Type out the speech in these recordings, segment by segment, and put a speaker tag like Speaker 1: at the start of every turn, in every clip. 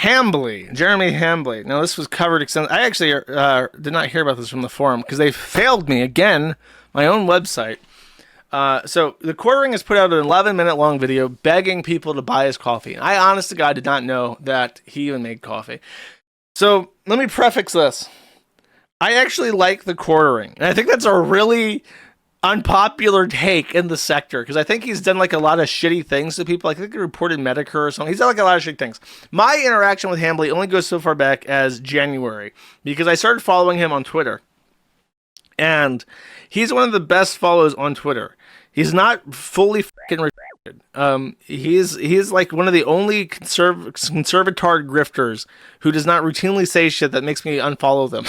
Speaker 1: Jeremy Hambly. Now, this was covered extensively. I actually did not hear about this from the forum because they failed me again, my own website. So the Quarting has put out an 11-minute long video begging people to buy his coffee. I, honest to God, did not know that he even made coffee. So let me prefix this. I actually like the Quarting, and I think that's a really unpopular take in the sector because I think he's done like a lot of shitty things to people. I think he reported Medicare or something. He's done like a lot of shitty things. My interaction with Hambly only goes so far back as January because I started following him on Twitter, and he's one of the best follows on Twitter. He's not fully fucking retarded. He's like one of the only conservatard grifters who does not routinely say shit that makes me unfollow them.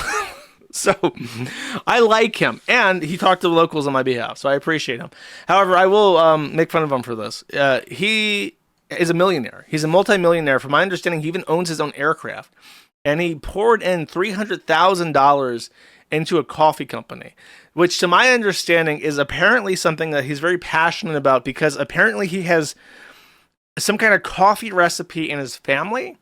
Speaker 1: So I like him, and he talked to the locals on my behalf, so I appreciate him. However, I will make fun of him for this. He is a millionaire. He's a multimillionaire. From my understanding, he even owns his own aircraft, and he poured in $300,000 into a coffee company, which to my understanding is apparently something that he's very passionate about because apparently he has some kind of coffee recipe in his family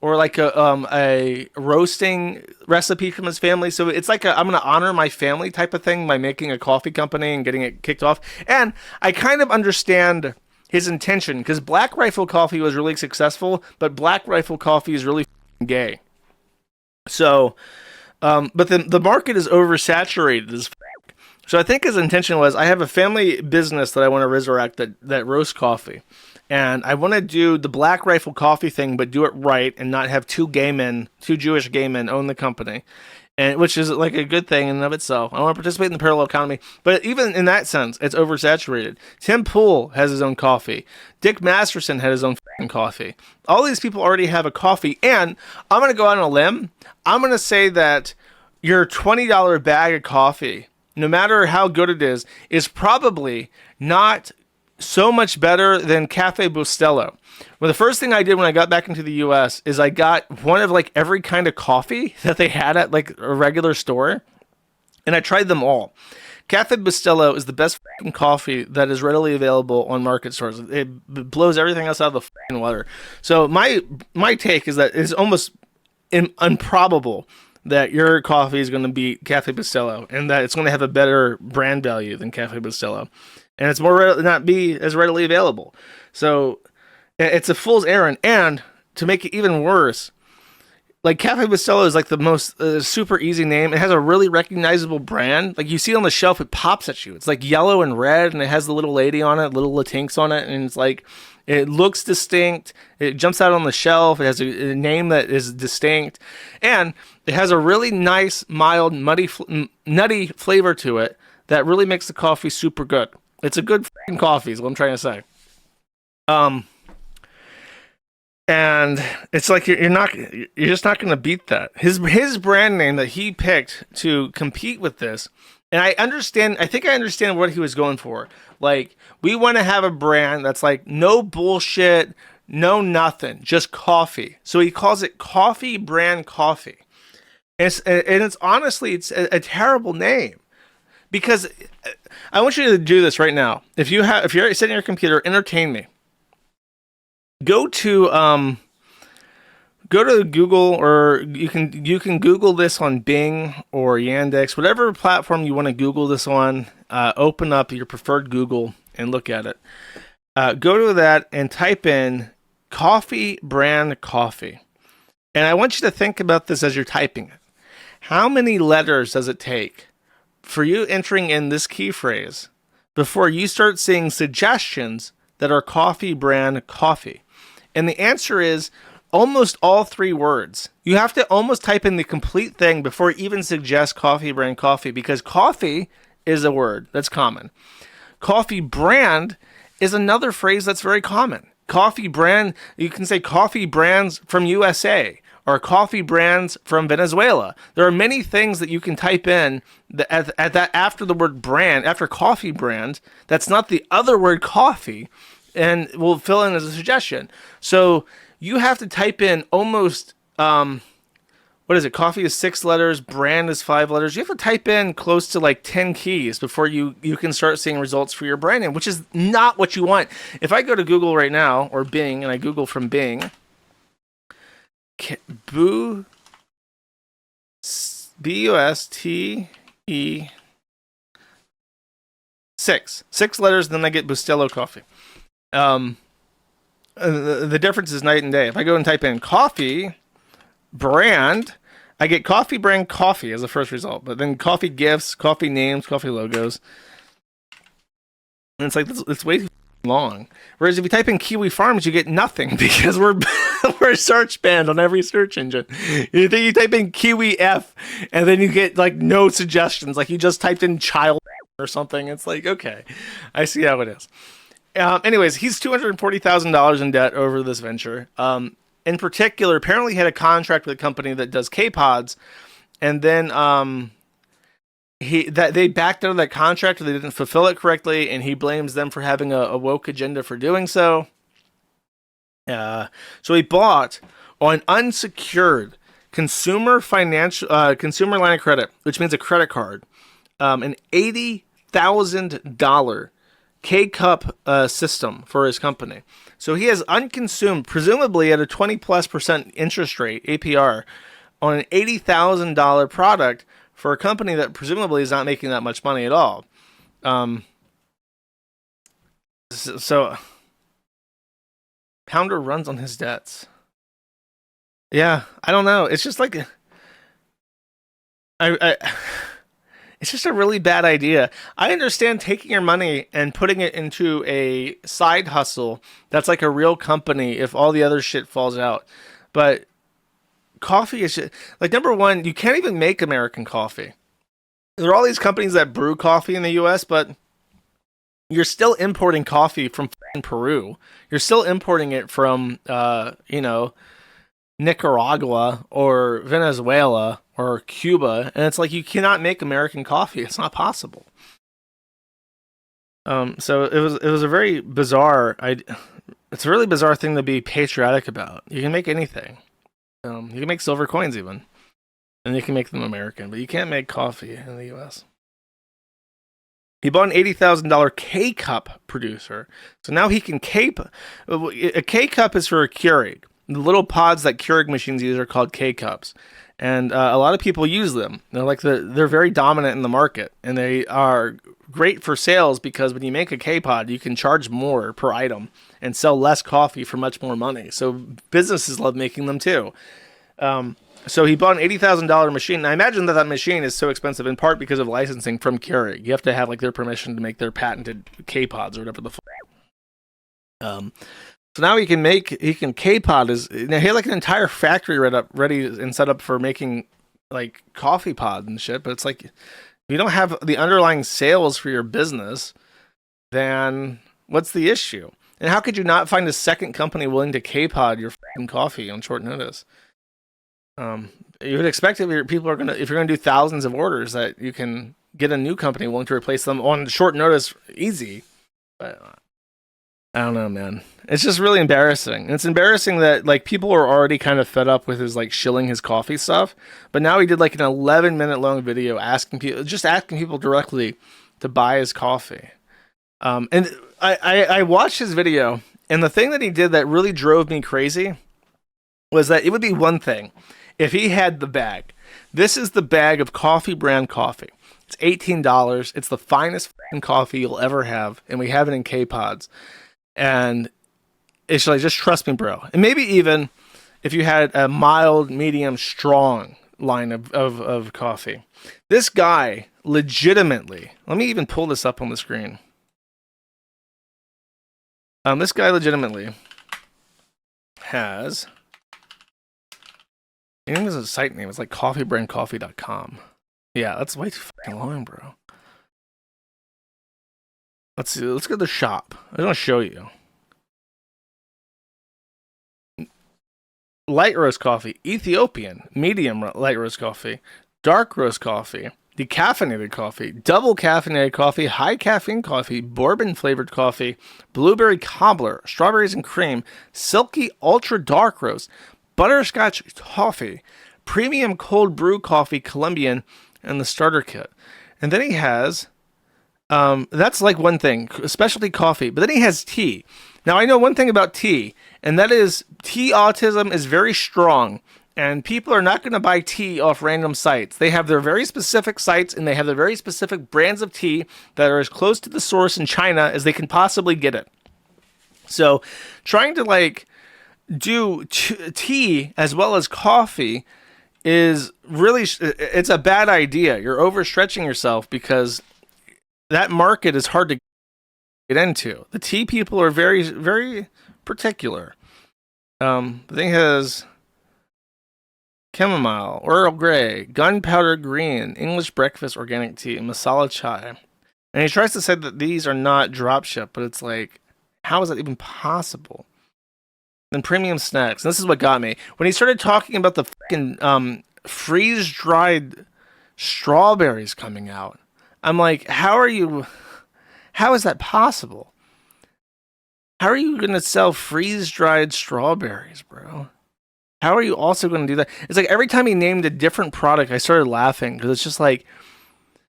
Speaker 1: or like a roasting recipe from his family. So it's like I'm going to honor my family type of thing by making a coffee company and getting it kicked off. And I kind of understand his intention because Black Rifle Coffee was really successful, but Black Rifle Coffee is really gay. So... but the market is oversaturated as f***. So I think his intention was, I have a family business that I want to resurrect that roasts coffee. And I want to do the Black Rifle Coffee thing, but do it right and not have two Jewish gay men own the company. And which is like a good thing in and of itself. I don't want to participate in the parallel economy. But even in that sense, it's oversaturated. Tim Pool has his own coffee. Dick Masterson had his own f***ing coffee. All these people already have a coffee. And I'm going to go out on a limb. I'm going to say that your $20 bag of coffee, no matter how good it is probably not so much better than Cafe Bustelo. Well, the first thing I did when I got back into the U.S. is I got one of like every kind of coffee that they had at like a regular store, and I tried them all. Cafe Bustelo is the best fucking coffee that is readily available on market stores. It blows everything else out of the fucking water. So my take is that it's almost improbable that your coffee is going to beat Cafe Bustelo, and that it's going to have a better brand value than Cafe Bustelo, and it's not be as readily available. So it's a fool's errand. And to make it even worse, like Cafe Bustelo is like the most super easy name. It has a really recognizable brand. Like you see it on the shelf, it pops at you. It's like yellow and red, and it has the little lady on it, little Latinx on it, and it's like it looks distinct. It jumps out on the shelf. It has a name that is distinct, and it has a really nice, mild, nutty flavor to it that really makes the coffee super good. It's a good fucking coffee is what I'm trying to say. And it's like you're just not going to beat that. His brand name that he picked to compete with this, and I think I understand what he was going for. Like, we want to have a brand that's like no bullshit, no nothing, just coffee. So he calls it Coffee Brand Coffee. And it's honestly, it's a terrible name. Because I want you to do this right now. If you're sitting at your computer, entertain me. Go to Google, or you can Google this on Bing or Yandex, whatever platform you want to Google this on. Open up your preferred Google and look at it. Go to that and type in Coffee Brand Coffee. And I want you to think about this as you're typing it. How many letters does it take for you entering in this key phrase before you start seeing suggestions that are Coffee Brand Coffee? And the answer is almost all three words. You have to almost type in the complete thing before it even suggests Coffee Brand Coffee, because coffee is a word that's common. Coffee brand is another phrase that's very common. Coffee brand, you can say coffee brands from USA or coffee brands from Venezuela. There are many things that you can type in at that after the word brand, after coffee brand, that's not the other word coffee, and will fill in as a suggestion. So you have to type in almost, what is it? Coffee is 6 letters, brand is 5 letters. You have to type in close to like 10 keys before you can start seeing results for your branding, which is not what you want. If I go to Google right now, or Bing, and I Google from Bing, Boo, Buste 6 letters, then I get Bustelo coffee. The difference is night and day. If I go and type in coffee brand, I get coffee brand coffee as the first result, but then coffee gifts, coffee names, coffee logos. And it's like, it's way too long. Whereas if you type in Kiwi Farms, you get nothing because we're search banned on every search engine. You type in Kiwi F and then you get like no suggestions. Like you just typed in child or something. It's like, okay, I see how it is. Anyways, he's $240,000 in debt over this venture. In particular, apparently he had a contract with a company that does K-Pods, and then they backed out of that contract, or they didn't fulfill it correctly, and he blames them for having a woke agenda for doing so. So he bought on unsecured consumer line of credit, which means a credit card, an $80,000 K-Cup system for his company. So he has unconsumed, presumably at a 20+% interest rate, APR, on an $80,000 product for a company that presumably is not making that much money at all. So Pounder runs on his debts. Yeah, I don't know. It's just like it's just a really bad idea. I understand taking your money and putting it into a side hustle that's like a real company if all the other shit falls out. But coffee is just, like, number one, you can't even make American coffee. There are all these companies that brew coffee in the US, but you're still importing coffee from Peru. You're still importing it from, Nicaragua or Venezuela or Cuba, and it's like you cannot make American coffee. It's not possible. So it was a very bizarre. It's a really bizarre thing to be patriotic about. You can make anything. You can make silver coins even, and you can make them American, but you can't make coffee in the U.S. He bought an $80,000 K-Cup producer, so now he can a K-Cup is for a Keurig. The little pods that Keurig machines use are called K-Cups. And a lot of people use them. They're very dominant in the market. And they are great for sales because when you make a K-Pod, you can charge more per item and sell less coffee for much more money. So businesses love making them too. So he bought an $80,000 machine. And I imagine that machine is so expensive in part because of licensing from Keurig. You have to have like their permission to make their patented K-Pods or whatever the fuck. So now he can K-Pod he had like an entire factory ready and set up for making like coffee pods and shit. But it's like, if you don't have the underlying sales for your business, then what's the issue? And how could you not find a second company willing to K-Pod your fucking coffee on short notice? You would expect if you're going to do thousands of orders that you can get a new company willing to replace them on short notice easy. But I don't know, man. It's just really embarrassing. And it's embarrassing that like people are already kind of fed up with his like shilling his coffee stuff. But now he did like an 11-minute long video asking people directly to buy his coffee. And I watched his video, and the thing that he did that really drove me crazy was that it would be one thing if he had the bag. This is the bag of coffee brand coffee. It's $18. It's the finest coffee you'll ever have, and we have it in K-Pods. And it's like, just trust me, bro. And maybe even if you had a mild, medium, strong line of coffee. This guy legitimately, let me even pull this up on the screen. This guy legitimately has, I think there's a site name. It's like coffeebrandcoffee.com. Yeah, that's way too fucking long, bro. Let's see. Let's go to the shop. I want to show you. Light roast coffee, Ethiopian, medium light roast coffee, dark roast coffee, decaffeinated coffee, double caffeinated coffee, high caffeine coffee, bourbon flavored coffee, blueberry cobbler, strawberries and cream, silky ultra dark roast, butterscotch toffee, premium cold brew coffee, Colombian, and the starter kit. And then he has, that's like one thing, specialty coffee, but then he has tea. Now I know one thing about tea, and that is tea autism is very strong. And people are not going to buy tea off random sites. They have their very specific sites, and they have their very specific brands of tea that are as close to the source in China as they can possibly get it. So trying to like do tea as well as coffee is really, it's a bad idea. You're overstretching yourself because that market is hard to get into. The tea people are very, very particular. The thing has chamomile, Earl Grey, gunpowder green, English breakfast organic tea, masala chai. And he tries to say that these are not dropship, but it's like, how is that even possible? Then premium snacks. And this is what got me. When he started talking about the fucking freeze-dried strawberries coming out, I'm like, how is that possible? How are you going to sell freeze-dried strawberries, bro? How are you also going to do that? It's like every time he named a different product, I started laughing because it's just like,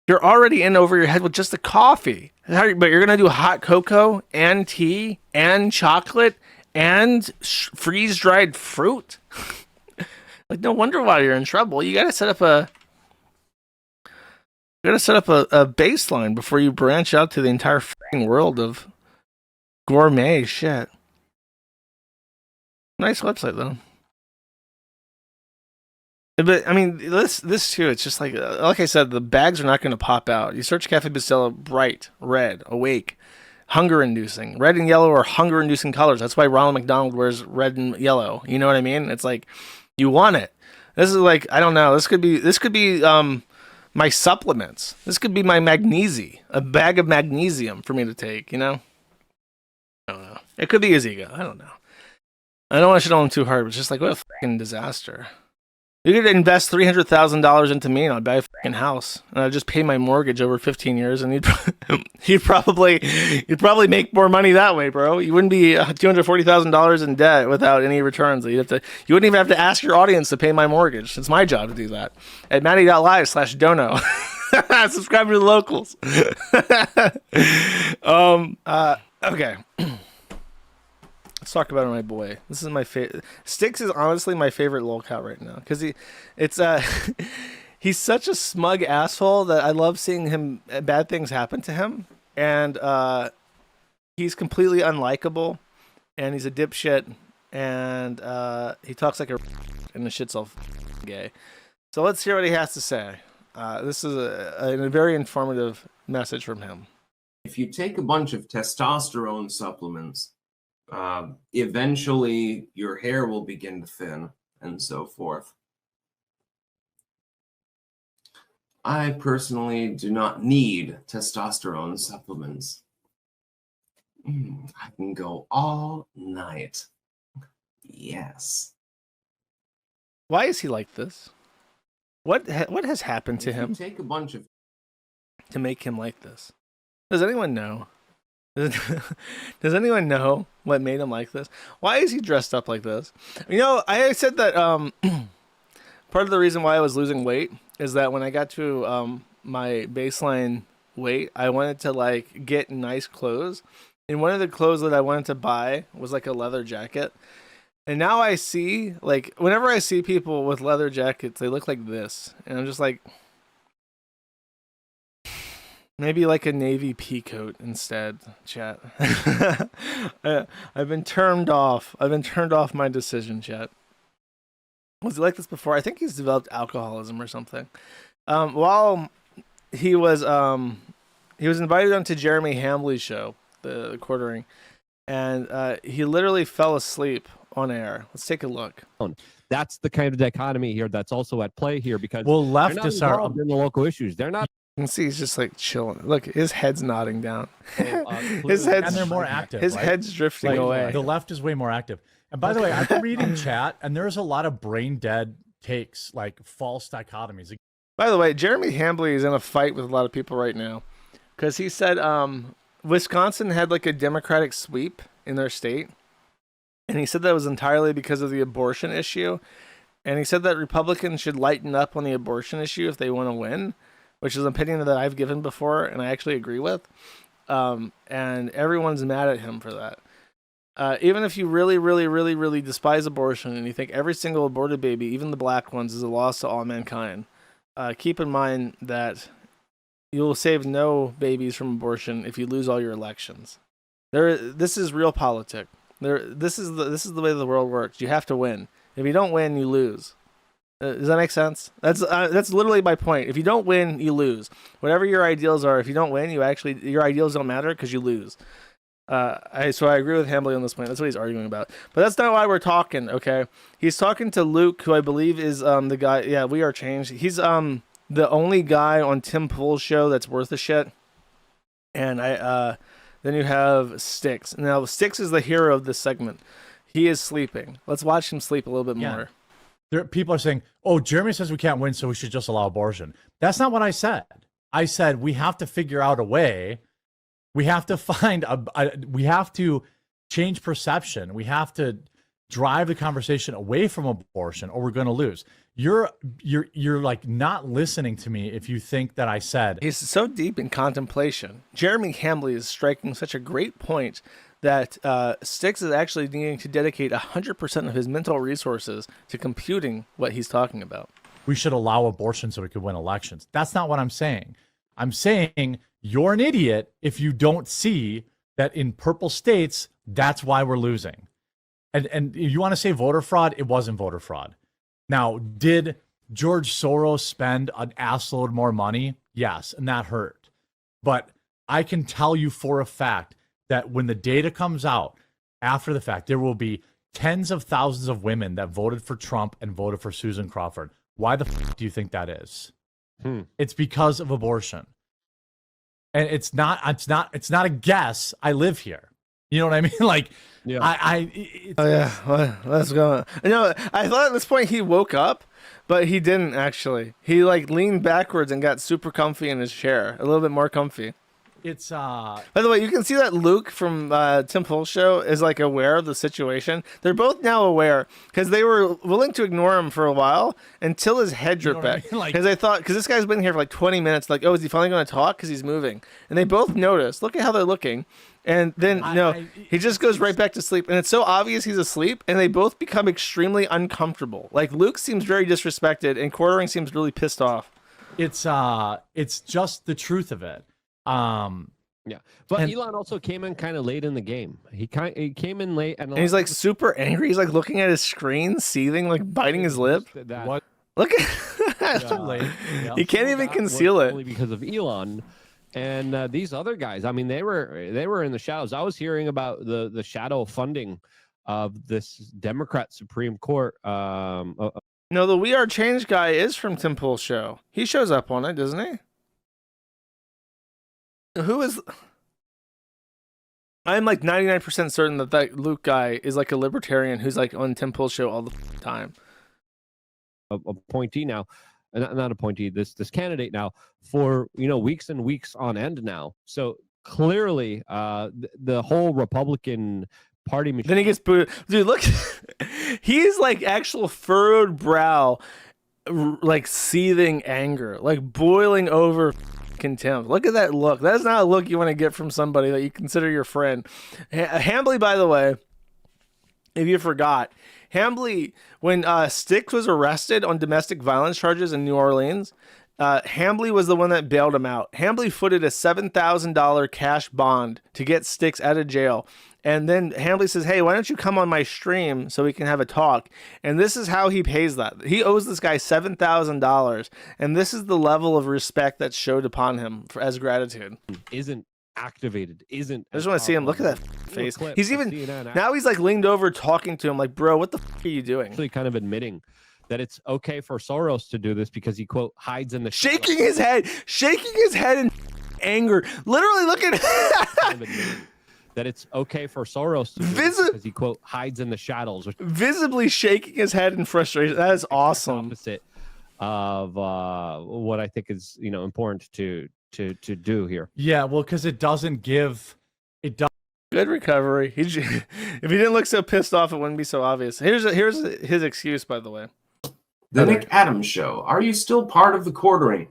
Speaker 1: you're already in over your head with just the coffee. But you're going to do hot cocoa and tea and chocolate and freeze-dried fruit? Like, no wonder why you're in trouble. You got to set up a baseline before you branch out to the entire fucking world of gourmet shit. Nice website, though. But I mean, this too. It's just like I said, the bags are not going to pop out. You search Cafe Bustelo, bright red, awake, hunger-inducing. Red and yellow are hunger-inducing colors. That's why Ronald McDonald wears red and yellow. You know what I mean? It's like you want it. This is like, I don't know. This could be my supplements. This could be my magnesium, a bag of magnesium for me to take. You know? I don't know. It could be his ego. I don't know. I don't want to shit on him too hard, but it's just like, what a fucking disaster. You could invest $300,000 into me, and I'd buy a fucking house, and I'd just pay my mortgage over 15 years, and you'd probably make more money that way, bro. You wouldn't be $240,000 in debt without any returns. You wouldn't even have to ask your audience to pay my mortgage. It's my job to do that. At Matty.live/dono. Subscribe to the locals. Okay. Let's talk about my boy. This is my favorite. Styx is honestly my favorite lolcat right now because he's such a smug asshole that I love seeing him. Bad things happen to him, and he's completely unlikable, and he's a dipshit, and he talks like a and the shit's all gay. So let's hear what he has to say. This is a very informative message from him.
Speaker 2: If you take a bunch of testosterone supplements, eventually your hair will begin to thin and so forth. I personally do not need testosterone supplements. I can go all night. Yes.
Speaker 1: Why is he like this? What has happened to him?
Speaker 2: Take a bunch of
Speaker 1: to make him like this. Does anyone know? Does anyone know what made him like this? Why is he dressed up like this? You know, I said that part of the reason why I was losing weight is that when I got to my baseline weight, I wanted to like get nice clothes. And one of the clothes that I wanted to buy was like a leather jacket. And now I see, like, whenever I see people with leather jackets, they look like this. And I'm just like, maybe like a navy pea coat instead, chat. I've been turned off. I've been turned off my decision, chat. Was he like this before? I think he's developed alcoholism or something. While he was invited onto Jeremy Hambley's show, the Quarting, and he literally fell asleep on air. Let's take a look.
Speaker 3: That's the kind of dichotomy here that's also at play here because
Speaker 4: leftists are
Speaker 3: in the local issues. They're not.
Speaker 1: You can see he's just like chilling. Look, his head's nodding down.
Speaker 4: his head's and they're more active.
Speaker 1: His head's drifting away.
Speaker 4: The left is way more active. And by the way, I've been reading chat, and there's a lot of brain dead takes, like false dichotomies.
Speaker 1: By the way, Jeremy Hambley is in a fight with a lot of people right now because he said Wisconsin had like a Democratic sweep in their state, and he said that was entirely because of the abortion issue. And he said that Republicans should lighten up on the abortion issue if they want to win, which is an opinion that I've given before and I actually agree with. And everyone's mad at him for that. Even if you really, really, really, really despise abortion and you think every single aborted baby, even the black ones, is a loss to all mankind, keep in mind that you will save no babies from abortion if you lose all your elections. This is real politics. This is the way the world works. You have to win. If you don't win, you lose. Does that make sense? That's literally my point. If you don't win, you lose. Whatever your ideals are, if you don't win, your ideals don't matter because you lose. So I agree with Hambly on this point. That's what he's arguing about. But that's not why we're talking. Okay, he's talking to Luke, who I believe is the guy. Yeah, we are changed. He's the only guy on Tim Pool's show that's worth a shit. And then you have Styx. Now Styx is the hero of this segment. He is sleeping. Let's watch him sleep a little bit more.
Speaker 4: People are saying, "Oh, Jeremy says we can't win, so we should just allow abortion." That's not what I said. I said we have to figure out a way. We have to find we have to change perception. We have to drive the conversation away from abortion, or we're going to lose. You're like not listening to me if you think that I said.
Speaker 1: He's so deep in contemplation. Jeremy Hambly is striking such a great point that Styx is actually needing to dedicate 100% of his mental resources to computing what he's talking about.
Speaker 4: We should allow abortion so we could win elections. That's not what I'm saying. I'm saying you're an idiot if you don't see that in purple states, that's why we're losing. And if you want to say voter fraud, it wasn't voter fraud. Now, did George Soros spend an assload more money? Yes, and that hurt. But I can tell you for a fact that when the data comes out after the fact, there will be tens of thousands of women that voted for Trump and voted for Susan Crawford. Why the fuck do you think that is? It's because of abortion. And it's not a guess. I live here. You know what I mean? Like, yeah.
Speaker 1: Let's go. I thought at this point he woke up, but he didn't actually. He like leaned backwards and got super comfy in his chair, a little bit more comfy.
Speaker 4: It's
Speaker 1: By the way, you can see that Luke from Tim Pool's show is like aware of the situation. They're both now aware because they were willing to ignore him for a while until his head dripped back. Because they thought, because this guy's been here for like 20 minutes, like, oh, is he finally going to talk? Because he's moving. And they both noticed. Look at how they're looking. And then he just goes right back to sleep. And it's so obvious he's asleep. And they both become extremely uncomfortable. Like Luke seems very disrespected, and Quarting seems really pissed off.
Speaker 4: It's just the truth of it.
Speaker 3: Yeah, but Elon also came in kind of late in the game. He came in late, and
Speaker 1: he's like super angry. He's like looking at his screen, seething, like biting his lip.
Speaker 4: What?
Speaker 1: Look at
Speaker 4: late. Yeah.
Speaker 1: He can't even conceal it
Speaker 3: only because of Elon. And these other guys, I mean, they were in the shadows. I was hearing about the shadow funding of this Democrat Supreme Court.
Speaker 1: No, the We Are Change guy is from Tim Pool's show. He shows up on it, doesn't he? Who is? I'm like 99% certain that Luke guy is like a libertarian who's like on Tim Pool's show all the time.
Speaker 3: Appointee now, not appointee. This candidate now for weeks and weeks on end now. So clearly, the whole Republican Party machine.
Speaker 1: Then he gets booted. Dude, look, he's like actual furrowed brow, like seething anger, like boiling over contempt. Look at that look. That's not a look you want to get from somebody that you consider your friend. Hambly, by the way, if you forgot, Hambly, when Styx was arrested on domestic violence charges in New Orleans, Hambly was the one that bailed him out. Hambly footed a $7,000 cash bond to get Styx out of jail. And then Hambly says, hey, why don't you come on my stream so we can have a talk? And this is how he pays that. He owes this guy $7,000. And this is the level of respect that's showed upon him as gratitude.
Speaker 3: Isn't activated, isn't.
Speaker 1: I just want to see him. Look at that face. He's even, now he's like leaned over talking to him like, bro, what the f are you doing?
Speaker 3: Actually kind of admitting that it's okay for Soros to do this because he, quote, hides in the
Speaker 1: shaking his head in anger. Literally, look at
Speaker 3: that it's okay for Soros to do this because he, quote, hides in the shadows.
Speaker 1: Visibly shaking his head in frustration. That is awesome.
Speaker 3: Opposite of what I think is important to do here.
Speaker 4: Yeah, well, because it doesn't give it.
Speaker 1: Good recovery. If he didn't look so pissed off, it wouldn't be so obvious. Here's his excuse, by the way.
Speaker 2: The Nick Adams Show. Are you still part of the Quartering?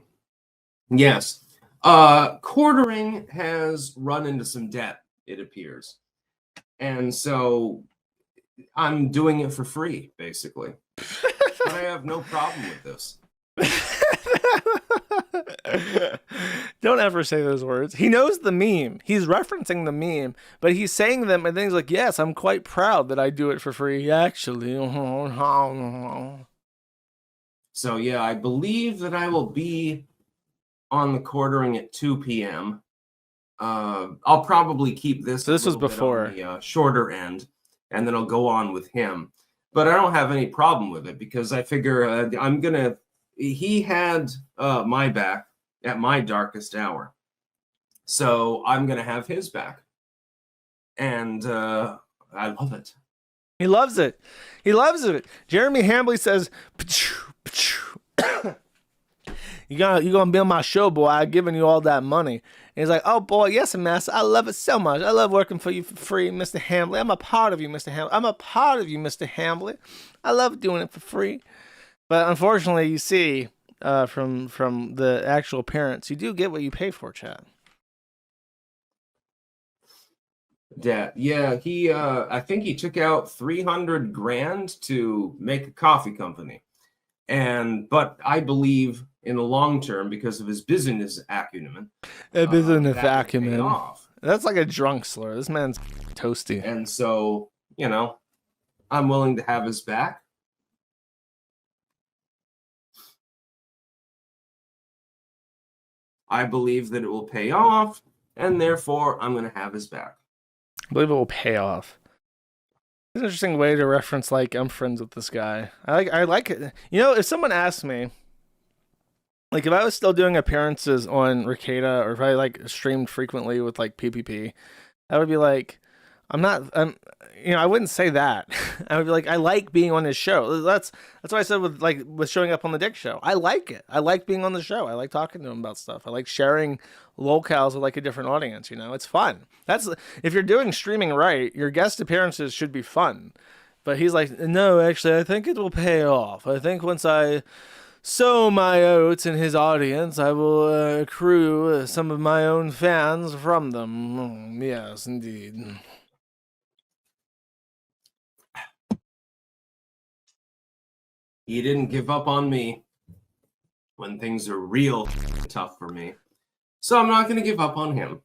Speaker 2: Yes. Quartering has run into some debt, it appears. And so I'm doing it for free, basically. But I have no problem with this.
Speaker 1: Don't ever say those words. He knows the meme. He's referencing the meme, but he's saying them and then he's like, yes, I'm quite proud that I do it for free, actually.
Speaker 2: So yeah, I believe that I will be on the Quartering at 2 p.m. I'll probably keep this.
Speaker 1: So this
Speaker 2: a
Speaker 1: was
Speaker 2: little bit
Speaker 1: before.
Speaker 2: on the shorter end, and then I'll go on with him. But I don't have any problem with it because I figure I'm gonna. He had my back at my darkest hour, so I'm gonna have his back, and I love it.
Speaker 1: He loves it. He loves it. Jeremy Hambley says, you gonna be on my show, boy. I've given you all that money. And he's like, oh boy, yes, master. I love it so much. I love working for you for free, Mr. Hambley. I'm a part of you, Mr. Hambley. I'm a part of you, Mr. Hambley. I love doing it for free. But unfortunately, you see, from the actual parents, you do get what you pay for, chat.
Speaker 2: Yeah, he I think he took out 300 grand to make a coffee company. But I believe in the long term, because of his business acumen.
Speaker 1: Business
Speaker 2: that will pay
Speaker 1: acumen.
Speaker 2: off.
Speaker 1: That's like a drunk slur. This man's toasty.
Speaker 2: And so, I'm willing to have his back. I believe that it will pay off, and therefore I'm going to have his back.
Speaker 1: I believe it will pay off. It's an interesting way to reference, like, I'm friends with this guy. I like it. If someone asked me, like, if I was still doing appearances on Ricada, or if I, like, streamed frequently with, like, PPP, I would be like, I wouldn't say that. I would be like, I like being on his show. That's what I said with showing up on the Dick Show. I like it. I like being on the show. I like talking to him about stuff. I like sharing locales with, like, a different audience. It's fun. If you're doing streaming right, your guest appearances should be fun. But he's like, no, actually, I think it will pay off. I think once I sow my oats in his audience, I will accrue some of my own fans from them. Yes, indeed.
Speaker 2: He didn't give up on me when things are real tough for me. So I'm not going to give up on him.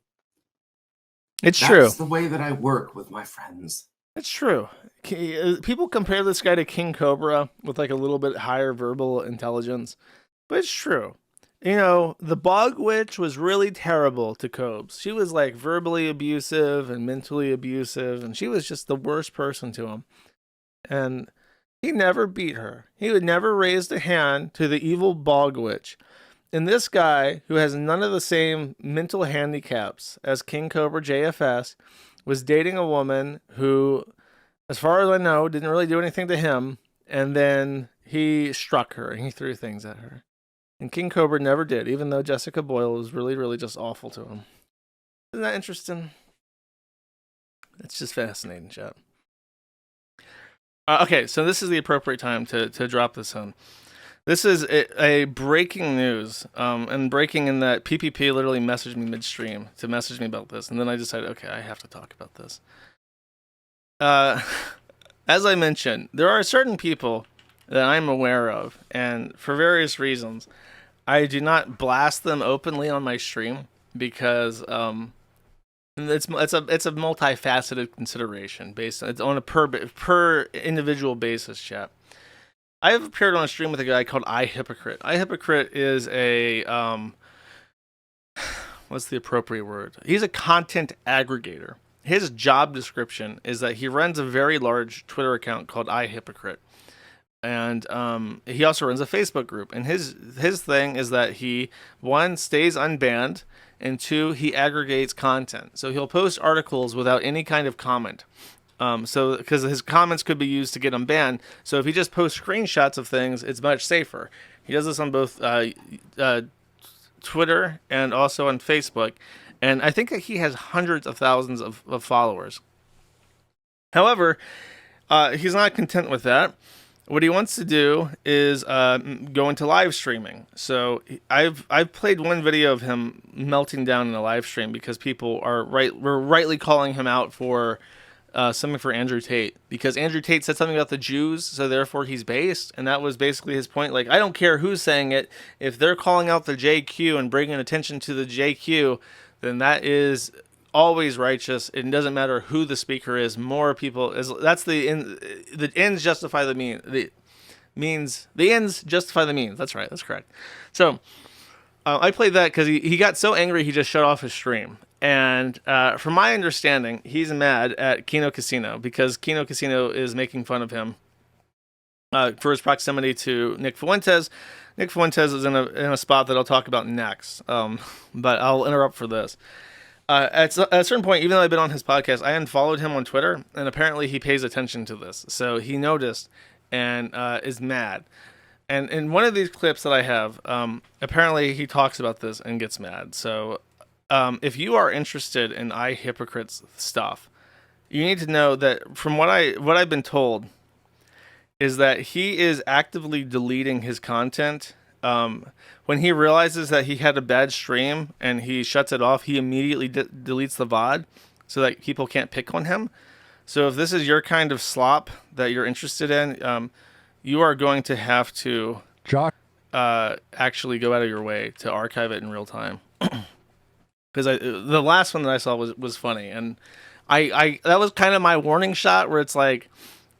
Speaker 1: It's true.
Speaker 2: That's the way that I work with my friends.
Speaker 1: It's true. People compare this guy to King Cobra with, like, a little bit higher verbal intelligence. But it's true. The Bog Witch was really terrible to Cobes. She was, like, verbally abusive and mentally abusive, and she was just the worst person to him. And he never beat her. He would never raise a hand to the evil Bog Witch. And this guy, who has none of the same mental handicaps as King Cobra JFS, was dating a woman who, as far as I know, didn't really do anything to him. And then he struck her and he threw things at her. And King Cobra never did, even though Jessica Boyle was really, really just awful to him. Isn't that interesting? It's just fascinating, chat. Okay, so this is the appropriate time to drop this on. This is a breaking news, and breaking in that PPP literally messaged me midstream to message me about this, and then I decided, okay, I have to talk about this. As I mentioned, there are certain people that I'm aware of, and for various reasons, I do not blast them openly on my stream because it's a multifaceted consideration based on a per individual basis, chat. I have appeared on a stream with a guy called Hypocrite. Hypocrite is a what's the appropriate word? He's a content aggregator. His job description is that he runs a very large Twitter account called Hypocrite. And he also runs a Facebook group. And his thing is that he, one, stays unbanned, and two, he aggregates content. So he'll post articles without any kind of comment. So because his comments could be used to get him banned. So if he just posts screenshots of things, it's much safer. He does this on both Twitter and also on Facebook. And I think that he has hundreds of thousands of followers. However, he's not content with that. What he wants to do is go into live streaming. So I've played one video of him melting down in a live stream because people were rightly calling him out for something for Andrew Tate, because Andrew Tate said something about the Jews, so therefore he's based, and that was basically his point. Like, I don't care who's saying it. If they're calling out the JQ and bringing attention to the JQ, then that is always righteous. It doesn't matter who the speaker is. More people that's the ends justify the mean. The ends justify the means. That's right. That's correct. So I played that because he got so angry he just shut off his stream. And from my understanding, he's mad at Kino Casino because Kino Casino is making fun of him for his proximity to Nick Fuentes. Nick Fuentes is in a spot that I'll talk about next, but I'll interrupt for this. At a certain point, even though I've been on his podcast, I unfollowed him on Twitter, and apparently he pays attention to this. So he noticed and is mad. And in one of these clips that I have, apparently he talks about this and gets mad. So if you are interested in Hypocrite's stuff, you need to know that from what I've been told is that he is actively deleting his content. When he realizes that he had a bad stream and he shuts it off, he immediately deletes the VOD so that people can't pick on him. So if this is your kind of slop that you're interested in, you are going to have to actually go out of your way to archive it in real time. Because the last one that I saw was funny, and I that was kind of my warning shot where it's like,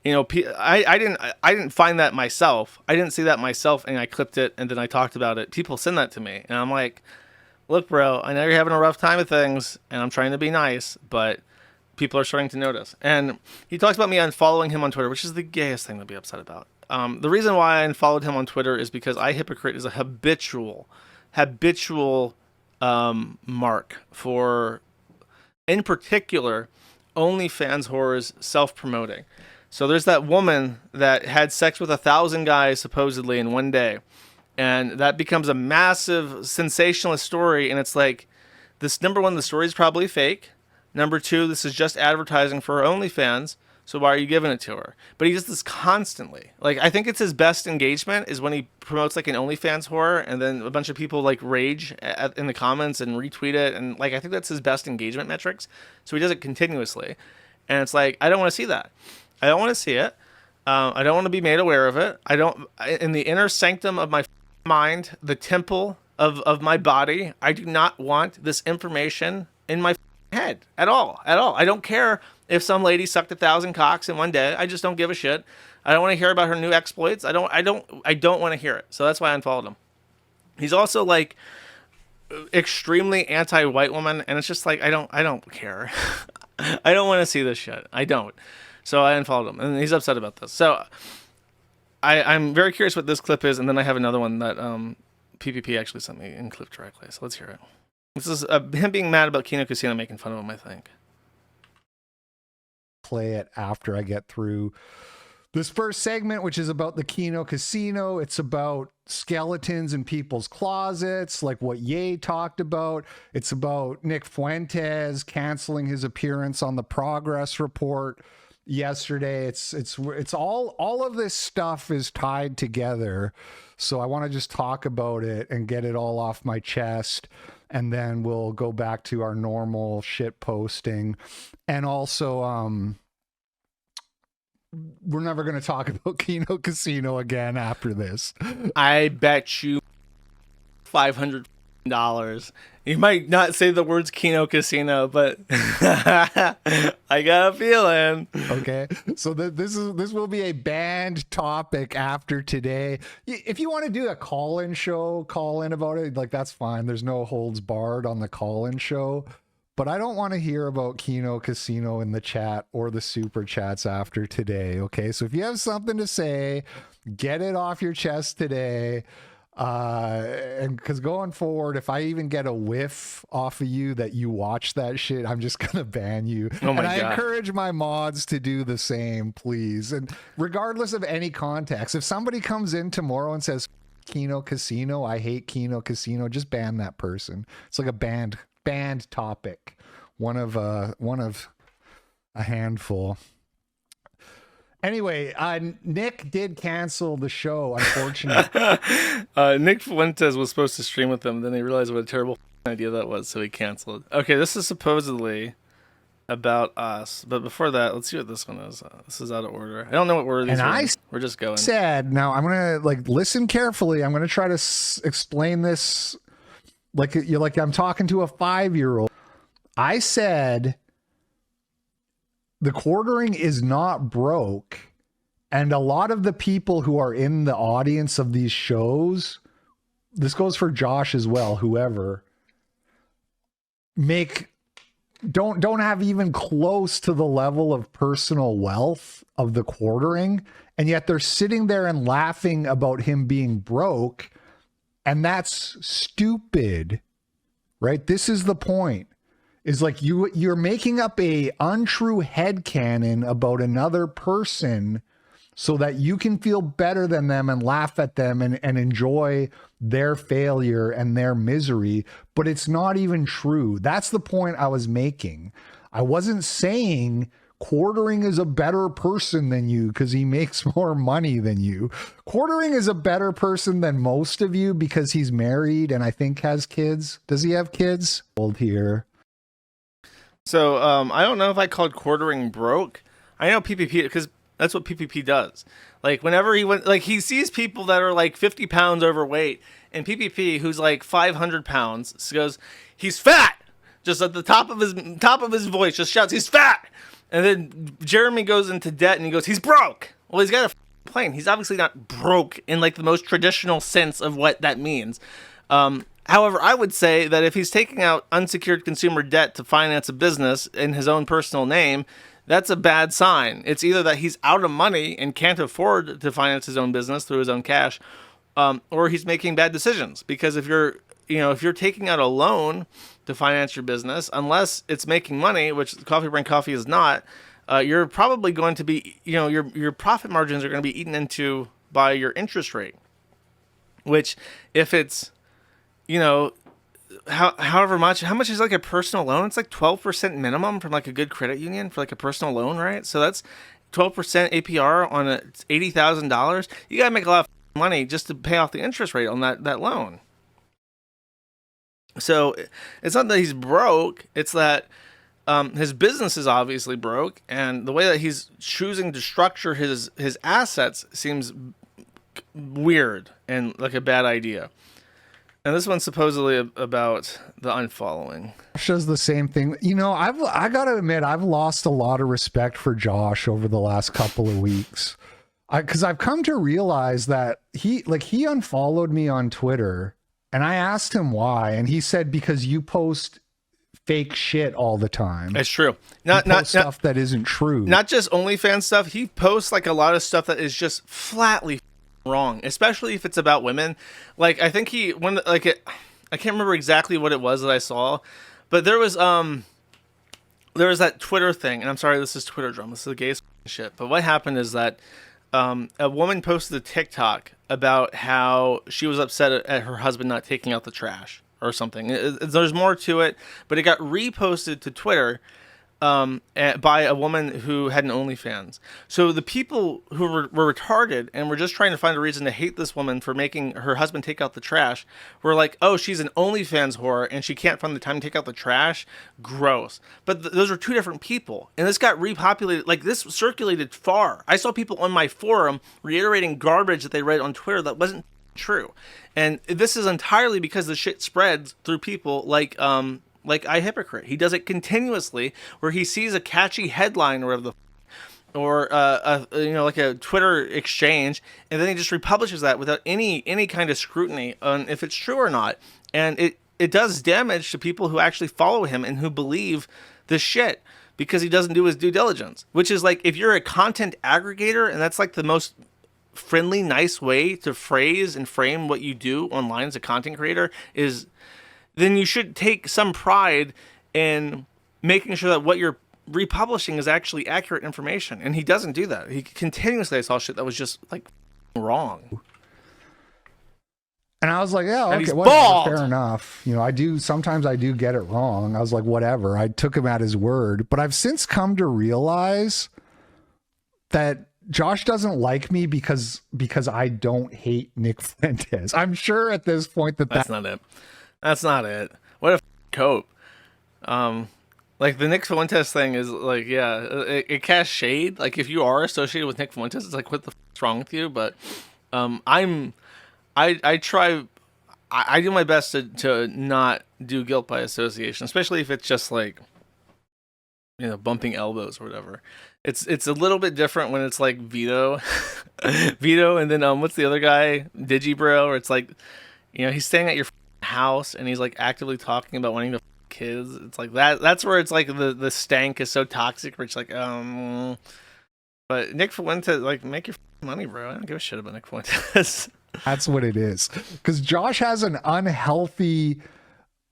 Speaker 1: you know, I didn't find that myself. I didn't see that myself, and I clipped it, and then I talked about it. People send that to me, and I'm like, look, bro, I know you're having a rough time with things, and I'm trying to be nice, but people are starting to notice. And he talks about me unfollowing him on Twitter, which is the gayest thing to be upset about. The reason why I unfollowed him on Twitter is because Hypocrite is a habitual mark for, in particular, OnlyFans whores self-promoting. So there's that woman that had sex with 1,000 guys supposedly in one day, and that becomes a massive sensationalist story. And it's like, this, number one, the story is probably fake. Number two, this is just advertising for her OnlyFans. So why are you giving it to her? But he does this constantly. Like, I think it's his best engagement is when he promotes like an OnlyFans whore, and then a bunch of people like rage in the comments and retweet it, and like I think that's his best engagement metrics. So he does it continuously, and it's like, I don't want to see that. I don't want to see it. I don't want to be made aware of it. In the inner sanctum of my mind, the temple of my body, I do not want this information in my head at all. I don't care if some lady sucked 1,000 cocks in one day. I just don't give a shit. I don't want to hear about her new exploits. I don't want to hear it. So that's why I unfollowed him. He's also like extremely anti-white woman, and it's just like, I don't care. I don't want to see this shit. I don't. So I unfollowed him, and he's upset about this. So I'm very curious what this clip is, and then I have another one that PPP actually sent me in clip directly. So let's hear it. This is him being mad about Kino Casino making fun of him, I think.
Speaker 5: Play it after I get through this first segment, which is about the Kino Casino. It's about skeletons in people's closets, like what Ye talked about. It's about Nick Fuentes canceling his appearance on the progress report yesterday. It's all of this stuff is tied together. So I want to just talk about it and get it all off my chest. And then we'll go back to our normal shit posting. And also, we're never going to talk about Kino Casino again after this.
Speaker 1: I bet you $500. You might not say the words Kino Casino, but I got a feeling.
Speaker 5: Okay, so this will be a banned topic after today. If you want to do a call-in show, call in about it. Like, that's fine. There's no holds barred on the call-in show. But I don't want to hear about Kino Casino in the chat or the super chats after today. Okay, so if you have something to say, get it off your chest today. And because going forward, if I even get a whiff off of you that you watch that shit, I'm just gonna ban you.
Speaker 1: Oh my
Speaker 5: and
Speaker 1: God.
Speaker 5: I encourage my mods to do the same, please. And regardless of any context, if somebody comes in tomorrow and says Kino Casino, I hate Kino Casino, just ban that person. It's like a banned topic. One of a handful. Anyway, Nick did cancel the show, unfortunately.
Speaker 1: Nick Fuentes was supposed to stream with them, then he realized what a terrible idea that was, so he canceled. Okay, this is supposedly about us. But before that, let's see what this one is. This is out of order. I don't know what order these are in. We're just going.
Speaker 5: Said, now I'm gonna listen carefully. I'm gonna try to explain this like I'm talking to a 5-year-old. I said the quartering is not broke, and a lot of the people who are in the audience of these shows, this goes for Josh as well, whoever, don't have even close to the level of personal wealth of the quartering, and yet they're sitting there and laughing about him being broke, and that's stupid, right? This is the point, is like you're making up a untrue headcanon about another person so that you can feel better than them and laugh at them and enjoy their failure and their misery, but it's not even true. That's the point I was making. I wasn't saying quartering is a better person than you because he makes more money than you. Quartering is a better person than most of you because he's married and I think has kids. Does he have kids? Old here.
Speaker 1: So I don't know if I called quartering broke. I know PPP because that's what PPP does. Like whenever he sees people that are like 50 pounds overweight, and PPP, who's like 500 pounds, goes, he's fat. Just at the top of his voice, just shouts, he's fat. And then Jeremy goes into debt and he goes, he's broke. Well, he's got a plane. He's obviously not broke in like the most traditional sense of what that means. However, I would say that if he's taking out unsecured consumer debt to finance a business in his own personal name, that's a bad sign. It's either that he's out of money and can't afford to finance his own business through his own cash, or he's making bad decisions. Because if you're taking out a loan to finance your business, unless it's making money, which Coffee Brand Coffee is not, you're probably going to be, your profit margins are going to be eaten into by your interest rate. Which, if it's, however much, how much is like a personal loan? It's like 12% minimum from like a good credit union for like a personal loan, right? So that's 12% APR on $80,000. You gotta make a lot of money just to pay off the interest rate on that loan. So it's not that he's broke; it's that his business is obviously broke, and the way that he's choosing to structure his assets seems weird and like a bad idea. And this one's supposedly about the unfollowing.
Speaker 5: Josh does the same thing. I got to admit, I've lost a lot of respect for Josh over the last couple of weeks. Because I've come to realize that he unfollowed me on Twitter, and I asked him why, and he said, because you post fake shit all the time.
Speaker 1: It's true.
Speaker 5: Not stuff that isn't true.
Speaker 1: Not just OnlyFans stuff. He posts like a lot of stuff that is just flatly wrong, especially if it's about women. Like I think I can't remember exactly what it was that I saw, but there was that Twitter thing, and I'm sorry, this is Twitter drama, this is the gayest shit. But what happened is that a woman posted a TikTok about how she was upset at her husband not taking out the trash or something. There's more to it, but it got reposted to Twitter by a woman who had an OnlyFans. So the people who were retarded and were just trying to find a reason to hate this woman for making her husband take out the trash were like, oh, she's an OnlyFans whore and she can't find the time to take out the trash. Gross. But those are two different people. And this got repopulated. Like this circulated far. I saw people on my forum reiterating garbage that they read on Twitter that wasn't true. And this is entirely because the shit spreads through people like Hypocrite. He does it continuously, where he sees a catchy headline or like a Twitter exchange, and then he just republishes that without any kind of scrutiny on if it's true or not. And it does damage to people who actually follow him and who believe this shit because he doesn't do his due diligence. Which is like, if you're a content aggregator, and that's like the most friendly, nice way to phrase and frame what you do online as a content creator, is then you should take some pride in making sure that what you're republishing is actually accurate information. And he doesn't do that. He continuously saw shit that was just like wrong.
Speaker 5: And I was like, yeah, okay,
Speaker 1: whatever,
Speaker 5: fair enough. Sometimes I do get it wrong. I was like, whatever. I took him at his word. But I've since come to realize that Josh doesn't like me because I don't hate Nick Fuentes. I'm sure at this point that's
Speaker 1: not it. That's not it. What a cope. Like the Nick Fuentes thing is like, yeah, it casts shade. Like if you are associated with Nick Fuentes, it's like, what the f***'s wrong with you? But I try, I do my best to not do guilt by association, especially if it's just like, bumping elbows or whatever. It's a little bit different when it's like Vito, Vito, and then what's the other guy, Digibro, or it's like, he's staying at your house and he's like actively talking about wanting to kids. It's like that's where it's like the stank is so toxic where it's like but Nick Fuentes, like, make your money, bro. I don't give a shit about Nick Fuentes.
Speaker 5: That's what it is. Because Josh has an unhealthy,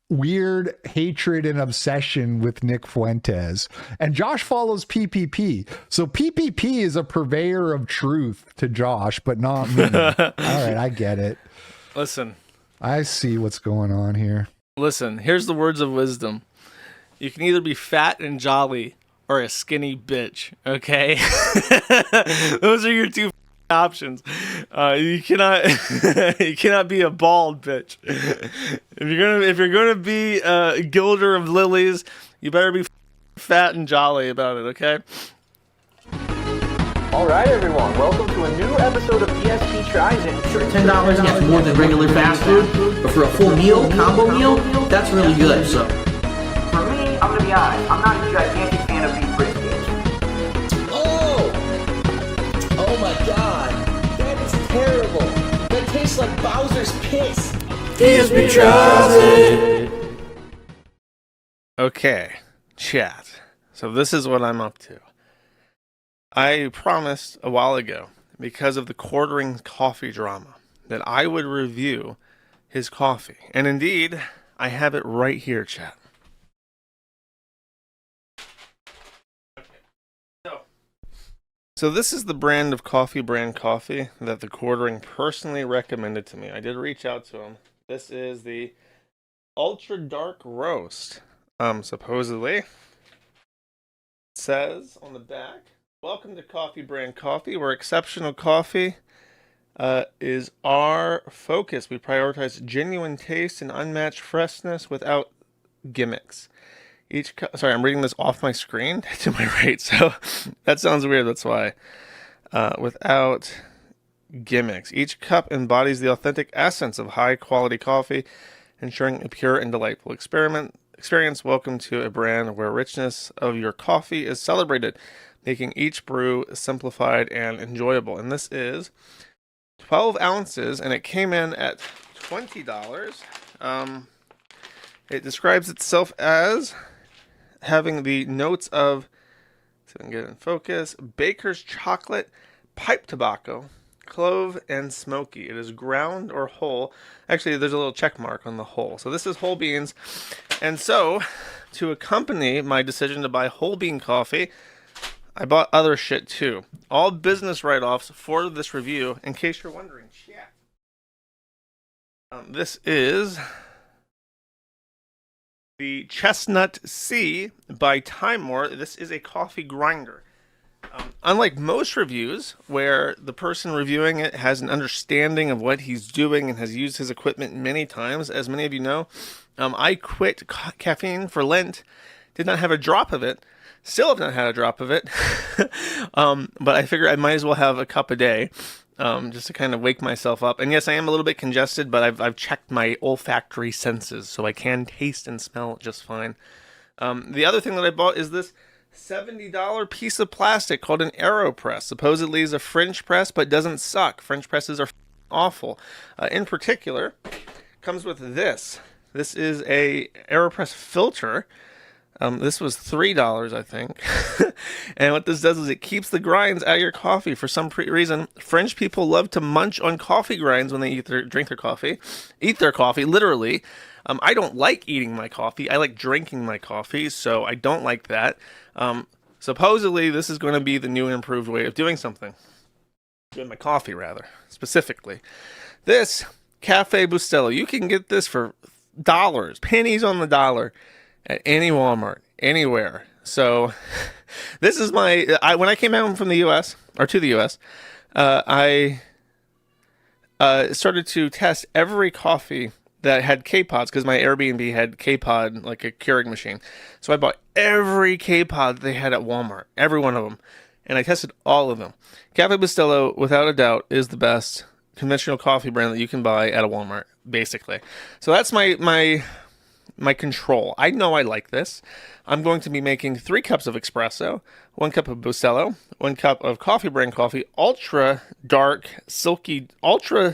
Speaker 5: weird hatred and obsession with Nick Fuentes, and Josh follows PPP. So PPP is a purveyor of truth to Josh, but not me. All right, I get it.
Speaker 1: Listen,
Speaker 5: I see what's going on here.
Speaker 1: Listen, here's the words of wisdom. You can either be fat and jolly or a skinny bitch, okay? Those are your two options. You cannot be a bald bitch. If you're gonna be a gilder of lilies, you better be fat and jolly about it, okay?
Speaker 6: Alright everyone, welcome to a new episode of EST Tries It.
Speaker 7: Sure, $10 gets more than regular fast food, but for a full meal, combo meal, that's really good, so.
Speaker 6: For me, I'm gonna be honest, I'm not a gigantic fan of beef briskets.
Speaker 7: Oh my god, that is terrible. That tastes like Bowser's piss.
Speaker 8: EST Tries It.
Speaker 1: Okay, chat. So this is what I'm up to. I promised a while ago, because of the Quarting coffee drama, that I would review his coffee. And indeed, I have it right here, chat. So this is the brand coffee that the Quarting personally recommended to me. I did reach out to him. This is the Ultra Dark Roast. Supposedly, it says on the back, welcome to Coffee Brand Coffee, where exceptional coffee is our focus. We prioritize genuine taste and unmatched freshness without gimmicks. Sorry, I'm reading this off my screen to my right, so that sounds weird. That's why. Without gimmicks. Each cup embodies the authentic essence of high-quality coffee, ensuring a pure and delightful experience. Welcome to a brand where richness of your coffee is celebrated, making each brew simplified and enjoyable. And this is 12 ounces, and it came in at $20. It describes itself as having the notes of, so I can get it in focus, baker's chocolate, pipe tobacco, clove, and smoky. It is ground or whole. Actually, there's a little check mark on the whole. So this is whole beans. And so, to accompany my decision to buy whole bean coffee, I bought other shit too. All business write-offs for this review, in case you're wondering. Chat. This is the Chestnut C by Timemore. This is a coffee grinder. Unlike most reviews, where the person reviewing it has an understanding of what he's doing and has used his equipment many times, as many of you know, I quit caffeine for Lent, did not have a drop of it, still have not had a drop of it, but I figure I might as well have a cup a day, just to kind of wake myself up. And yes, I am a little bit congested, but I've checked my olfactory senses, so I can taste and smell just fine. The other thing that I bought is this $70 piece of plastic called an AeroPress. Supposedly is a French press, but doesn't suck. French presses are awful. In particular, comes with this. This is a AeroPress filter. This was $3, I think. And what this does is it keeps the grinds out of your coffee. For some reason, French people love to munch on coffee grinds when they drink their coffee. Eat their coffee, literally. I don't like eating my coffee. I like drinking my coffee, so I don't like that. Supposedly, this is going to be the new and improved way of doing something. Doing my coffee, rather, specifically. This Cafe Bustelo, you can get this for dollars, pennies on the dollar, at any Walmart, anywhere. So, this is when I came home from the U.S., or to the U.S., I started to test every coffee that had K-pods, because my Airbnb had K-pod, like a Keurig machine. So I bought every K-pod they had at Walmart, every one of them, and I tested all of them. Cafe Bustelo, without a doubt, is the best conventional coffee brand that you can buy at a Walmart, basically. So that's my control. I know I like this. I'm going to be making 3 cups of espresso, 1 cup of Bustelo, 1 cup of coffee brand coffee, ultra dark, silky ultra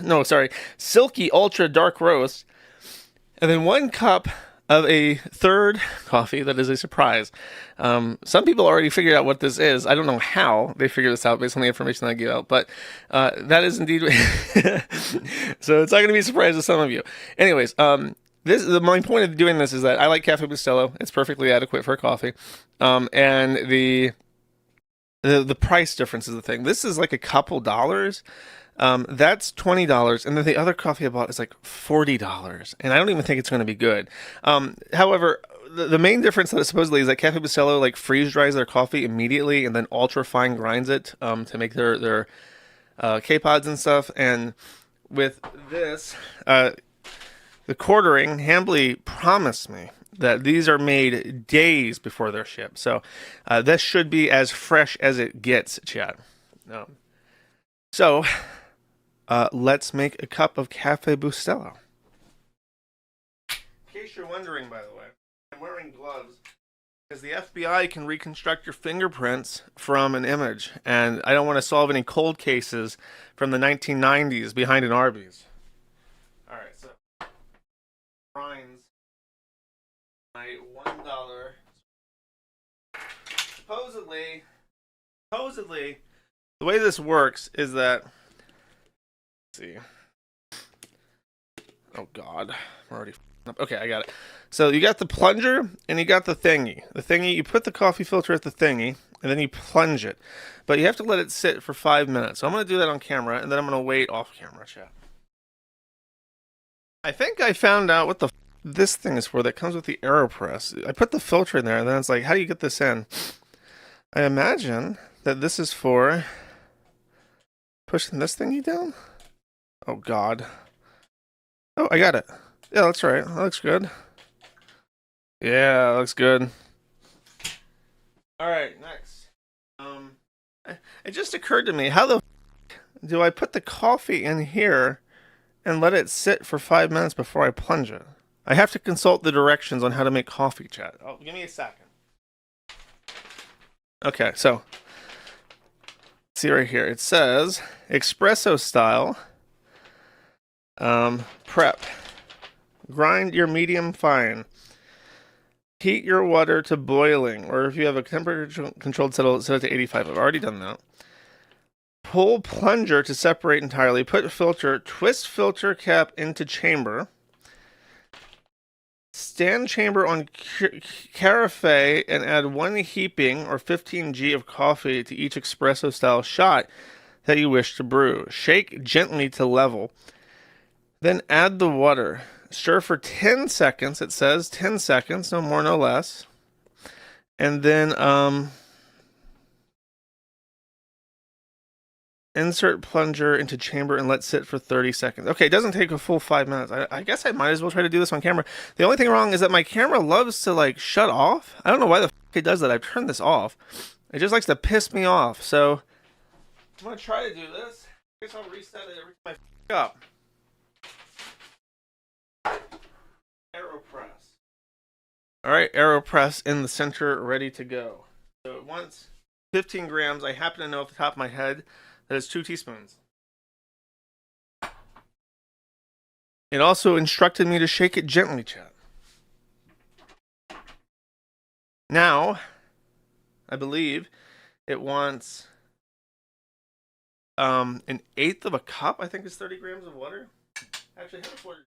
Speaker 1: dark roast, and then 1 cup of a third coffee that is a surprise. Some people already figured out what this is. I don't know how they figured this out based on the information I gave out, but that is indeed. So it's not going to be a surprise to some of you. Anyways, my point of doing this is that I like Cafe Bustelo. It's perfectly adequate for a coffee, and the price difference is the thing. This is like a couple dollars. That's $20, and then the other coffee I bought is like $40, and I don't even think it's going to be good. However, the main difference that supposedly is that Cafe Bustelo like freeze dries their coffee immediately and then ultra fine grinds it to make their K-pods and stuff. And with this, the Quarting, Hambly promised me that these are made days before they're shipped. So this should be as fresh as it gets, chat. So let's make a cup of Cafe Bustelo. In case you're wondering, by the way, I'm wearing gloves because the FBI can reconstruct your fingerprints from an image, and I don't want to solve any cold cases from the 1990s behind an Arby's. All right, so grinds my $1. Supposedly, the way this works is that. Let's see. Oh God, I'm already up. Okay, I got it. So you got the plunger and you got the thingy. The thingy, you put the coffee filter at the thingy and then you plunge it, but you have to let it sit for 5 minutes. So I'm going to do that on camera, and then I'm going to wait off camera, chat. I think I found out what the this thing is for that comes with the AeroPress. I put the filter in there, and then it's like, how do you get this in? I imagine that this is for pushing this thingy down. Oh God. Oh, I got it. Yeah, that's right. That looks good. Yeah, that looks good. All right, next. It just occurred to me, how the do I put the coffee in here and let it sit for 5 minutes before I plunge it? I have to consult the directions on how to make coffee, chat. Oh, give me a second. Okay, so see right here. It says espresso style. Prep. Grind your medium fine. Heat your water to boiling, or if you have a temperature controlled settle, set it to 85. I've already done that. Pull plunger to separate entirely. Put filter. Twist filter cap into chamber. Stand chamber on carafe and add 1 heaping or 15 g of coffee to each espresso style shot that you wish to brew. Shake gently to level. Then add the water. Stir for 10 seconds. It says 10 seconds, no more, no less. And then insert plunger into chamber and let sit for 30 seconds. Okay, it doesn't take a full 5 minutes. I guess I might as well try to do this on camera. The only thing wrong is that my camera loves to like shut off. I don't know why the fuck it does that. I've turned this off. It just likes to piss me off. So I'm gonna try to do this. I guess I'll reset it every time I up. AeroPress. Alright, AeroPress in the center, ready to go. So it wants 15 grams. I happen to know off the top of my head that it's 2 teaspoons. It also instructed me to shake it gently, chat. Now, I believe it wants an 1/8 of a cup. I think it's 30 grams of water. Actually, how much water?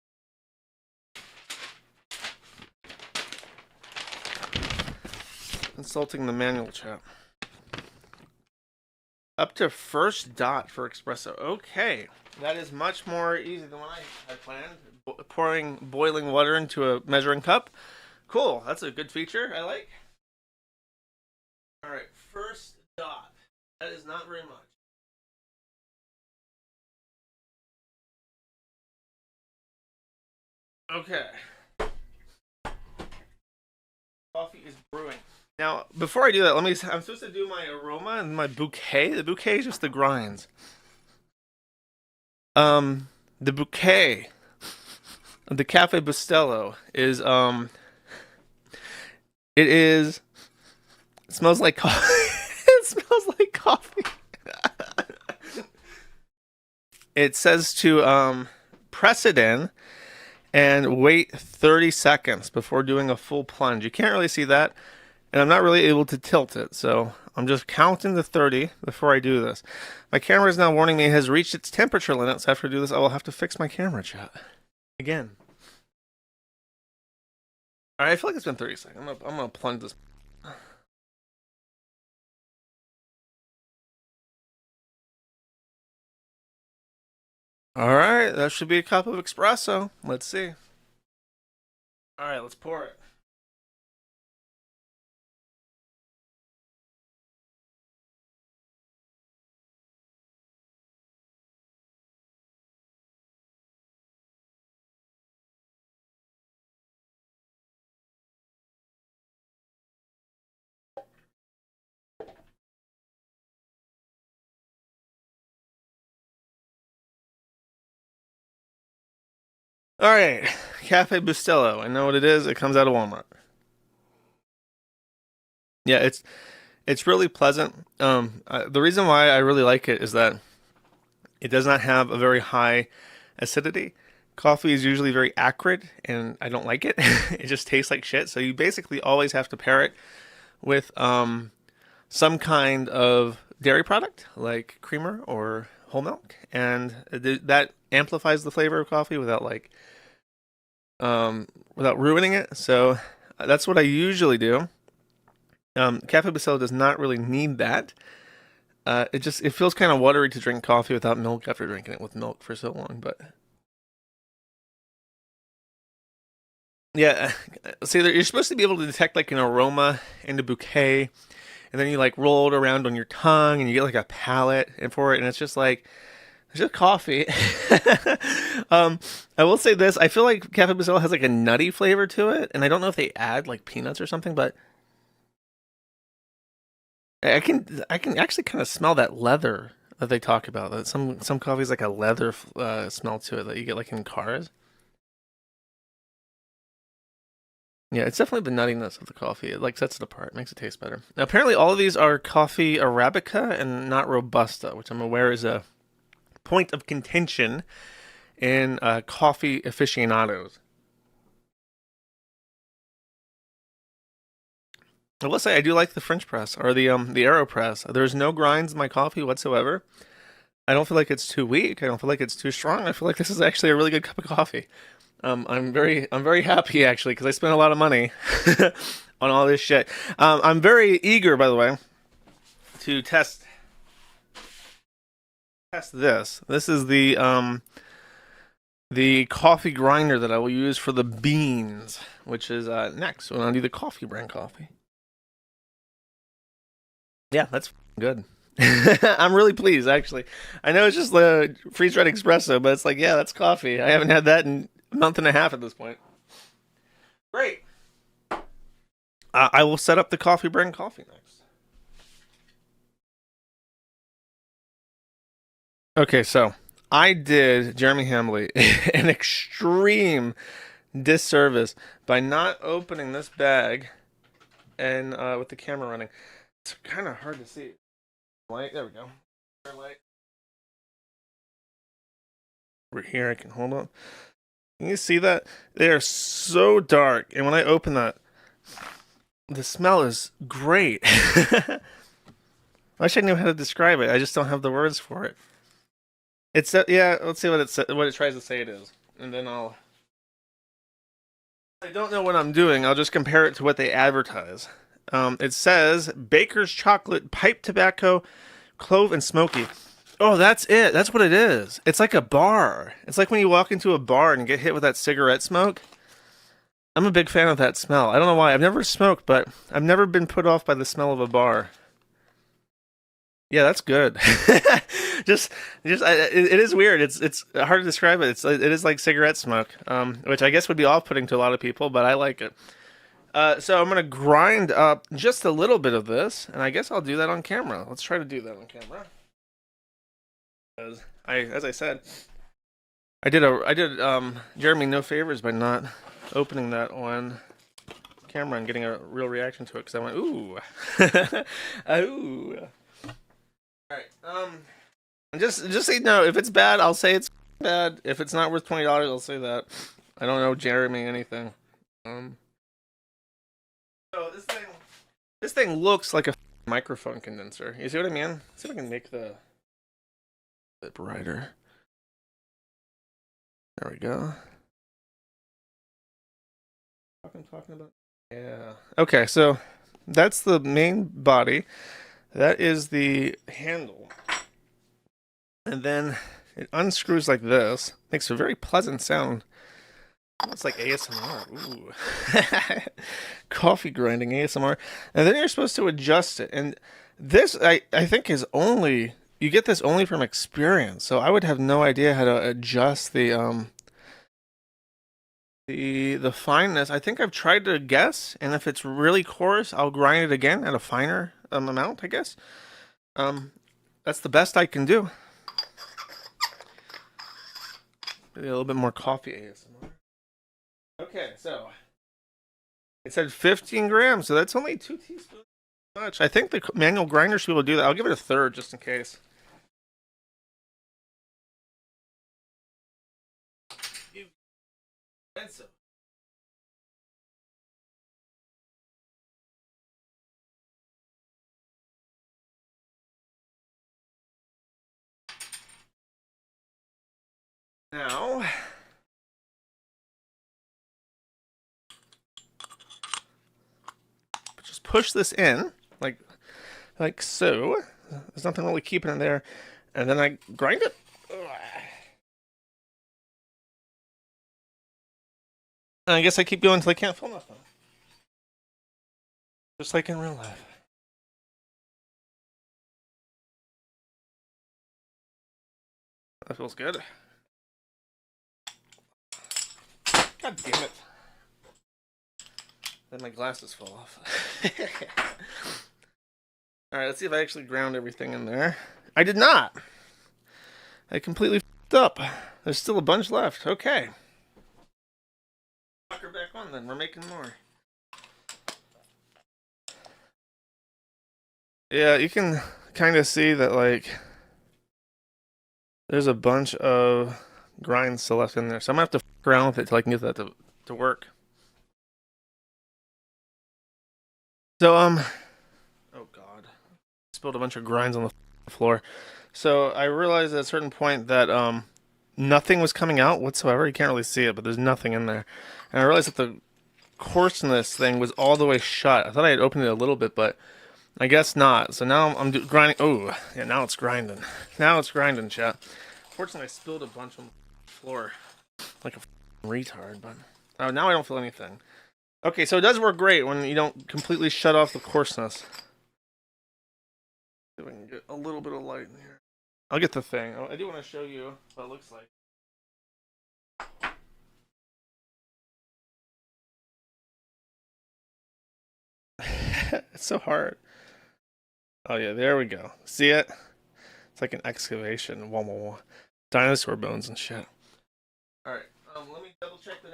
Speaker 1: Consulting the manual, chat. Up to first dot for espresso. Okay, that is much more easy than what I planned. Pouring boiling water into a measuring cup. Cool, that's a good feature I like. All right, first dot. That is not very much. Okay. Coffee is brewing. Now, before I do that, I'm supposed to do my aroma and my bouquet. The bouquet is just the grinds. The bouquet of the Cafe Bustelo is, it smells like coffee. It smells like coffee. It says to, press it in and wait 30 seconds before doing a full plunge. You can't really see that, and I'm not really able to tilt it, so I'm just counting to 30 before I do this. My camera is now warning me it has reached its temperature limit, so after I do this, I will have to fix my camera, chat. Again. Alright, I feel like it's been 30 seconds. I'm gonna plunge this. Alright, that should be a cup of espresso. Let's see. Alright, let's pour it. All right, Cafe Bustelo. I know what it is. It comes out of Walmart. Yeah, it's really pleasant. The reason why I really like it is that it does not have a very high acidity. Coffee is usually very acrid, and I don't like it. It just tastes like shit. So you basically always have to pair it with some kind of dairy product, like creamer or whole milk, and that amplifies the flavor of coffee without without ruining it. So that's what I usually do. Cafe Bustelo does not really need that. It feels kind of watery to drink coffee without milk after drinking it with milk for so long, but yeah, see, you're supposed to be able to detect like an aroma in the bouquet, and then you like roll it around on your tongue and you get like a palate for it, and it's just like, it's just coffee. I will say this, I feel like Cafe Bustelo has like a nutty flavor to it, and I don't know if they add like peanuts or something, but I can actually kind of smell that leather that they talk about. That some coffee's like a leather smell to it that you get like in cars. Yeah, it's definitely the nuttiness of the coffee. It like sets it apart, makes it taste better. Now, apparently, all of these are coffee Arabica and not Robusta, which I'm aware is a point of contention in coffee aficionados. I will say I do like the French press or the AeroPress. There's no grinds in my coffee whatsoever. I don't feel like it's too weak. I don't feel like it's too strong. I feel like this is actually a really good cup of coffee. I'm very happy actually because I spent a lot of money on all this shit. I'm very eager, by the way, to test this. This is the coffee grinder that I will use for the beans, which is next when I do the coffee brand coffee. Yeah, that's good. I'm really pleased, actually. I know it's just the freeze-dried espresso, but it's like, yeah, that's coffee. I haven't had that in a month and a half at this point. Great. I will set up the coffee brand coffee next. Okay, so I did Jeremy Hambley an extreme disservice by not opening this bag and with the camera running. It's kind of hard to see. Light, there we go. Light. Over here, I can hold on. Can you see that? They are so dark, and when I open that, the smell is great. I wish I knew how to describe it. I just don't have the words for it. It's yeah. Let's see what it tries to say it is, and then I don't know what I'm doing. I'll just compare it to what they advertise. It says Baker's Chocolate, Pipe Tobacco, Clove, and Smoky. Oh, that's it. That's what it is. It's like a bar. It's like when you walk into a bar and get hit with that cigarette smoke. I'm a big fan of that smell. I don't know why. I've never smoked, but I've never been put off by the smell of a bar. Yeah, that's good. It is weird. It's hard to describe it. It is like cigarette smoke, which I guess would be off-putting to a lot of people, but I like it. So I'm gonna grind up just a little bit of this, and I guess I'll do that on camera. Let's try to do that on camera. As I said, I did Jeremy no favors by not opening that on camera and getting a real reaction to it, because I went ooh, ooh. All right. And just say no. If it's bad, I'll say it's bad. If it's not worth $20, I'll say that. I don't know Jeremy anything. So this thing looks like a microphone condenser. You see what I mean? Let's see if I can make the bit brighter. There we go. What I'm talking about? Yeah. Okay, so that's the main body. That is the handle. And then it unscrews like this. Makes a very pleasant sound. It's like ASMR. Ooh. Coffee grinding ASMR. And then you're supposed to adjust it. And this, I think, is only... You get this only from experience. So I would have no idea how to adjust the fineness. I think I've tried to guess. And if it's really coarse, I'll grind it again at a finer amount, I guess. That's the best I can do. Maybe a little bit more coffee ASMR. Okay, so it said 15 grams, so that's only 2 teaspoons. Much. I think the manual grinder should be able to do that. I'll give it a third just in case. Now, just push this in, like so. There's nothing really keeping it there. And then I grind it. And I guess I keep going until I can't feel nothing. Just like in real life. That feels good. God damn it. Then my glasses fall off. Alright, let's see if I actually ground everything in there. I did not! I completely f***ed up. There's still a bunch left. Okay. Fuck her back on then. We're making more. Yeah, you can kind of see that, like, there's a bunch of grinds still left in there. So I'm going to have to f*** around with it till I can get that to work. So, oh god. Spilled a bunch of grinds on the floor. So I realized at a certain point that nothing was coming out whatsoever. You can't really see it, but there's nothing in there. And I realized that the coarseness thing was all the way shut. I thought I had opened it a little bit, but I guess not. So now I'm grinding. Oh, yeah, now it's grinding. Now it's grinding, chat. Fortunately, I spilled a bunch on the floor like a retard, but oh, now I don't feel anything. Okay, so it does work great when you don't completely shut off the coarseness. See if I can get a little bit of light in here. I'll get the thing. I do want to show you what it looks like. It's so hard. Oh yeah, there we go. See it? It's like an excavation. Wah, wah, wah. Dinosaur bones and shit. Alright, let me double check that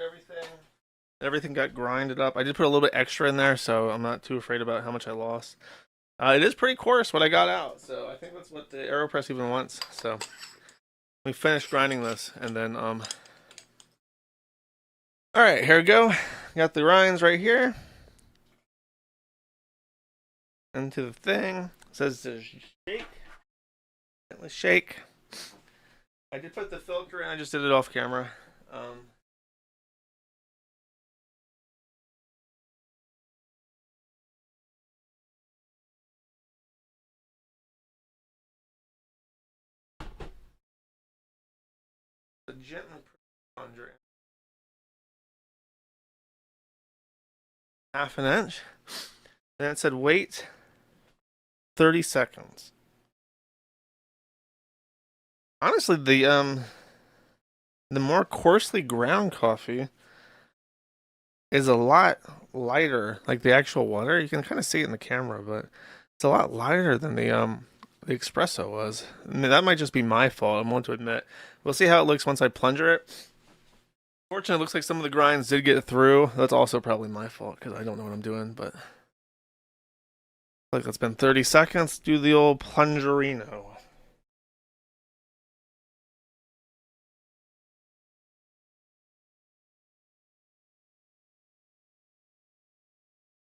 Speaker 1: everything got grinded up. I did put a little bit extra in there, so I'm not too afraid about how much I lost. It is pretty coarse what I got out, so I think that's what the AeroPress even wants. So we finished grinding this, and then alright, here we go. Got the rinds right here. Into the thing. It says to shake. Let's shake. I did put the filter in, I just did it off camera. Gently under it. Half an inch. And it said wait 30 seconds. Honestly, the more coarsely ground coffee is a lot lighter. Like the actual water, you can kind of see it in the camera, but it's a lot lighter than the espresso was. I mean, that might just be my fault. I'm willing to admit. We'll see how it looks once I plunger it. Fortunately, it looks like some of the grinds did get through. That's also probably my fault because I don't know what I'm doing. But like, it's been 30 seconds. Do the old plungerino.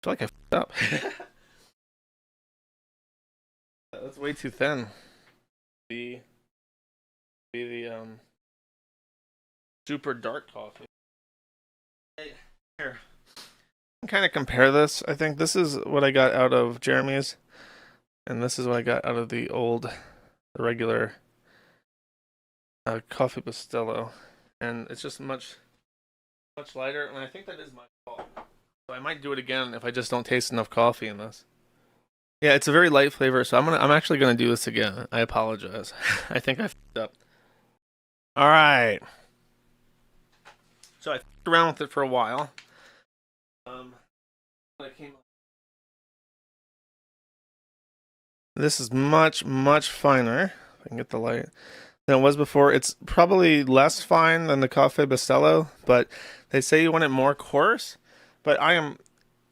Speaker 1: I feel like I f***ed up. That's way too thin. Be the super dark coffee. Here, kind of compare this. I think this is what I got out of Jeremy's, and this is what I got out of the regular coffee Bustelo, and it's just much lighter. And I think that is my fault. So I might do it again if I just don't taste enough coffee in this. Yeah, it's a very light flavor, so I'm actually gonna do this again. I apologize. I think I f***ed up. All right. So I f***ed around with it for a while. This is much finer. If I can get the light than it was before. It's probably less fine than the Cafe Bustelo, but they say you want it more coarse. But I am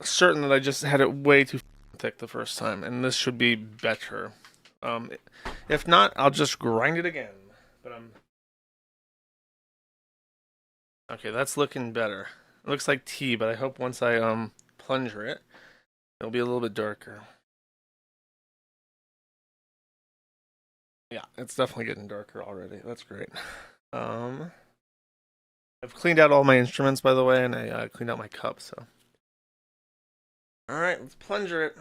Speaker 1: certain that I just had it way too thick the first time, and this should be better. If not, I'll just grind it again. But okay, that's looking better. It looks like tea, but I hope once I plunger it, it'll be a little bit darker. Yeah, it's definitely getting darker already. That's great. I've cleaned out all my instruments, by the way, and I cleaned out my cup, so. All right, let's plunger it.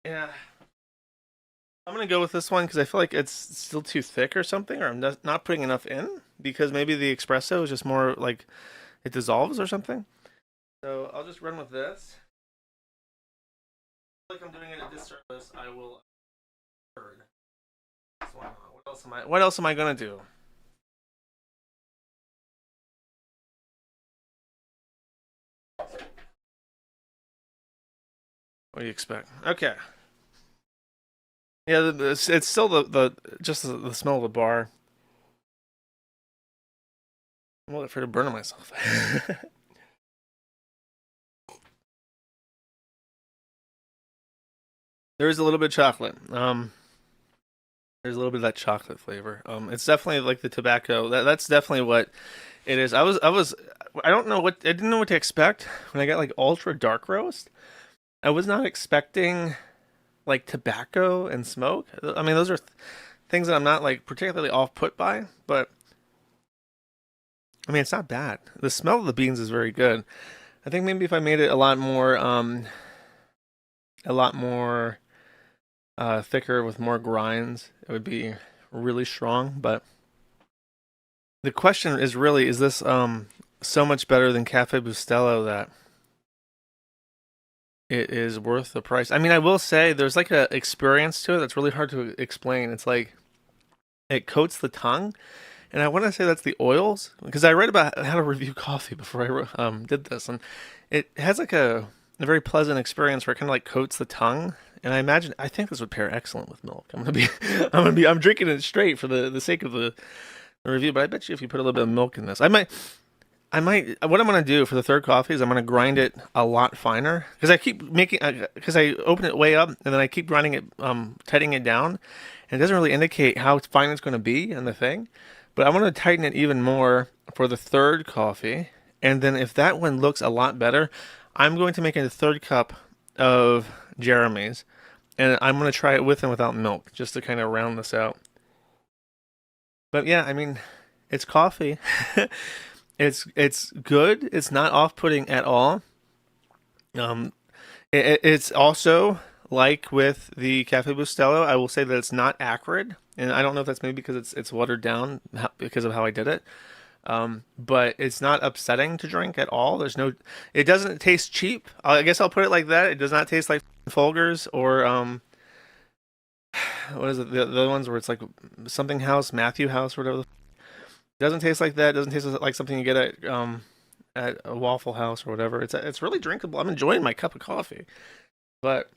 Speaker 1: Yeah. I'm going to go with this one because I feel like it's still too thick or something, or I'm not putting enough in, because maybe the espresso is just more like it dissolves or something. So I'll just run with this. I feel like I'm doing it a disservice. I will. What else am I gonna do? What do you expect? Okay. Yeah, it's still just the smell of the bar. I'm a little afraid of burning myself. There is a little bit of chocolate. There's a little bit of that chocolate flavor. It's definitely like the tobacco. That's definitely what it is. I didn't know what to expect when I got like ultra dark roast. I was not expecting like tobacco and smoke. I mean, those are things that I'm not like particularly off put by, but I mean, it's not bad. The smell of the beans is very good. I think maybe if I made it a lot more thicker with more grinds, it would be really strong. But the question is really, is this so much better than Cafe Bustelo that it is worth the price? I mean, I will say there's like a experience to it that's really hard to explain. It's like it coats the tongue, and I want to say that's the oils, because I read about how to review coffee before I did this, and it has like a very pleasant experience where it kind of like coats the tongue. And I think this would pair excellent with milk. I'm drinking it straight for the sake of the review, but I bet you if you put a little bit of milk in this, what I'm going to do for the third coffee is I'm going to grind it a lot finer, because I open it way up and then I keep grinding it, tightening it down, and it doesn't really indicate how fine it's going to be in the thing, but I want to tighten it even more for the third coffee. And then if that one looks a lot better, I'm going to make a third cup of Jeremy's, and I'm going to try it with and without milk, just to kind of round this out. But yeah, I mean, it's coffee. It's good. It's not off-putting at all. It's also, like with the Cafe Bustelo, I will say that it's not acrid, and I don't know if that's maybe because it's watered down because of how I did it. But it's not upsetting to drink at all. It doesn't taste cheap. I guess I'll put it like that. It does not taste like Folgers or what is it? The other ones where it's like something house, Matthew House, or whatever. Doesn't taste like that. Doesn't taste like something you get at a Waffle House or whatever. It's really drinkable. I'm enjoying my cup of coffee, but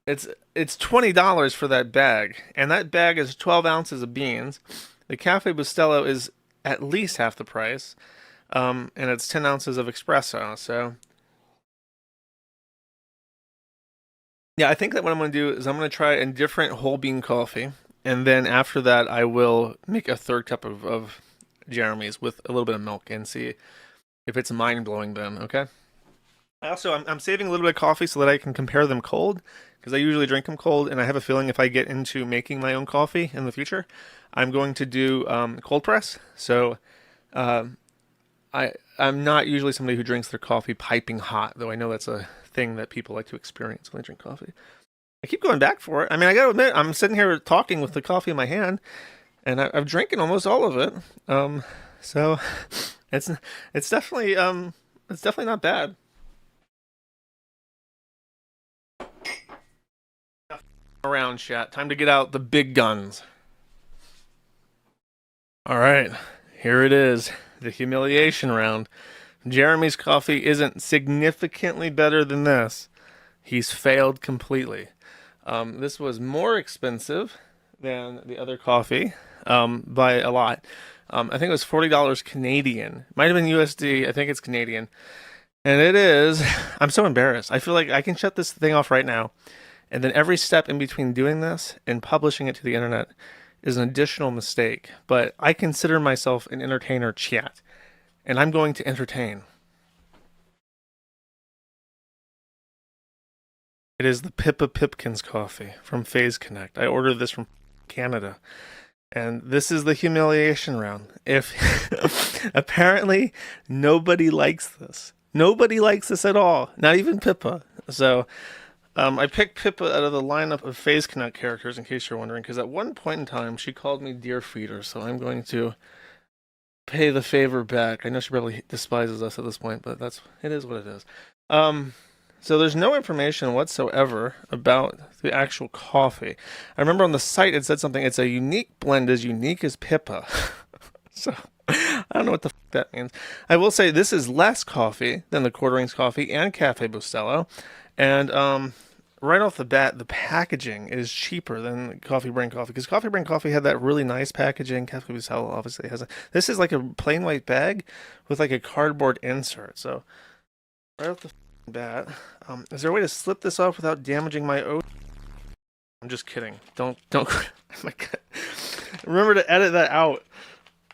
Speaker 1: it's $20 for that bag, and that bag is 12 ounces of beans. The Cafe Bustelo is at least half the price, and it's 10 ounces of espresso. So yeah, I think that what I'm going to do is I'm going to try a different whole bean coffee, and then after that I will make a third cup of Jeremy's with a little bit of milk and see if it's mind-blowing then, okay? I'm saving a little bit of coffee so that I can compare them cold, because I usually drink them cold, and I have a feeling if I get into making my own coffee in the future, I'm going to do cold press. So I'm not usually somebody who drinks their coffee piping hot, though I know that's a thing that people like to experience when they drink coffee. I keep going back for it. I mean, I gotta admit, I'm sitting here talking with the coffee in my hand, and I've drinking almost all of it. So it's definitely not bad. Around, chat. Time to get out the big guns. All right, here it is, the humiliation round. Jeremy's coffee isn't significantly better than this. He's failed completely. This was more expensive than the other coffee by a lot. I think it was $40 Canadian. Might have been USD. I think it's Canadian. And it is, I'm so embarrassed. I feel like I can shut this thing off right now. And then every step in between doing this and publishing it to the internet is an additional mistake. But I consider myself an entertainer, chat. And I'm going to entertain. It is the Pippa Pipkins coffee from Phase Connect. I ordered this from Canada. And this is the humiliation round. If apparently nobody likes this. Nobody likes this at all. Not even Pippa. So I picked Pippa out of the lineup of Phase Connect characters, in case you're wondering, because at one point in time she called me Dear Feeder, so I'm going to pay the favor back. I know she probably despises us at this point, but it is what it is. So there's no information whatsoever about the actual coffee. I remember on the site it said something, it's a unique blend as unique as Pippa. So I don't know what the f that means. I will say this is less coffee than the Quarting's coffee and Cafe Bustelo. And right off the bat, the packaging is cheaper than Coffee Brain Coffee, because Coffee Brain Coffee had that really nice packaging. Cafe Bustelo obviously has this is like a plain white bag with like a cardboard insert. So right off the bat, is there a way to slip this off without damaging my O? I'm just kidding. Don't. Oh my God. Remember to edit that out.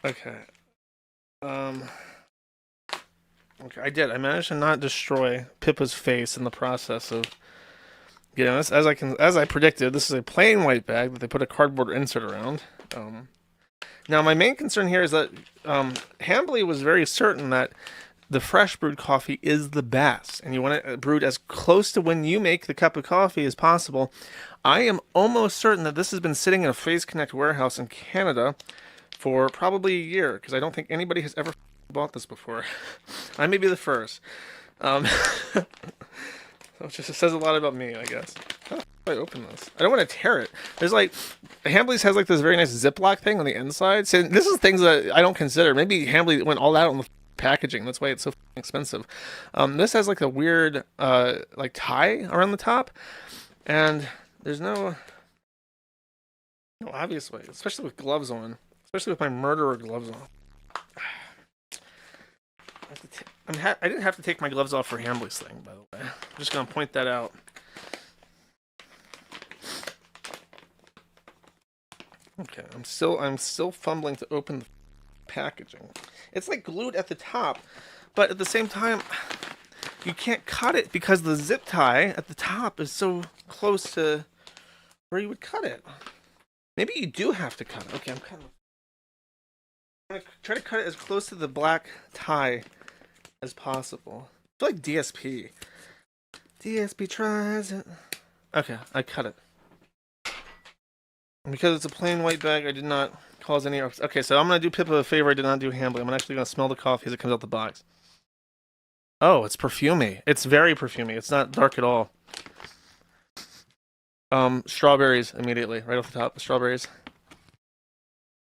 Speaker 1: Okay. Okay, I did. I managed to not destroy Pippa's face in the process of getting this. As I predicted, this is a plain white bag that they put a cardboard insert around. Now, my main concern here is that Hambly was very certain that the fresh brewed coffee is the best, and you want it brewed as close to when you make the cup of coffee as possible. I am almost certain that this has been sitting in a Phase Connect warehouse in Canada for probably a year, because I don't think anybody has ever bought this before. I may be the first. Which just says a lot about me, I guess. How the f do I open this? I don't want to tear it. There's like, Hambly's has like this very nice Ziploc thing on the inside. So this is things that I don't consider. Maybe Hambly went all out on the packaging. That's why it's so expensive. This has like a weird like tie around the top, and there's no obvious way, especially with gloves on. Especially with my murderer gloves on. I didn't have to take my gloves off for Hambly's thing, by the way. I'm just gonna point that out. Okay, I'm still fumbling to open the packaging. It's like glued at the top, but at the same time, you can't cut it because the zip tie at the top is so close to where you would cut it. Maybe you do have to cut it. Okay, I'm gonna try to cut it as close to the black tie as possible. I feel like DSP. DSP tries it. Okay, I cut it. And because it's a plain white bag, I did not cause any... Okay, so I'm going to do Pippa a favor I did not do Hambly. I'm actually going to smell the coffee as it comes out the box. Oh, it's perfumey. It's very perfumey. It's not dark at all. Strawberries immediately, right off the top. Strawberries.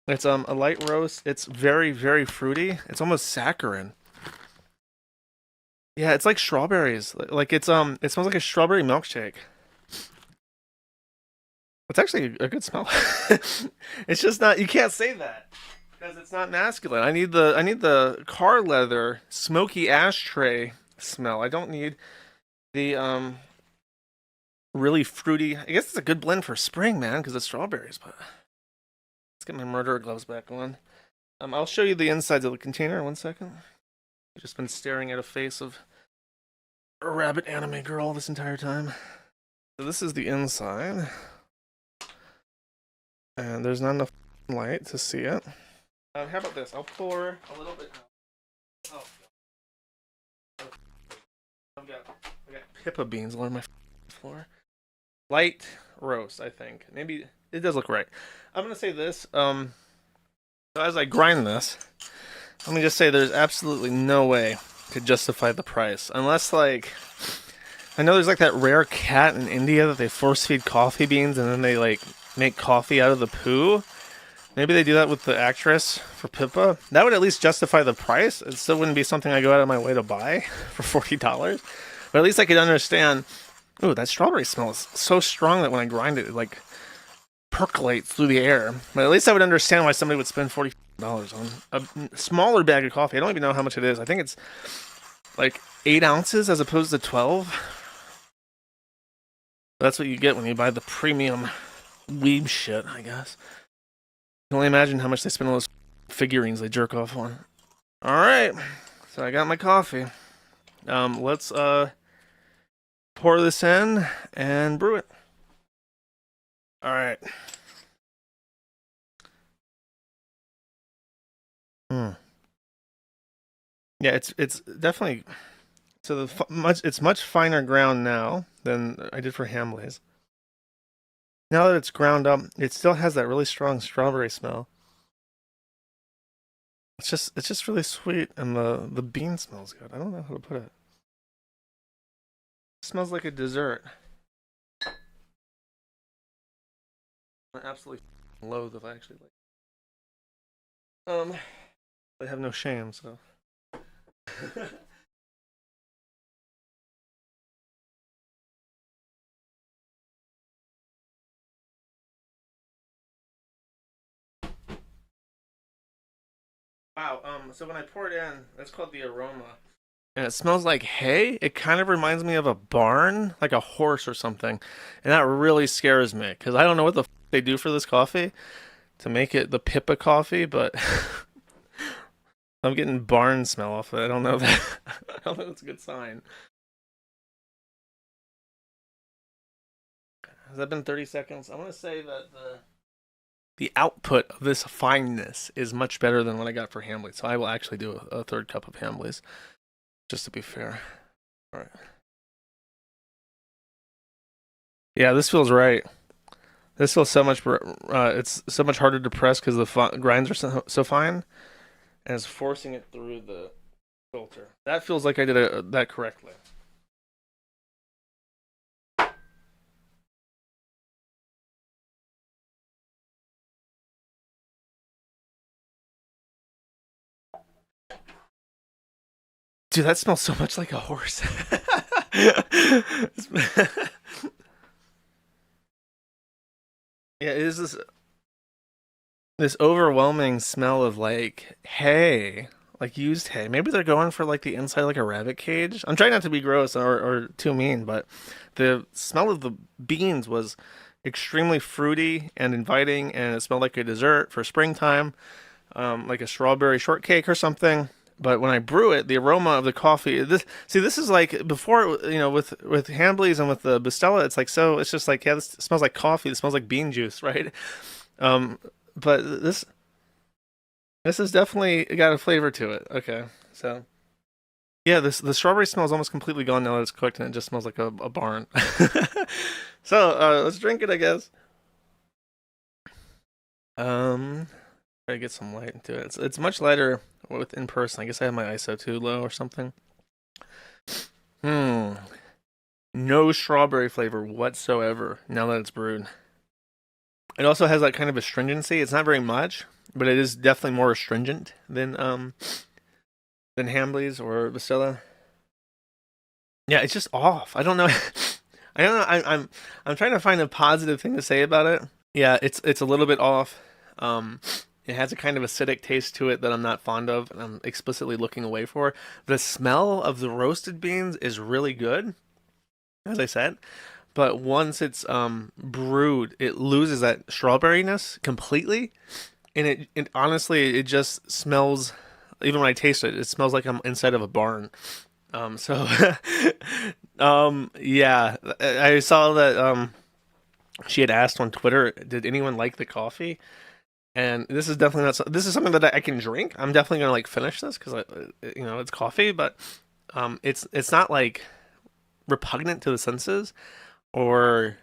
Speaker 1: It's a light roast. It's very, very fruity. It's almost saccharine. Yeah, it's like strawberries. Like it's it smells like a strawberry milkshake. It's actually a good smell. It's just not, you can't say that because it's not masculine. I need the car leather smoky ashtray smell. I don't need the really fruity. I guess it's a good blend for spring, man, because it's strawberries, but let's get my murderer gloves back on. I'll show you the insides of the container in 1 second. I've just been staring at a face of a rabbit anime girl this entire time. So this is the inside. And there's not enough light to see it. How about this? I'll pour a little bit. Oh. I've got pippa beans all over my floor. Light roast, I think. Maybe it does look right. I'm gonna say this. So as I grind this, let me just say there's absolutely no way to justify the price unless, like, I know there's like that rare cat in India that they force feed coffee beans and then they like make coffee out of the poo. Maybe they do that with the actress for Pippa. That would at least justify the price. It still wouldn't be something I go out of my way to buy for $40. But at least I could understand. Ooh, that strawberry smell is so strong that when I grind it, it like percolates through the air. But at least I would understand why somebody would spend $40 on a smaller bag of coffee. I don't even know how much it is. I think it's like 8 ounces as opposed to 12. That's what you get when you buy the premium weeb shit, I guess. I can only imagine how much they spend on those figurines they jerk off on. Alright, so I got my coffee. Let's pour this in and brew it. Alright. Yeah, it's definitely, so it's much finer ground now than I did for Hamley's. Now that it's ground up, it still has that really strong strawberry smell. It's just really sweet, and the bean smells good. I don't know how to put it. It smells like a dessert. I absolutely loathe if I actually like. I have no shame, so. Wow, so when I pour it in, that's called the aroma. And it smells like hay. It kind of reminds me of a barn, like a horse or something. And that really scares me, because I don't know what the they do for this coffee to make it the Pippa coffee, but I'm getting barn smell off of it. I don't know that. I don't know if it's a good sign. Has that been 30 seconds? I want to say that the output of this fineness is much better than what I got for Hamley's. So I will actually do a third cup of Hamley's, just to be fair. All right. Yeah, this feels right. This feels so much. It's so much harder to press because the grinds are so fine, and it's forcing it through the filter. That feels like I did that correctly. Dude, that smells so much like a horse. Yeah, it is this overwhelming smell of like hay, like used hay. Maybe they're going for like the inside like a rabbit cage. I'm trying not to be gross or too mean, but the smell of the beans was extremely fruity and inviting, and it smelled like a dessert for springtime, like a strawberry shortcake or something. But when I brew it, the aroma of the coffee, this is like before, you know, with Hambley's and with the Bustela, it's like, so it's just like, yeah, this smells like coffee. This smells like bean juice, right? But this has definitely got a flavor to it. Okay, so yeah, the strawberry smell is almost completely gone now that it's cooked, and it just smells like a barn. So let's drink it, I guess. Try to get some light into it. It's much lighter with in person. I guess I have my ISO too low or something. no strawberry flavor whatsoever now that it's brewed. It also has like kind of astringency. It's not very much, but it is definitely more astringent than Hambly's or Bustelo. Yeah, it's just off. I don't know. I don't know. I'm trying to find a positive thing to say about it. Yeah, it's a little bit off. It has a kind of acidic taste to it that I'm not fond of, and I'm explicitly looking away for. The smell of the roasted beans is really good, as I said. But once it's brewed, it loses that strawberryness completely, and it honestly it just smells. Even when I taste it, it smells like I'm inside of a barn. Yeah, I saw that she had asked on Twitter, did anyone like the coffee? And this is definitely not. This is something that I can drink. I'm definitely gonna like finish this because it's coffee, but it's not like repugnant to the senses or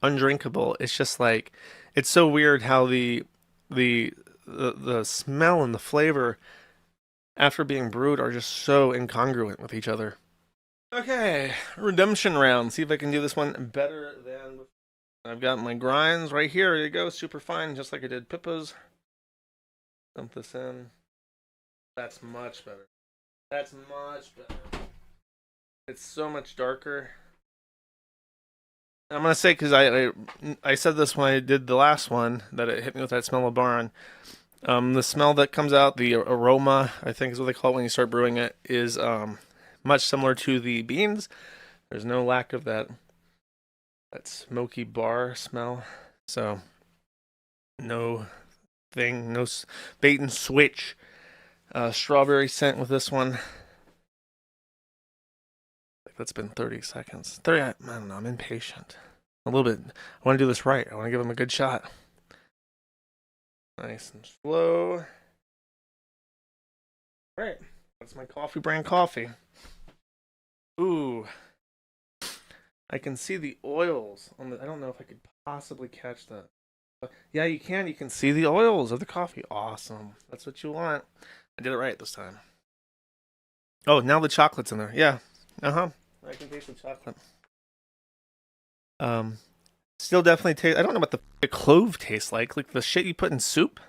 Speaker 1: undrinkable. It's just like it's so weird how the smell and the flavor after being brewed are just so incongruent with each other. Okay, redemption round. See if I can do this one better than. I've got my grinds right here. Ready to go, super fine, just like I did Pippa's. Dump this in. That's much better. That's much better. It's so much darker. I'm gonna say because I said this when I did the last one that it hit me with that smell of barn. The smell that comes out, the aroma, I think is what they call it when you start brewing it, is much similar to the beans. There's no lack of that smoky bar smell. So no bait and switch strawberry scent with this one. Like that's been 30 seconds. 30. I don't know. I'm impatient. A little bit. I want to do this right. I want to give him a good shot. Nice and slow. All right. That's my coffee brand coffee. Ooh. I can see the oils on the. I don't know if I could possibly catch that. Yeah, you can. You can see the oils of the coffee. Awesome. That's what you want. I did it right this time. Oh, now the chocolate's in there. Yeah. I can taste the chocolate. Still definitely taste. I don't know what the clove tastes like the shit you put in soup.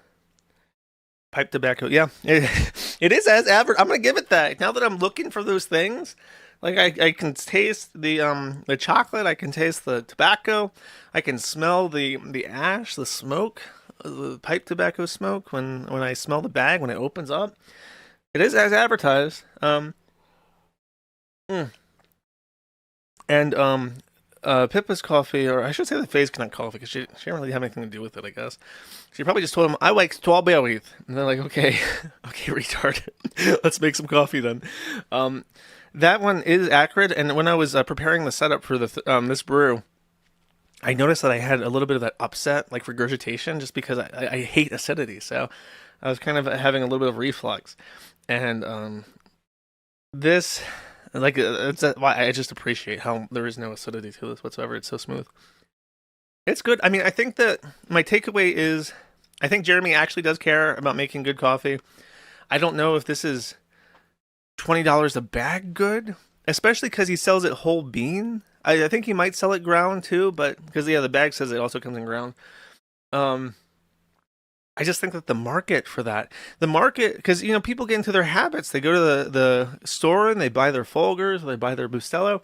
Speaker 1: Pipe tobacco. Yeah, it is as average. I'm gonna give it that. Now that I'm looking for those things. Like I can taste the chocolate, I can taste the tobacco, I can smell the ash, the smoke, the pipe tobacco smoke when I smell the bag when it opens up. It is as advertised. And Pippa's coffee, or I should say the Phase Connect coffee, because she didn't really have anything to do with it, I guess. She probably just told him, I like strawberry. And they're like, okay, retard. Let's make some coffee then. That one is accurate, and when I was preparing the setup for this brew, I noticed that I had a little bit of that upset, like regurgitation, just because I hate acidity, so I was kind of having a little bit of reflux. And this, like, it's why I just appreciate how there is no acidity to this whatsoever. It's so smooth. It's good. I mean, I think that my takeaway is, I think Jeremy actually does care about making good coffee. I don't know if this is $20 a bag good, especially because he sells it whole bean. I think he might sell it ground too, but because the bag says it also comes in ground. I just think that the market, because people get into their habits. They go to the store and they buy their Folgers, or they buy their Bustelo,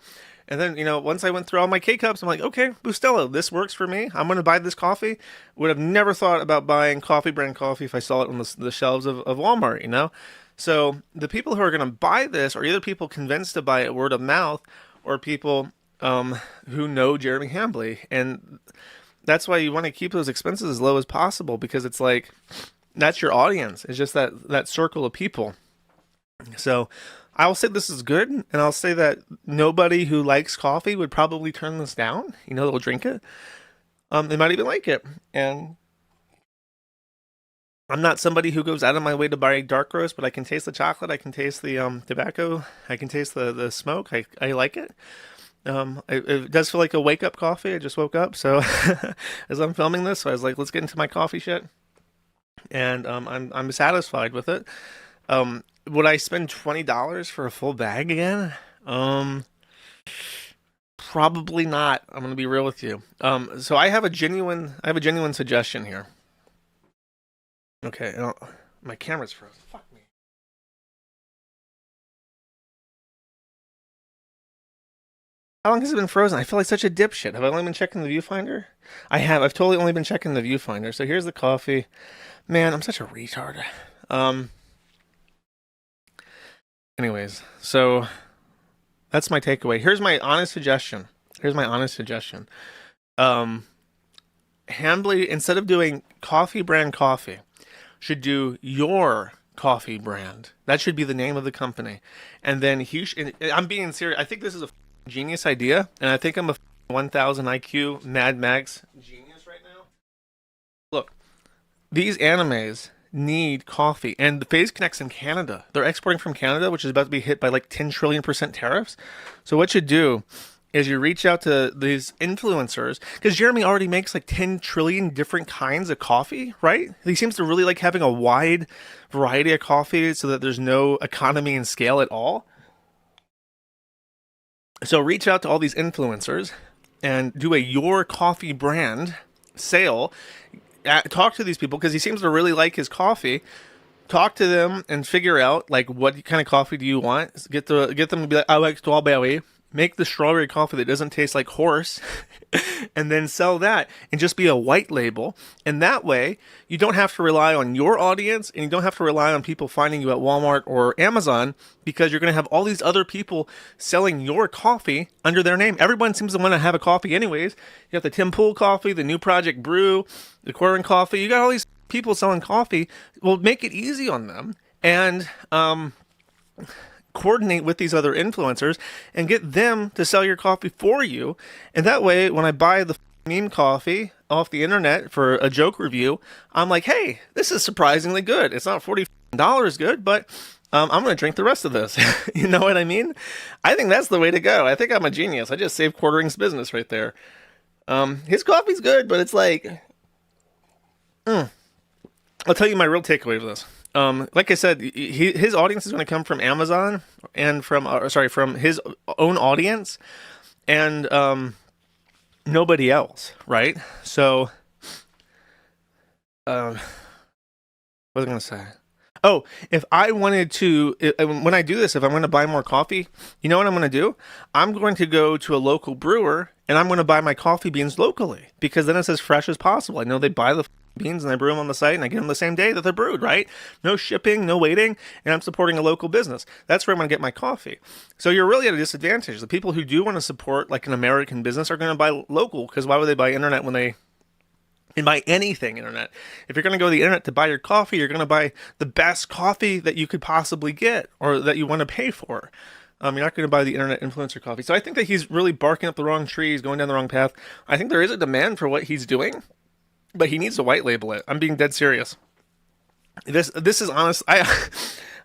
Speaker 1: and then once I went through all my K-cups, I'm like, okay, Bustelo, this works for me. I'm going to buy this coffee. Would have never thought about buying coffee brand coffee if I saw it on the shelves of Walmart. So the people who are going to buy this are either people convinced to buy it word of mouth, or people who know Jeremy Hambly. And that's why you want to keep those expenses as low as possible, because it's like, that's your audience. It's just that circle of people. So I'll say this is good, and I'll say that nobody who likes coffee would probably turn this down. They'll drink it. They might even like it. And I'm not somebody who goes out of my way to buy dark roast, but I can taste the chocolate. I can taste the tobacco. I can taste the smoke. I like it. It does feel like a wake-up coffee. I just woke up, so as I'm filming this, so I was like, let's get into my coffee shit. And I'm satisfied with it. Would I spend $20 for a full bag again? Probably not. I'm going to be real with you. So I have a genuine suggestion here. Okay, my camera's frozen. Fuck me. How long has it been frozen? I feel like such a dipshit. Have I only been checking the viewfinder? I have. I've totally only been checking the viewfinder. So here's the coffee. Man, I'm such a retard. Anyways, so that's my takeaway. Here's my honest suggestion. Hambly, instead of doing coffee brand coffee, should do your coffee brand. That should be the name of the company. And then I'm being serious. I think this is a genius idea, and I think I'm a 1000 IQ Mad Max genius right now. Look, these animes need coffee, and the Phase Connect's in Canada. They're exporting from Canada, which is about to be hit by like 10 trillion% tariffs. So what you do is you reach out to these influencers, because Jeremy already makes like 10 trillion different kinds of coffee, right? He seems to really like having a wide variety of coffee so that there's no economy and scale at all. So reach out to all these influencers and do a your coffee brand sale. Talk to these people, because he seems to really like his coffee. Talk to them and figure out like what kind of coffee do you want. Get them to be like, I like strawberry. Make the strawberry coffee that doesn't taste like horse, and then sell that and just be a white label. And that way you don't have to rely on your audience, and you don't have to rely on people finding you at Walmart or Amazon, because you're going to have all these other people selling your coffee under their name. Everyone seems to want to have a coffee anyways. You got the Tim Pool coffee, the New Project Brew, the Quarting coffee. You got all these people selling coffee. Well, make it easy on them, and coordinate with these other influencers and get them to sell your coffee for you. And that way, when I buy the meme coffee off the internet for a joke review, I'm like, hey, this is surprisingly good. It's not $40 good, but I'm going to drink the rest of this. You know what I mean? I think that's the way to go. I think I'm a genius. I just saved Quartering's business right there. His coffee's good, but it's like, I'll tell you my real takeaway of this. Like I said, his audience is going to come from Amazon and from his own audience, and nobody else, right? So, what was I going to say? Oh, if I wanted to, when I do this, if I'm going to buy more coffee, you know what I'm going to do? I'm going to go to a local brewer, and I'm going to buy my coffee beans locally, because then it's as fresh as possible. I know they buy the beans and I brew them on the site, and I get them the same day that they're brewed, right? No shipping, no waiting, and I'm supporting a local business. That's where I'm going to get my coffee. So you're really at a disadvantage. The people who do want to support like an American business are going to buy local, because why would they buy internet when they can buy anything internet? If you're going to go to the internet to buy your coffee, you're going to buy the best coffee that you could possibly get or that you want to pay for. You're not going to buy the internet influencer coffee. So I think that he's really barking up the wrong tree. He's going down the wrong path. I think there is a demand for what he's doing, but he needs to white label it. I'm being dead serious. This is honest. I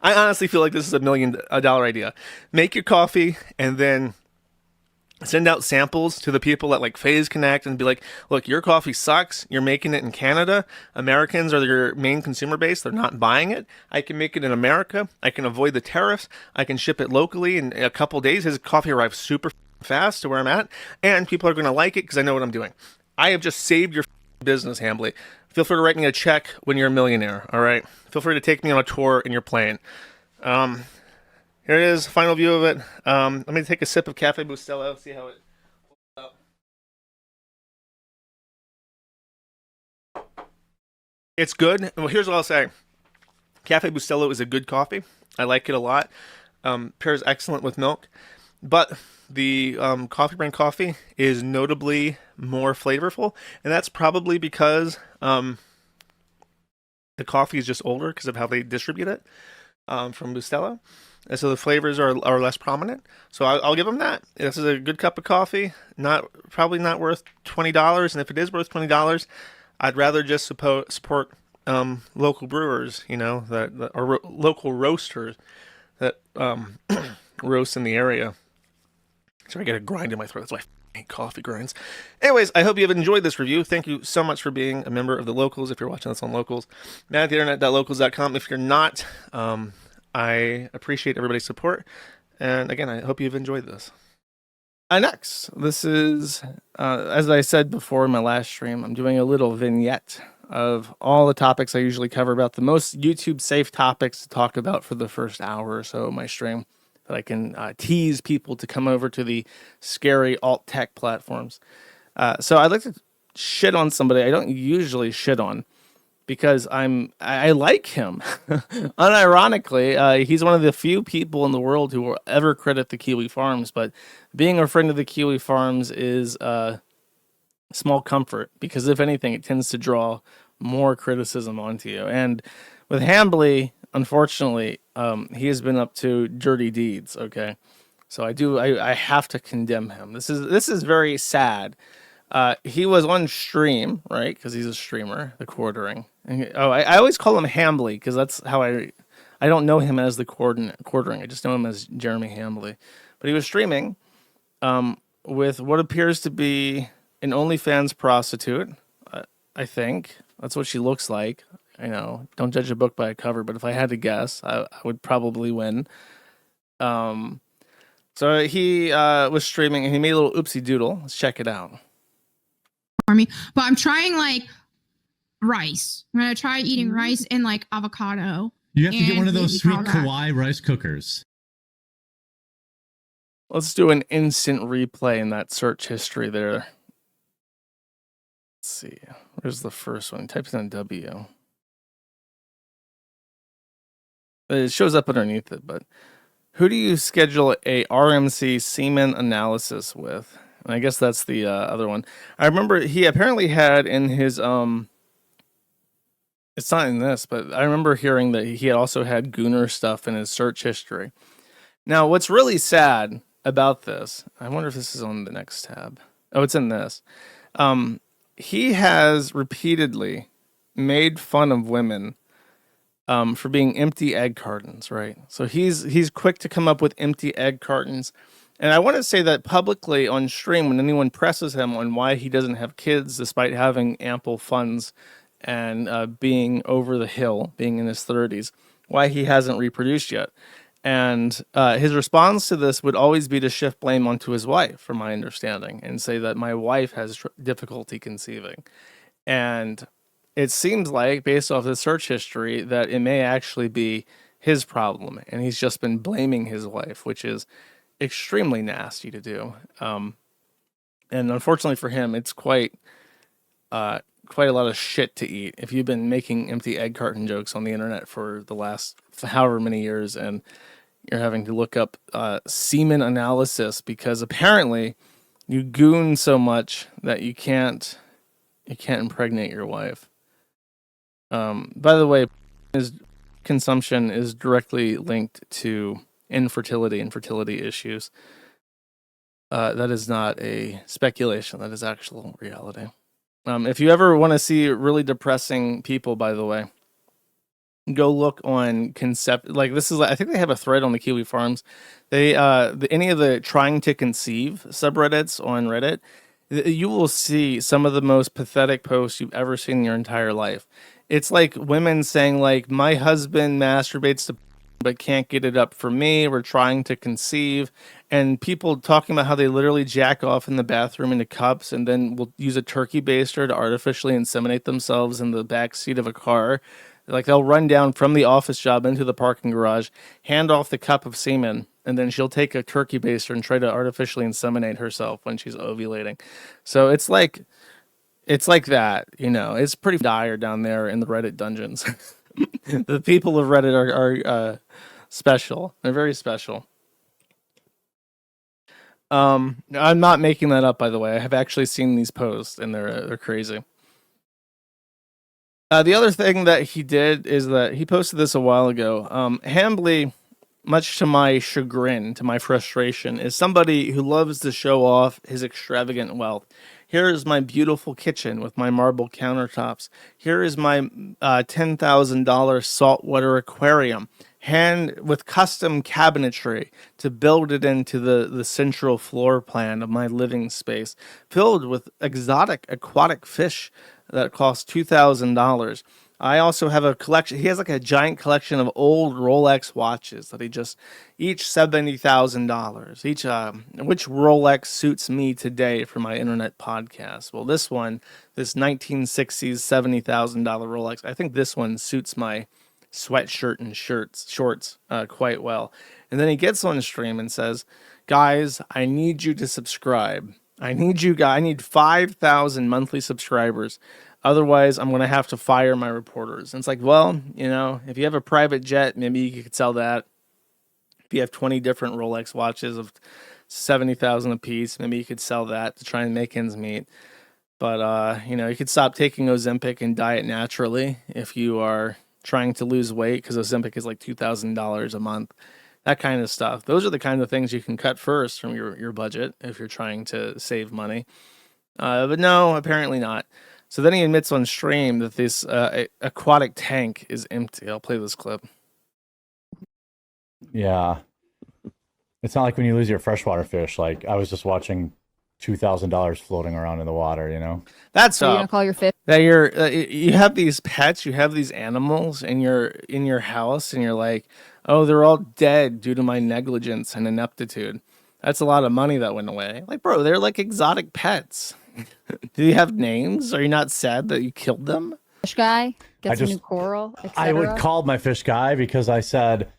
Speaker 1: honestly feel like this is $1 million idea. Make your coffee and then send out samples to the people at like Phase Connect and be like, look, your coffee sucks. You're making it in Canada. Americans are your main consumer base. They're not buying it. I can make it in America. I can avoid the tariffs. I can ship it locally in a couple days. His coffee arrives super fast to where I'm at, and people are going to like it because I know what I'm doing. I have just saved your business, Hambly. Feel free to write me a check when you're a millionaire, all right? Feel free to take me on a tour in your plane. Here it is, final view of it. Let me take a sip of Cafe Bustelo, see how it holds up. It's good. Well, here's what I'll say. Cafe Bustelo is a good coffee. I like it a lot. Pairs excellent with milk. But the coffee brand coffee is notably more flavorful, and that's probably because the coffee is just older because of how they distribute it from Bustelo. And so the flavors are less prominent. So I'll give them that. This is a good cup of coffee. Probably not worth $20. And if it is worth $20, I'd rather just support local brewers, or local roasters that roast in the area. So I get a grind in my throat. That's why I hate coffee grinds. Anyways, I hope you have enjoyed this review. Thank you so much for being a member of the Locals. If you're watching this on Locals, matt@theinternet.locals.com. If you're not, I appreciate everybody's support. And again, I hope you've enjoyed this. Next, this is, as I said before in my last stream, I'm doing a little vignette of all the topics I usually cover about the most YouTube safe topics to talk about for the first hour or so of my stream, that I can tease people to come over to the scary alt tech platforms. So I'd like to shit on somebody I don't usually shit on, because I like him. Unironically, he's one of the few people in the world who will ever credit the Kiwi Farms, but being a friend of the Kiwi Farms is a small comfort, because if anything, it tends to draw more criticism onto you. And with Hambly, unfortunately, he has been up to dirty deeds, okay? So I have to condemn him. This is very sad. He was on stream, right? Because he's a streamer, the Quartering. I always call him Hambly, because that's how I don't know him as the Quartering. I just know him as Jeremy Hambly. But he was streaming with what appears to be an OnlyFans prostitute. I think that's what she looks like. I know, don't judge a book by a cover, but if I had to guess, I would probably win. So he was streaming and he made a little oopsie doodle. Let's check it out.
Speaker 9: For me, but I'm trying like rice. I'm gonna try eating rice and like avocado.
Speaker 10: You have to get one of those sweet
Speaker 9: call that.
Speaker 10: kawaii rice cookers.
Speaker 1: Let's do an instant replay in that search history there. Let's see. Where's the first one? Type in W. It shows up underneath it, but who do you schedule a RMC semen analysis with? And I guess that's the other one. I remember he apparently had in his it's not in this, but I remember hearing that he had also had Gooner stuff in his search history. Now, what's really sad about this, I wonder if this is on the next tab. Oh, it's in this. He has repeatedly made fun of women for being empty egg cartons, right? So he's quick to come up with empty egg cartons. And I want to say that publicly on stream, when anyone presses him on why he doesn't have kids despite having ample funds and being over the hill, being in his 30s, why he hasn't reproduced yet. And his response to this would always be to shift blame onto his wife, from my understanding, and say that my wife has difficulty conceiving. And it seems like, based off the search history, that it may actually be his problem. And he's just been blaming his wife, which is extremely nasty to do. And unfortunately for him, it's quite a lot of shit to eat if you've been making empty egg carton jokes on the internet for the last however many years, and you're having to look up semen analysis because apparently you goon so much that you can't impregnate your wife. By the way, his consumption is directly linked to infertility and fertility issues. That is not a speculation. That is actual reality. If you ever want to see really depressing people, by the way, go look on Concept. Like this is, I think they have a thread on the Kiwi Farms. They any of the trying to conceive subreddits on Reddit, you will see some of the most pathetic posts you've ever seen in your entire life. It's like women saying like, my husband masturbates to but can't get it up for me. We're trying to conceive. And people talking about how they literally jack off in the bathroom into cups and then will use a turkey baster to artificially inseminate themselves in the back seat of a car. Like they'll run down from the office job into the parking garage, hand off the cup of semen, and then she'll take a turkey baster and try to artificially inseminate herself when she's ovulating. So it's like that, you know, it's pretty dire down there in the Reddit dungeons. The people of Reddit are special. They're very special. I'm not making that up, by the way. I have actually seen these posts, and they're crazy. The other thing that he did is that he posted this a while ago. Hambly, much to my chagrin, to my frustration, is somebody who loves to show off his extravagant wealth. Here is my beautiful kitchen with my marble countertops. Here is my $10,000 saltwater aquarium, with custom cabinetry to build it into the central floor plan of my living space, filled with exotic aquatic fish that cost $2,000. I also have a collection. He has like a giant collection of old Rolex watches that each $70,000. Each, which Rolex suits me today for my internet podcast? Well, this 1960s $70,000 Rolex. I think this one suits my sweatshirt and shorts quite well. And then he gets on stream and says, "Guys, I need you to subscribe. I need 5,000 monthly subscribers. Otherwise, I'm going to have to fire my reporters." And it's like, well, if you have a private jet, maybe you could sell that. If you have 20 different Rolex watches of 70,000 a piece, maybe you could sell that to try and make ends meet. But, you could stop taking Ozempic and diet naturally if you are trying to lose weight, because Ozempic is like $2,000 a month. That kind of stuff. Those are the kind of things you can cut first from your budget if you're trying to save money. But no, apparently not. So then he admits on stream that this aquatic tank is empty. I'll play this clip.
Speaker 4: Yeah. It's not like when you lose your freshwater fish. Like, I was just watching $2,000 floating around in the water,
Speaker 1: That's
Speaker 11: So you're gonna call your fish?
Speaker 1: that you have these pets, you have these animals in your house, and you're like, oh, they're all dead due to my negligence and ineptitude. That's a lot of money that went away. Like, bro, they're like exotic pets. Do you have names? Are you not sad that you killed them?
Speaker 11: Fish guy gets a new coral, etc.
Speaker 4: I would call my fish guy because I said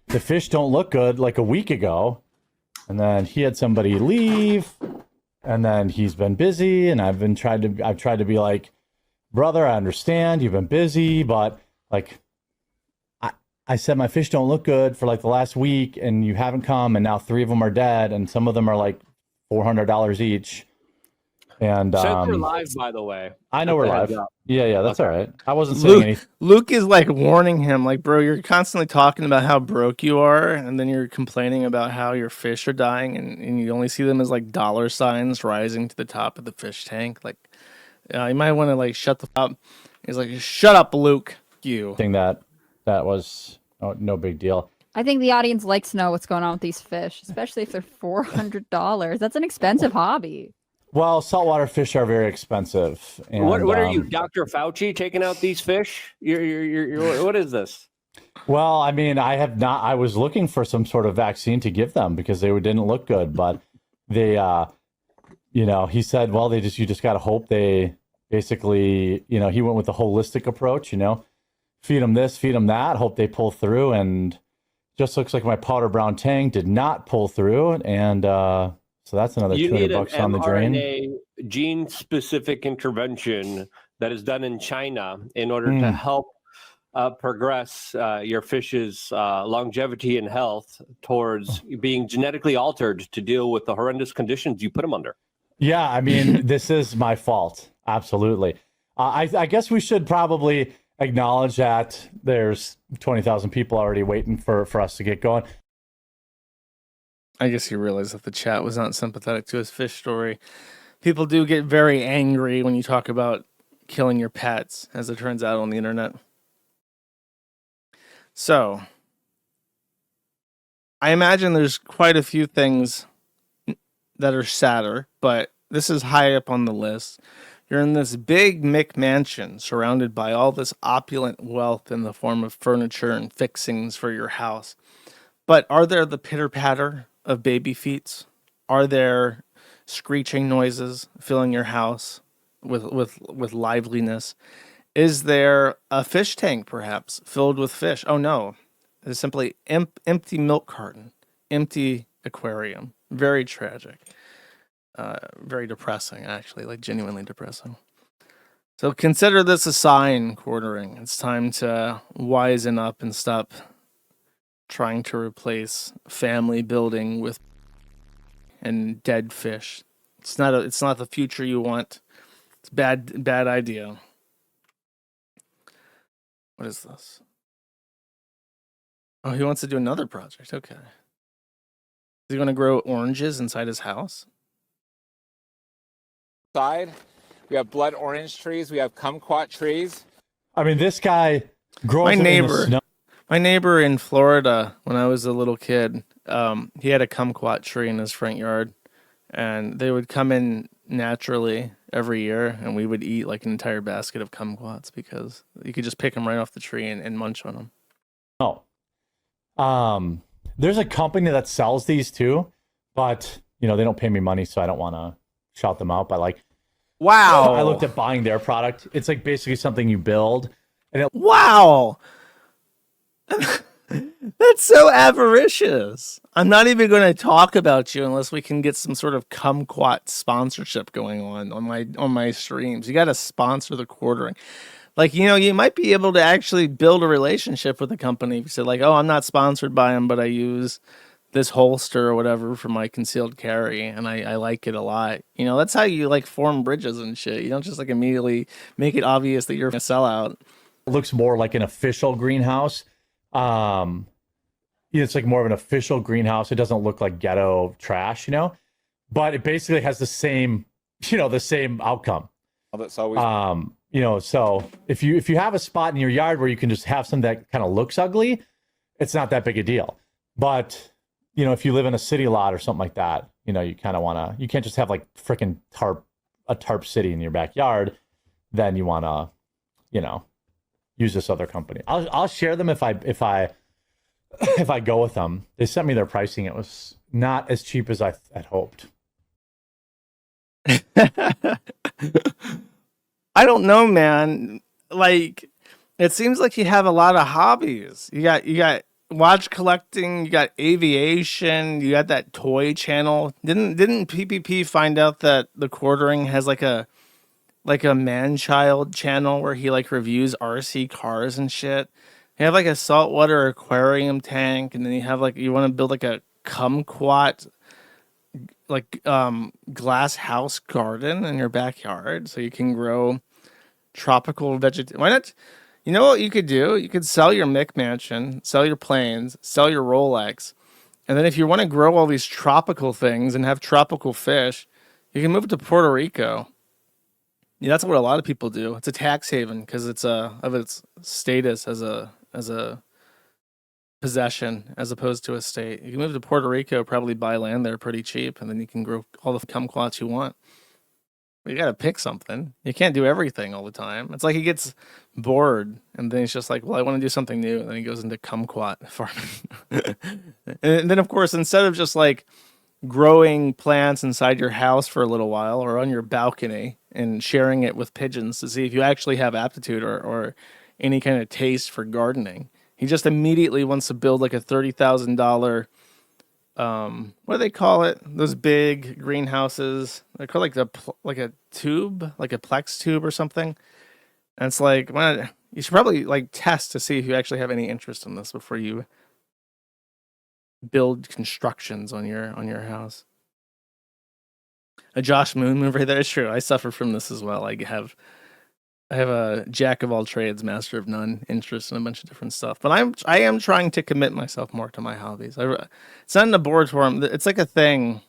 Speaker 4: the fish don't look good like a week ago, and then he had somebody leave, and then he's been busy, and I've tried to be like, brother, I understand you've been busy, but like I said my fish don't look good for like the last week, and you haven't come, and now 3 of them are dead, and some of them are like $400 each. And
Speaker 3: Since we're live, by the way.
Speaker 4: I know we're live. Yeah, that's
Speaker 3: Okay.
Speaker 4: all right. I wasn't saying anything.
Speaker 1: Luke is like warning him, like, bro, you're constantly talking about how broke you are, and then you're complaining about how your fish are dying, and you only see them as like dollar signs rising to the top of the fish tank. Like, you might want to like shut the up. He's like, shut up, Luke. You.
Speaker 4: Thing that was no big deal.
Speaker 11: I think the audience likes to know what's going on with these fish, especially if they're $400. That's an expensive hobby.
Speaker 4: Well, saltwater fish are very expensive. And,
Speaker 3: What are you, Dr. Fauci, taking out these fish? You're what is this?
Speaker 4: Well, I mean, I have not. I was looking for some sort of vaccine to give them because they didn't look good. But they, he said, well, you just got to hope they basically, he went with the holistic approach. Feed them this, feed them that. Hope they pull through, and just looks like my powder brown tang did not pull through, and so that's another $200 on the drain.
Speaker 3: mRNA gene-specific intervention that is done in China in order to help progress your fish's longevity and health towards being genetically altered to deal with the horrendous conditions you put them under.
Speaker 4: Yeah, I mean, this is my fault. Absolutely. I guess we should probably acknowledge that there's 20,000 people already waiting for us to get going.
Speaker 1: I guess he realized that the chat was not sympathetic to his fish story. People do get very angry when you talk about killing your pets, as it turns out on the internet. So, I imagine there's quite a few things that are sadder, but this is high up on the list. You're in this big McMansion surrounded by all this opulent wealth in the form of furniture and fixings for your house. But are there the pitter-patter of baby feet? Are there screeching noises filling your house with liveliness? Is there a fish tank, perhaps, filled with fish? Oh, no. It's simply empty milk carton, empty aquarium. Very tragic. Very depressing, actually, like genuinely depressing. So consider this a sign, Quartering. It's time to wisen up and stop trying to replace family building with and dead fish. It's not the future you want. It's bad idea. What is this? Oh, he wants to do another project. Okay. Is he going to grow oranges inside his house?
Speaker 12: We have blood orange trees. We have kumquat trees.
Speaker 4: I mean, this guy grows
Speaker 1: My
Speaker 4: them in the
Speaker 1: neighbor.
Speaker 4: snow.
Speaker 1: My neighbor in Florida, when I was a little kid, he had a kumquat tree in his front yard, and they would come in naturally every year, and we would eat like an entire basket of kumquats because you could just pick them right off the tree and munch on them.
Speaker 4: Oh, there's a company that sells these too, but they don't pay me money, so I don't want to shout them out. But like,
Speaker 1: wow,
Speaker 4: I looked at buying their product. It's like basically something you build, and
Speaker 1: wow. That's so avaricious. I'm not even going to talk about you unless we can get some sort of kumquat sponsorship going on my streams. You got to sponsor the quartering. Like, you might be able to actually build a relationship with the company. You said like, oh, I'm not sponsored by them, but I use this holster or whatever for my concealed carry, and I like it a lot. That's how you like form bridges and shit. You don't just like immediately make it obvious that you're a sellout.
Speaker 4: it looks more like an official greenhouse. It's like more of an official greenhouse. It doesn't look like ghetto trash, but it basically has the same outcome.
Speaker 12: That's always
Speaker 4: So if you have a spot in your yard where you can just have something that kind of looks ugly, it's not that big a deal. But if you live in a city lot or something like that, you kind of want to. You can't just have like freaking a tarp city in your backyard. Then you want to, use this other company. I'll share them if I go with them. They sent me their pricing. It was not as cheap as I had hoped.
Speaker 1: I don't know, man. Like, it seems like you have a lot of hobbies. You got watch collecting, you got aviation, you got that toy channel. Didn't PPP find out that the quartering has like a man-child channel where he like reviews RC cars and shit? You have like a saltwater aquarium tank, and then you have like, you want to build like a kumquat like glass house garden in your backyard so you can grow tropical vegetation. Why not? You know what you could do? You could sell your Mick mansion, sell your planes, sell your Rolex, and then if you want to grow all these tropical things and have tropical fish, you can move to Puerto Rico. Yeah, that's what a lot of people do. It's a tax haven because it's of its status as a possession as opposed to a state. You can move to Puerto Rico, probably buy land there pretty cheap, and then you can grow all the kumquats you want. But you got to pick something. You can't do everything all the time. It's like he gets bored, and then he's just like, well, I want to do something new. And then he goes into kumquat farming. And then, of course, instead of just like growing plants inside your house for a little while or on your balcony and sharing it with pigeons to see if you actually have aptitude or any kind of taste for gardening, he just immediately wants to build like a $30,000, what do they call it? Those big greenhouses. They're called like a tube, like a Plex tube or something. And it's like, well, you should probably like test to see if you actually have any interest in this before you build constructions on your house. A Josh Moon move right there. It's true. I suffer from this as well. I have a jack of all trades, master of none interest in a bunch of different stuff. But I am trying to commit myself more to my hobbies. It's not in the board form. It's like a thing.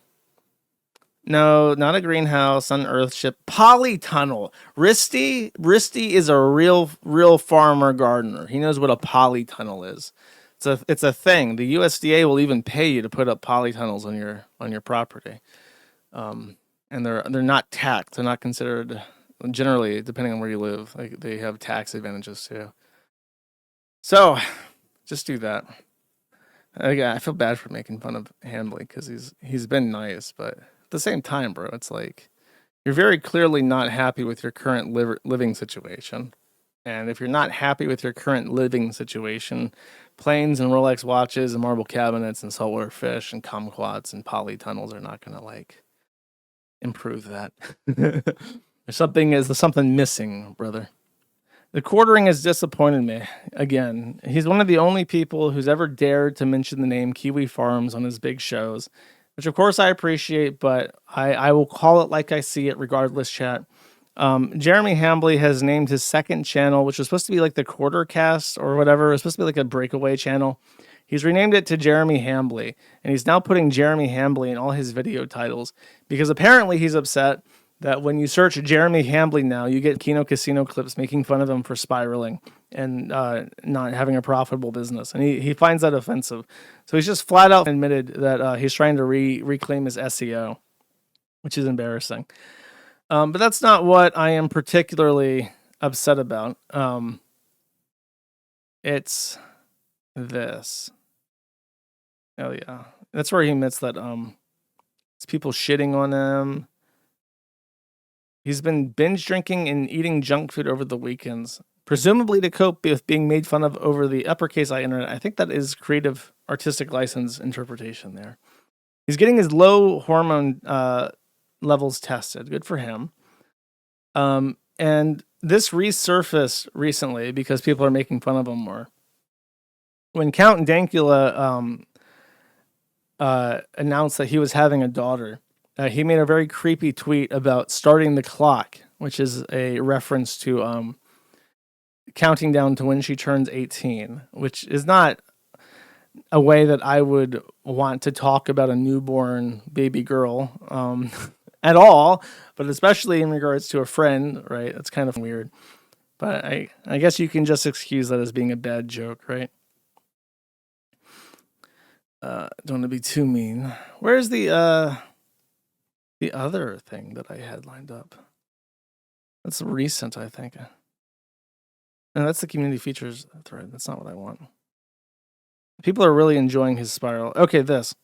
Speaker 1: No, not a greenhouse, not an earthship. Polytunnel. Risty is a real farmer gardener. He knows what a polytunnel is. It's a thing. The USDA will even pay you to put up polytunnels on your property. And they're not taxed. They're not considered. Generally, depending on where you live, like they have tax advantages too. So, just do that. I feel bad for making fun of Hambly because he's been nice, but at the same time, bro, it's like you're very clearly not happy with your current living situation. And if you're not happy with your current living situation, planes and Rolex watches and marble cabinets and saltwater fish and kumquats and polytunnels are not going to like improve that. There's something missing, brother. The quartering has disappointed me. Again, he's one of the only people who's ever dared to mention the name Kiwi Farms on his big shows, which of course I appreciate, but I will call it like I see it regardless, chat. Jeremy Hambly has named his second channel, which was supposed to be like the Quartercast or whatever. It was supposed to be like a breakaway channel. He's renamed it to Jeremy Hambly, and he's now putting Jeremy Hambly in all his video titles because apparently he's upset that when you search Jeremy Hambly now, you get Kino Casino clips making fun of him for spiraling and not having a profitable business. And he finds that offensive. So he's just flat out admitted that he's trying to reclaim his SEO, which is embarrassing. But that's not what I am particularly upset about. It's this. Oh yeah, that's where he admits that it's people shitting on him. He's been binge drinking and eating junk food over the weekends, presumably to cope with being made fun of over the uppercase I internet. I think that is creative artistic license interpretation there. He's getting his low hormone levels tested. Good for him. And this resurfaced recently because people are making fun of him more. When Count Dankula announced that he was having a daughter, he made a very creepy tweet about starting the clock, which is a reference to counting down to when she turns 18, which is not a way that I would want to talk about a newborn baby girl at all, but especially in regards to a friend, right? That's kind of weird. But I guess you can just excuse that as being a bad joke, right? Don't want to be too mean. Where's the other thing that I had lined up? That's recent, I think. No, that's the community features thread. That's not what I want. People are really enjoying his spiral. Okay, this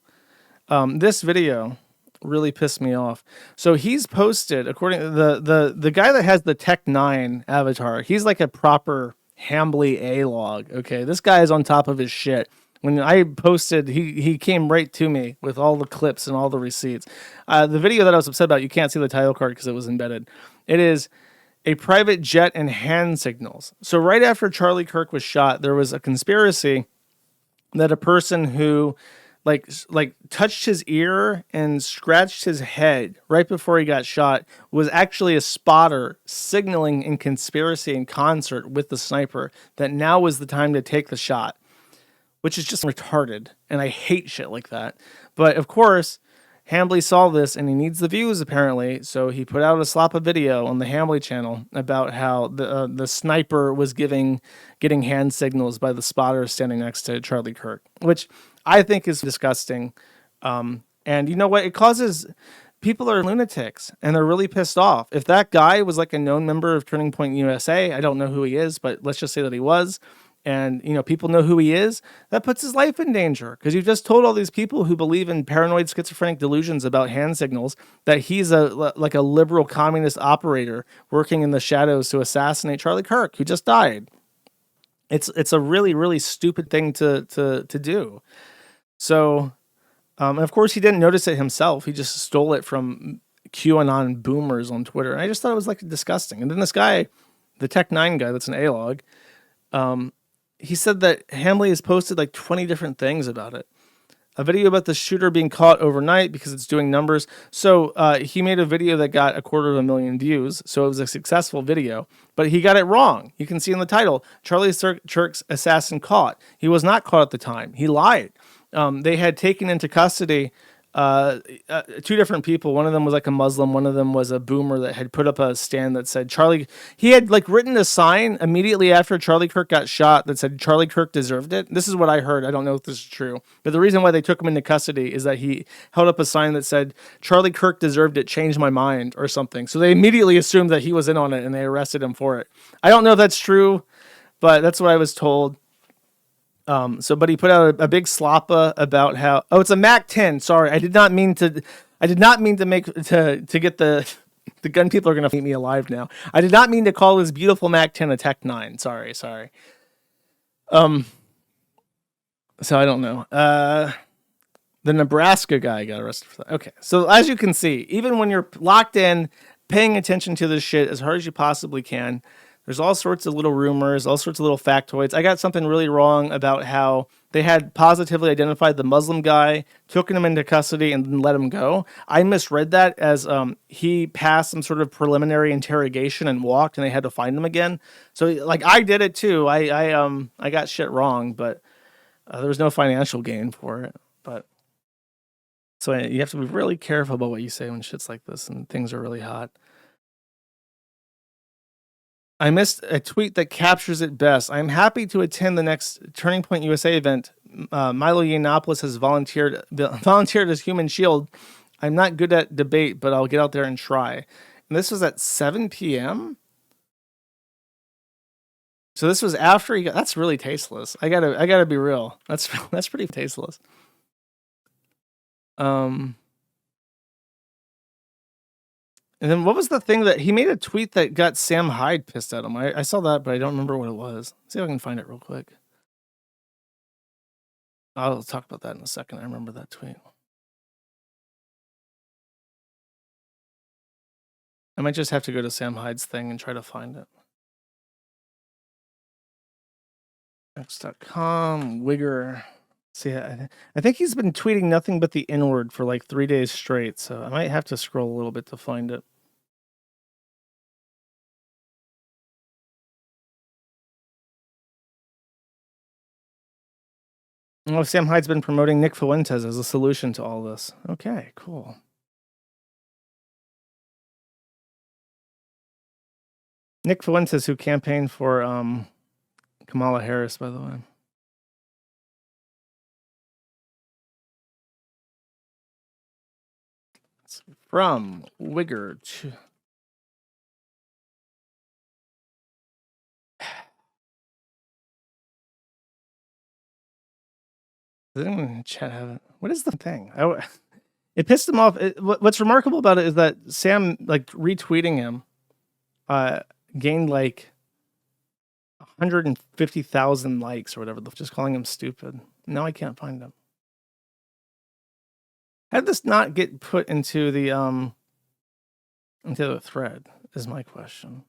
Speaker 1: video really pissed me off. So he's posted, according to the guy that has the Tech 9 avatar, he's like a proper Hambly A-log. Okay, this guy is on top of his shit. When I posted, he came right to me with all the clips and all the receipts. The video that I was upset about, you can't see the title card because it was embedded. It is a private jet and hand signals. So right after Charlie Kirk was shot, there was a conspiracy that a person who like touched his ear and scratched his head right before he got shot was actually a spotter signaling in conspiracy in concert with the sniper that now was the time to take the shot, which is just retarded. And I hate shit like that. But of course, Hambly saw this and he needs the views apparently. So he put out a slap of video on the Hambly channel about how the sniper was getting hand signals by the spotter standing next to Charlie Kirk, which I think is disgusting. And you know what? It causes people are lunatics and they're really pissed off. If that guy was like a known member of Turning Point USA, I don't know who he is, but let's just say that he was. And, you know, people know who he is, that puts his life in danger because you've just told all these people who believe in paranoid schizophrenic delusions about hand signals that he's a liberal communist operator working in the shadows to assassinate Charlie Kirk, who just died. It's a really, really stupid thing to do. So, and of course, he didn't notice it himself. He just stole it from QAnon boomers on Twitter. And I just thought it was like disgusting. And then this guy, the Tech 9 guy that's an A-log, he said that Hambly has posted like 20 different things about it. A video about the shooter being caught overnight because it's doing numbers. So he made a video that got 250,000 views. So it was a successful video, but he got it wrong. You can see in the title, Charlie Kirk's assassin caught. He was not caught at the time. He lied. They had taken into custody two different people. One of them was like a Muslim. One of them was a boomer that had put up a stand that said Charlie. He had like written a sign immediately after Charlie Kirk got shot that said Charlie Kirk deserved it. This is what I heard. I don't know if this is true, but the reason why they took him into custody is that he held up a sign that said Charlie Kirk deserved it. Changed my mind or something. So they immediately assumed that he was in on it and they arrested him for it. I don't know if that's true, but that's what I was told. But he put out a big slappa about how, it's a Mac 10. Sorry. I did not mean to make, to get the gun people are going to eat me alive now. I did not mean to call this beautiful Mac 10 a Tech 9. Sorry. So I don't know. The Nebraska guy got arrested for that. Okay. So as you can see, even when you're locked in, paying attention to this shit as hard as you possibly can, there's all sorts of little rumors, all sorts of little factoids. I got something really wrong about how they had positively identified the Muslim guy, took him into custody, and then let him go. I misread that as he passed some sort of preliminary interrogation and walked, and they had to find him again. So, like, I did it too. I got shit wrong, but there was no financial gain for it. But so you have to be really careful about what you say when shit's like this and things are really hot. I missed a tweet that captures it best. I'm happy to attend the next Turning Point USA event. Milo Yiannopoulos has volunteered as human shield. I'm not good at debate, but I'll get out there and try. And this was at 7 p.m. So this was after he got. That's really tasteless. I gotta be real. That's pretty tasteless. And then what was the thing that he made a tweet that got Sam Hyde pissed at him? I saw that, but I don't remember what it was. Let's see if I can find it real quick. I'll talk about that in a second. I remember that tweet. I might just have to go to Sam Hyde's thing and try to find it. X.com, Wigger. See, I think he's been tweeting nothing but the N-word for like 3 days straight, so I might have to scroll a little bit to find it. Oh, Sam Hyde's been promoting Nick Fuentes as a solution to all this. Okay, cool. Nick Fuentes, who campaigned for Kamala Harris, by the way. From Wigger to... Does anyone in the chat have it? What is the thing? It pissed him off. What's remarkable about it is that Sam, like, retweeting him, gained like 150,000 likes or whatever, just calling him stupid. Now I can't find him. How did this not get put into the thread? Is my question.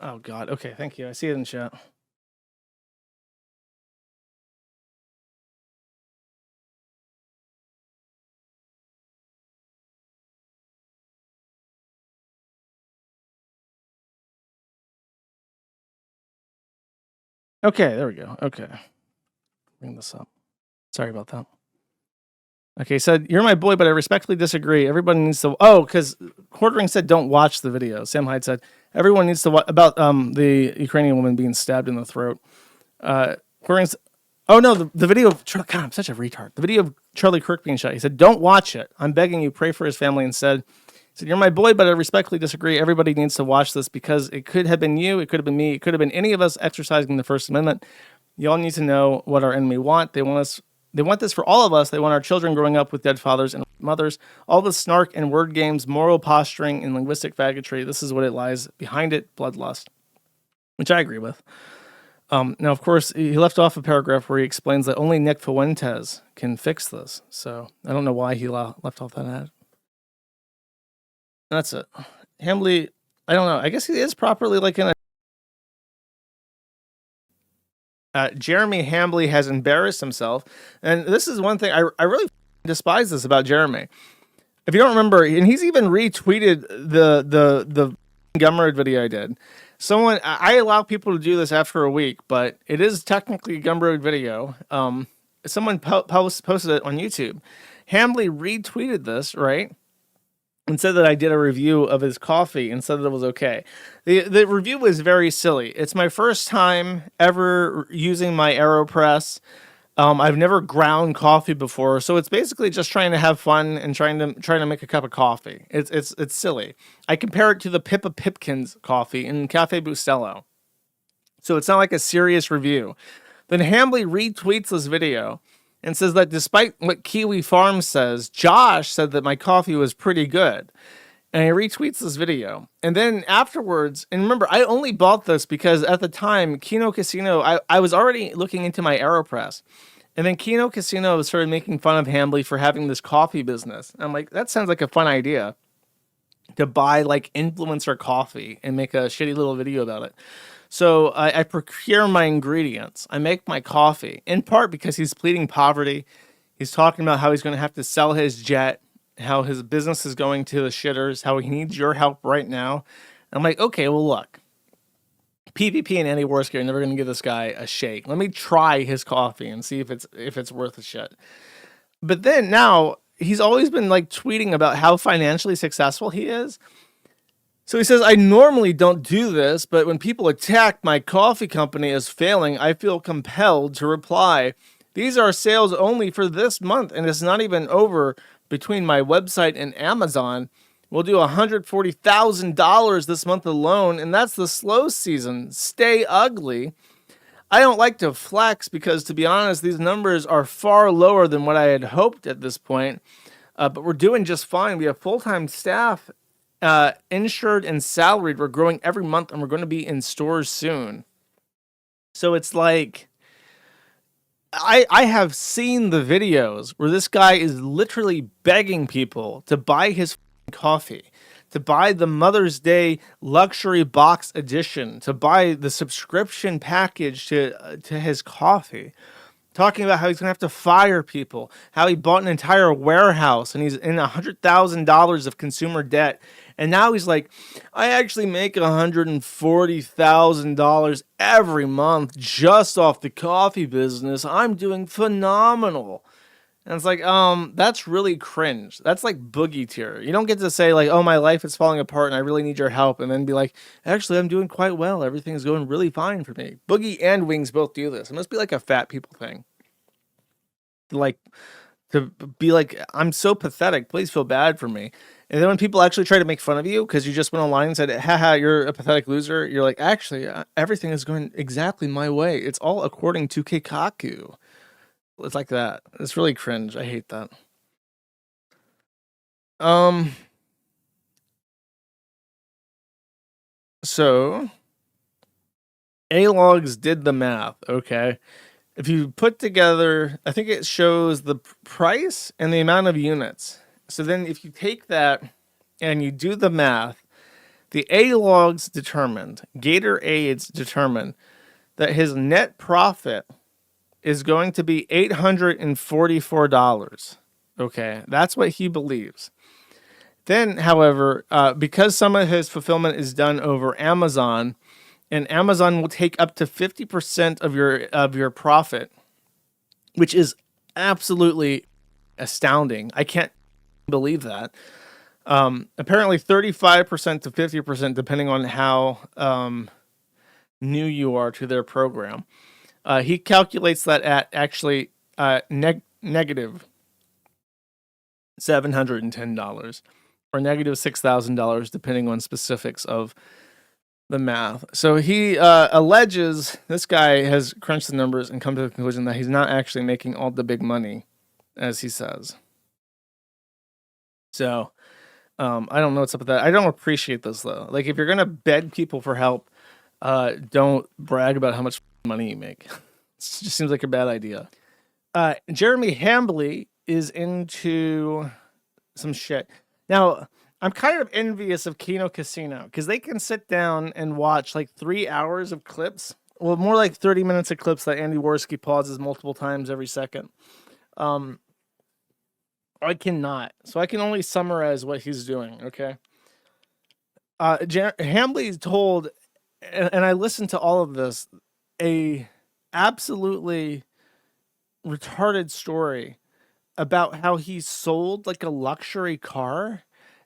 Speaker 1: Oh God. Okay, thank you. I see it in chat. Okay, there we go. Okay. Bring this up. Sorry about that. Okay, said, you're my boy, but I respectfully disagree. Everybody needs to... Oh, because Quarting said don't watch the video. Sam Hyde said, everyone needs to watch... About the Ukrainian woman being stabbed in the throat. Quarting said, oh, no, the video of... God, I'm such a retard. The video of Charlie Kirk being shot. He said, don't watch it. I'm begging you, pray for his family instead. He said, you're my boy, but I respectfully disagree. Everybody needs to watch this because it could have been you, it could have been me, it could have been any of us exercising the First Amendment. You all need to know what our enemy want. They want this for all of us. They want our children growing up with dead fathers and mothers. All the snark and word games, moral posturing, and linguistic faggotry. This is what it lies behind it, bloodlust, which I agree with. Now, of course, he left off a paragraph where he explains that only Nick Fuentes can fix this. So I don't know why he left off that ad. That's it. Hambly, I don't know. I guess he is properly like in a... Jeremy Hambly has embarrassed himself. And this is one thing, I really despise this about Jeremy. If you don't remember, and he's even retweeted the Gumroad video I did. I allow people to do this after a week, but it is technically a Gumroad video. Someone posted it on YouTube. Hambly retweeted this, right? And said that I did a review of his coffee and said that it was okay. The review was very silly. It's my first time ever using my AeroPress. I've never ground coffee before, so it's basically just trying to have fun and trying to make a cup of coffee. It's silly. I compare it to the Pippa Pipkins coffee in Cafe Bustelo. So it's not like a serious review. Then Hambly retweets this video and says that despite what Kiwi Farms says, Josh said that my coffee was pretty good. And he retweets this video. And then afterwards, and remember, I only bought this because at the time, Kino Casino, I was already looking into my AeroPress. And then Kino Casino started making fun of Hambly for having this coffee business. And I'm like, that sounds like a fun idea. To buy like influencer coffee and make a shitty little video about it. So I procure my ingredients. I make my coffee, in part because he's pleading poverty. He's talking about how he's going to have to sell his jet, how his business is going to the shitters, how he needs your help right now. I'm like, okay, well, look. PvP and anti-war are never going to give this guy a shake. Let me try his coffee and see if it's worth a shit. But then now, he's always been like tweeting about how financially successful he is. So he says, I normally don't do this, but when people attack my coffee company as failing, I feel compelled to reply. These are sales only for this month, and it's not even over between my website and Amazon. We'll do $140,000 this month alone, and that's the slow season. Stay ugly. I don't like to flex because, to be honest, these numbers are far lower than what I had hoped at this point. But we're doing just fine. We have full-time staff, insured and salaried. We're growing every month, and we're going to be in stores soon. So it's like, I have seen the videos where this guy is literally begging people to buy his coffee, to buy the Mother's Day luxury box edition, to buy the subscription package to his coffee. Talking about how he's going to have to fire people, how he bought an entire warehouse and he's in $100,000 of consumer debt. And now he's like, I actually make $140,000 every month just off the coffee business. I'm doing phenomenal. And it's like, that's really cringe. That's like boogie tier. You don't get to say like, oh, my life is falling apart and I really need your help. And then be like, actually, I'm doing quite well. Everything is going really fine for me. Boogie and Wings both do this. It must be like a fat people thing. Like, to be like, I'm so pathetic. Please feel bad for me. And then when people actually try to make fun of you because you just went online and said, haha, you're a pathetic loser. You're like, actually, everything is going exactly my way. It's all according to Keikaku. It's like that. It's really cringe. I hate that. So Alawgs did the math, okay? If you put together, I think it shows the price and the amount of units. So then if you take that and you do the math, the Alawgs determined, Gatorades determined that his net profit is going to be $844. Okay, that's what he believes. Then, however, because some of his fulfillment is done over Amazon, and Amazon will take up to 50% of your profit, which is absolutely astounding. I can't believe that. Apparently 35% to 50%, depending on how new you are to their program. He calculates that at actually negative $710 or negative $6,000, depending on specifics of the math. So he alleges this guy has crunched the numbers and come to the conclusion that he's not actually making all the big money, as he says. So I don't know what's up with that. I don't appreciate this, though. Like, if you're going to beg people for help, don't brag about how much money you make. It just seems like a bad idea. Jeremy Hambley is into some shit. Now, I'm kind of envious of Kino Casino because they can sit down and watch like 3 hours of clips. Well, more like 30 minutes of clips that Andy Worski pauses multiple times every second. I cannot. So I can only summarize what he's doing, okay? Hambley told, and I listened to all of this, a absolutely retarded story about how he sold like a luxury car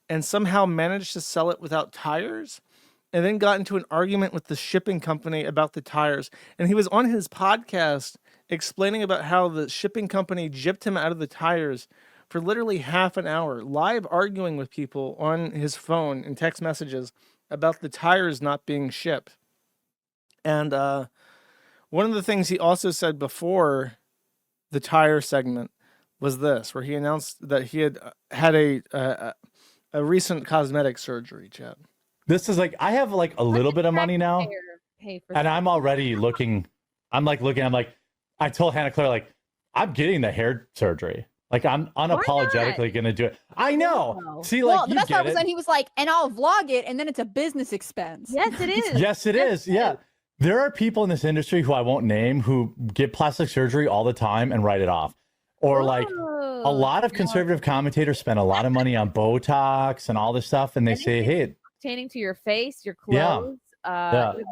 Speaker 1: and somehow managed to sell it without tires, and then got into an argument with the shipping company about the tires. And he was on his podcast explaining about how the shipping company gypped him out of the tires for literally half an hour, live arguing with people on his phone and text messages about the tires not being shipped. And one of the things he also said before the tire segment was this, where he announced that he had a recent cosmetic surgery, Chad.
Speaker 4: This is like, I have like a little bit of money now, and I'm already looking. I'm like, I told Hannah Claire, like, I'm getting the hair surgery. Like, I'm unapologetically going to do it. I know.
Speaker 11: No.
Speaker 4: See, like,
Speaker 11: the best part was then he was like, and I'll vlog it, and then it's a business expense.
Speaker 13: Yes, it is.
Speaker 4: Yes, it is. Yeah. There are people in this industry who I won't name who get plastic surgery all the time and write it off. Or like a lot of conservative commentators spend a lot of money on Botox and all this stuff. And they say, hey,
Speaker 13: pertaining to your face, your clothes,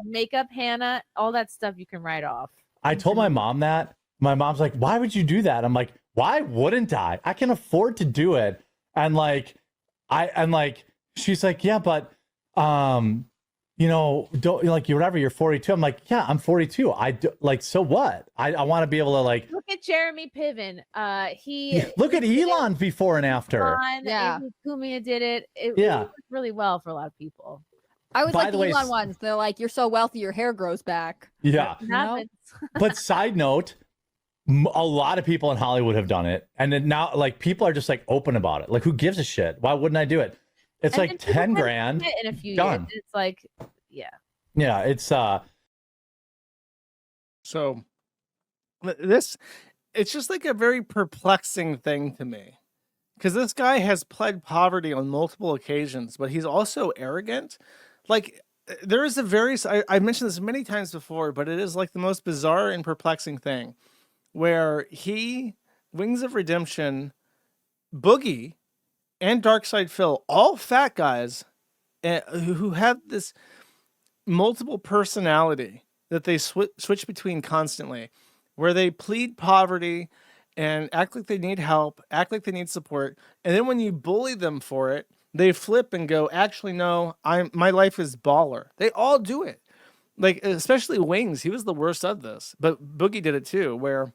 Speaker 13: makeup, Hannah, all that stuff you can write off.
Speaker 4: I told my mom that. My mom's like, why would you do that? I'm like, why wouldn't I? I can afford to do it. And like, she's like, yeah, but, you know, don't like you whatever. You're 42. I'm like, yeah, I'm 42. I do, like, so what? I want to be able to like
Speaker 13: Look at Jeremy Piven.
Speaker 4: look at Elon before and after.
Speaker 13: Yeah, Kumia did it. It worked really well for a lot of people.
Speaker 11: I was
Speaker 4: By
Speaker 11: like
Speaker 4: the
Speaker 11: the
Speaker 4: way,
Speaker 11: Elon ones. They're like, you're so wealthy, your hair grows back.
Speaker 4: Yeah.
Speaker 11: You know?
Speaker 4: But side note, a lot of people in Hollywood have done it, and then now like people are just like open about it. Like, who gives a shit? Why wouldn't I do it? It's
Speaker 13: And
Speaker 4: like
Speaker 13: then people
Speaker 4: 10
Speaker 13: tend to
Speaker 4: grand.
Speaker 13: do it in a few
Speaker 4: done.
Speaker 13: years. It's like, yeah.
Speaker 4: Yeah, it's
Speaker 1: So this, it's just like a very perplexing thing to me, because this guy has pled poverty on multiple occasions, but he's also arrogant. Like, there is a very, I mentioned this many times before, but it is like the most bizarre and perplexing thing where he, Wings of Redemption, Boogie, and Darkside Phil, all fat guys who have this multiple personality that they switch between constantly, where they plead poverty and act like they need help, act like they need support, and then when you bully them for it, they flip and go, actually no, my life is baller. They all do it. Like, especially Wings, he was the worst of this, but Boogie did it too, where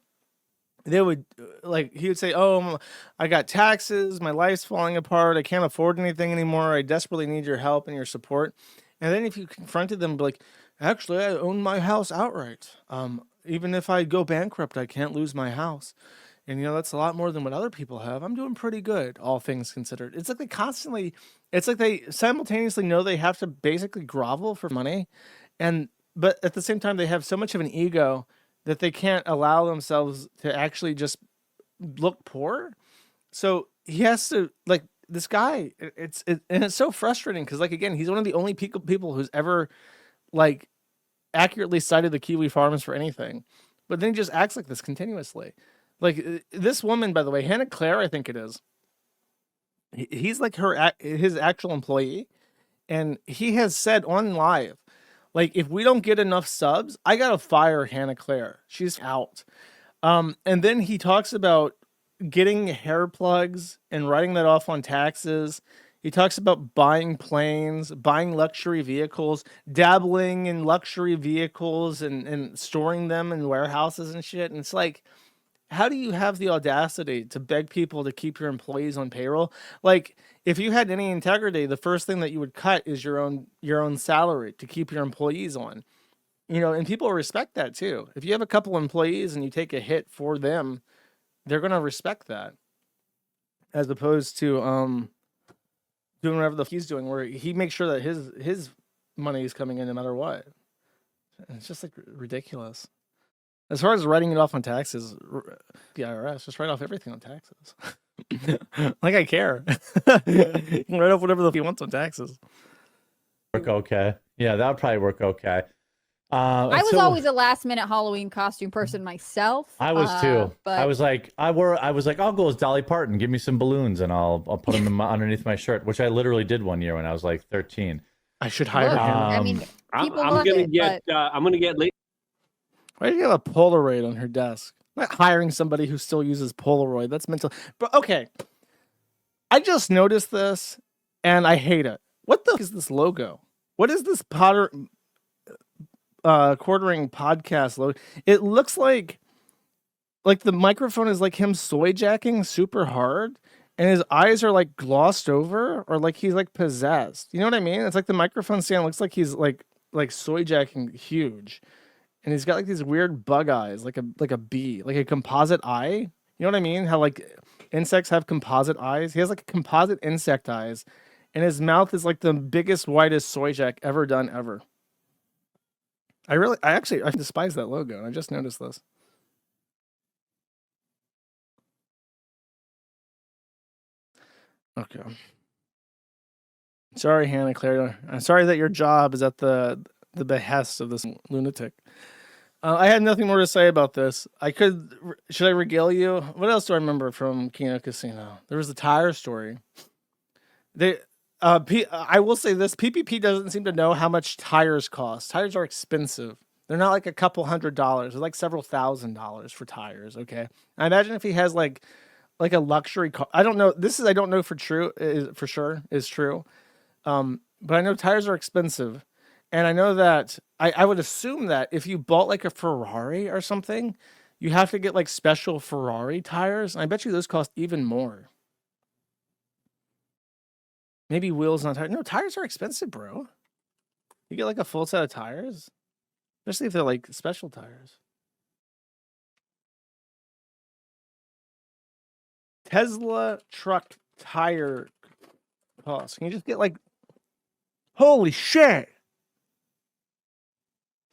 Speaker 1: they would like, he would say, oh, I got taxes, my life's falling apart, I can't afford anything anymore, I desperately need your help and your support. And then if you confronted them, like, actually, I own my house outright. Even if I go bankrupt, I can't lose my house. And, you know, that's a lot more than what other people have. I'm doing pretty good, all things considered. It's like they constantly, it's like they simultaneously know they have to basically grovel for money. But at the same time, they have so much of an ego that they can't allow themselves to actually just look poor. So he has to, like, this guy, and it's so frustrating because, like, again, he's one of the only people who's ever, like, accurately cited the Kiwi farmers for anything. But then he just acts like this continuously. Like, this woman, by the way, Hannah Claire, I think it is. He's like his actual employee. And he has said on live, like, if we don't get enough subs, I got to fire Hannah Claire. She's out. And then he talks about getting hair plugs and writing that off on taxes. He talks about buying planes, buying luxury vehicles, dabbling in luxury vehicles and storing them in warehouses and shit. And it's like, how do you have the audacity to beg people to keep your employees on payroll? Like, if you had any integrity, the first thing that you would cut is your own salary to keep your employees on. You know, and people respect that too. If you have a couple employees and you take a hit for them, they're going to respect that. As opposed to doing whatever he's doing, where he makes sure that his money is coming in no matter what. It's just like ridiculous. As far as writing it off on taxes, the IRS, just write off everything on taxes. Like, I care. You can write off whatever he wants on taxes.
Speaker 4: Work okay. Yeah, that would probably work okay.
Speaker 11: I was always a last minute Halloween costume person myself.
Speaker 4: I was too.
Speaker 11: But
Speaker 4: I was like, I'll go as Dolly Parton. Give me some balloons, and I'll put them underneath my shirt, which I literally did one year when I was like 13.
Speaker 1: I should hire him.
Speaker 11: I mean, people
Speaker 3: I'm
Speaker 11: love
Speaker 3: gonna
Speaker 11: it,
Speaker 3: get.
Speaker 11: but
Speaker 3: I'm gonna get late.
Speaker 1: Why do you have a Polaroid on her desk? I'm not hiring somebody who still uses Polaroid. That's mental. But okay, I just noticed this, and I hate it. What the f- is this logo? What is this Quartering podcast logo? It looks like the microphone is like him soy jacking super hard, and his eyes are like glossed over, or like he's like possessed. You know what I mean? It's like the microphone stand looks like he's like soy jacking huge. And he's got like these weird bug eyes, like a bee, like a composite eye. You know what I mean? How like insects have composite eyes. He has like composite insect eyes, and his mouth is like the biggest, whitest soy jack ever done ever. I despise that logo, and I just noticed this. Okay. Sorry, Hannah Claire. I'm sorry that your job is at the behest of this lunatic. I had nothing more to say about this. Should I regale you? What else do I remember from Kino Casino? There was the tire story. I will say this: PPP doesn't seem to know how much tires cost. Tires are expensive. They're not like a couple $100s. They're like several $1,000s for tires. Okay, I imagine if he has like a luxury car. I don't know. I don't know for sure is true. But I know tires are expensive. And I know that I would assume that if you bought like a Ferrari or something, you have to get like special Ferrari tires. And I bet you those cost even more. Maybe wheels, not tires. No, tires are expensive, bro. You get like a full set of tires, especially if they're like special tires. Tesla truck tire cost. Can you just get like, holy shit,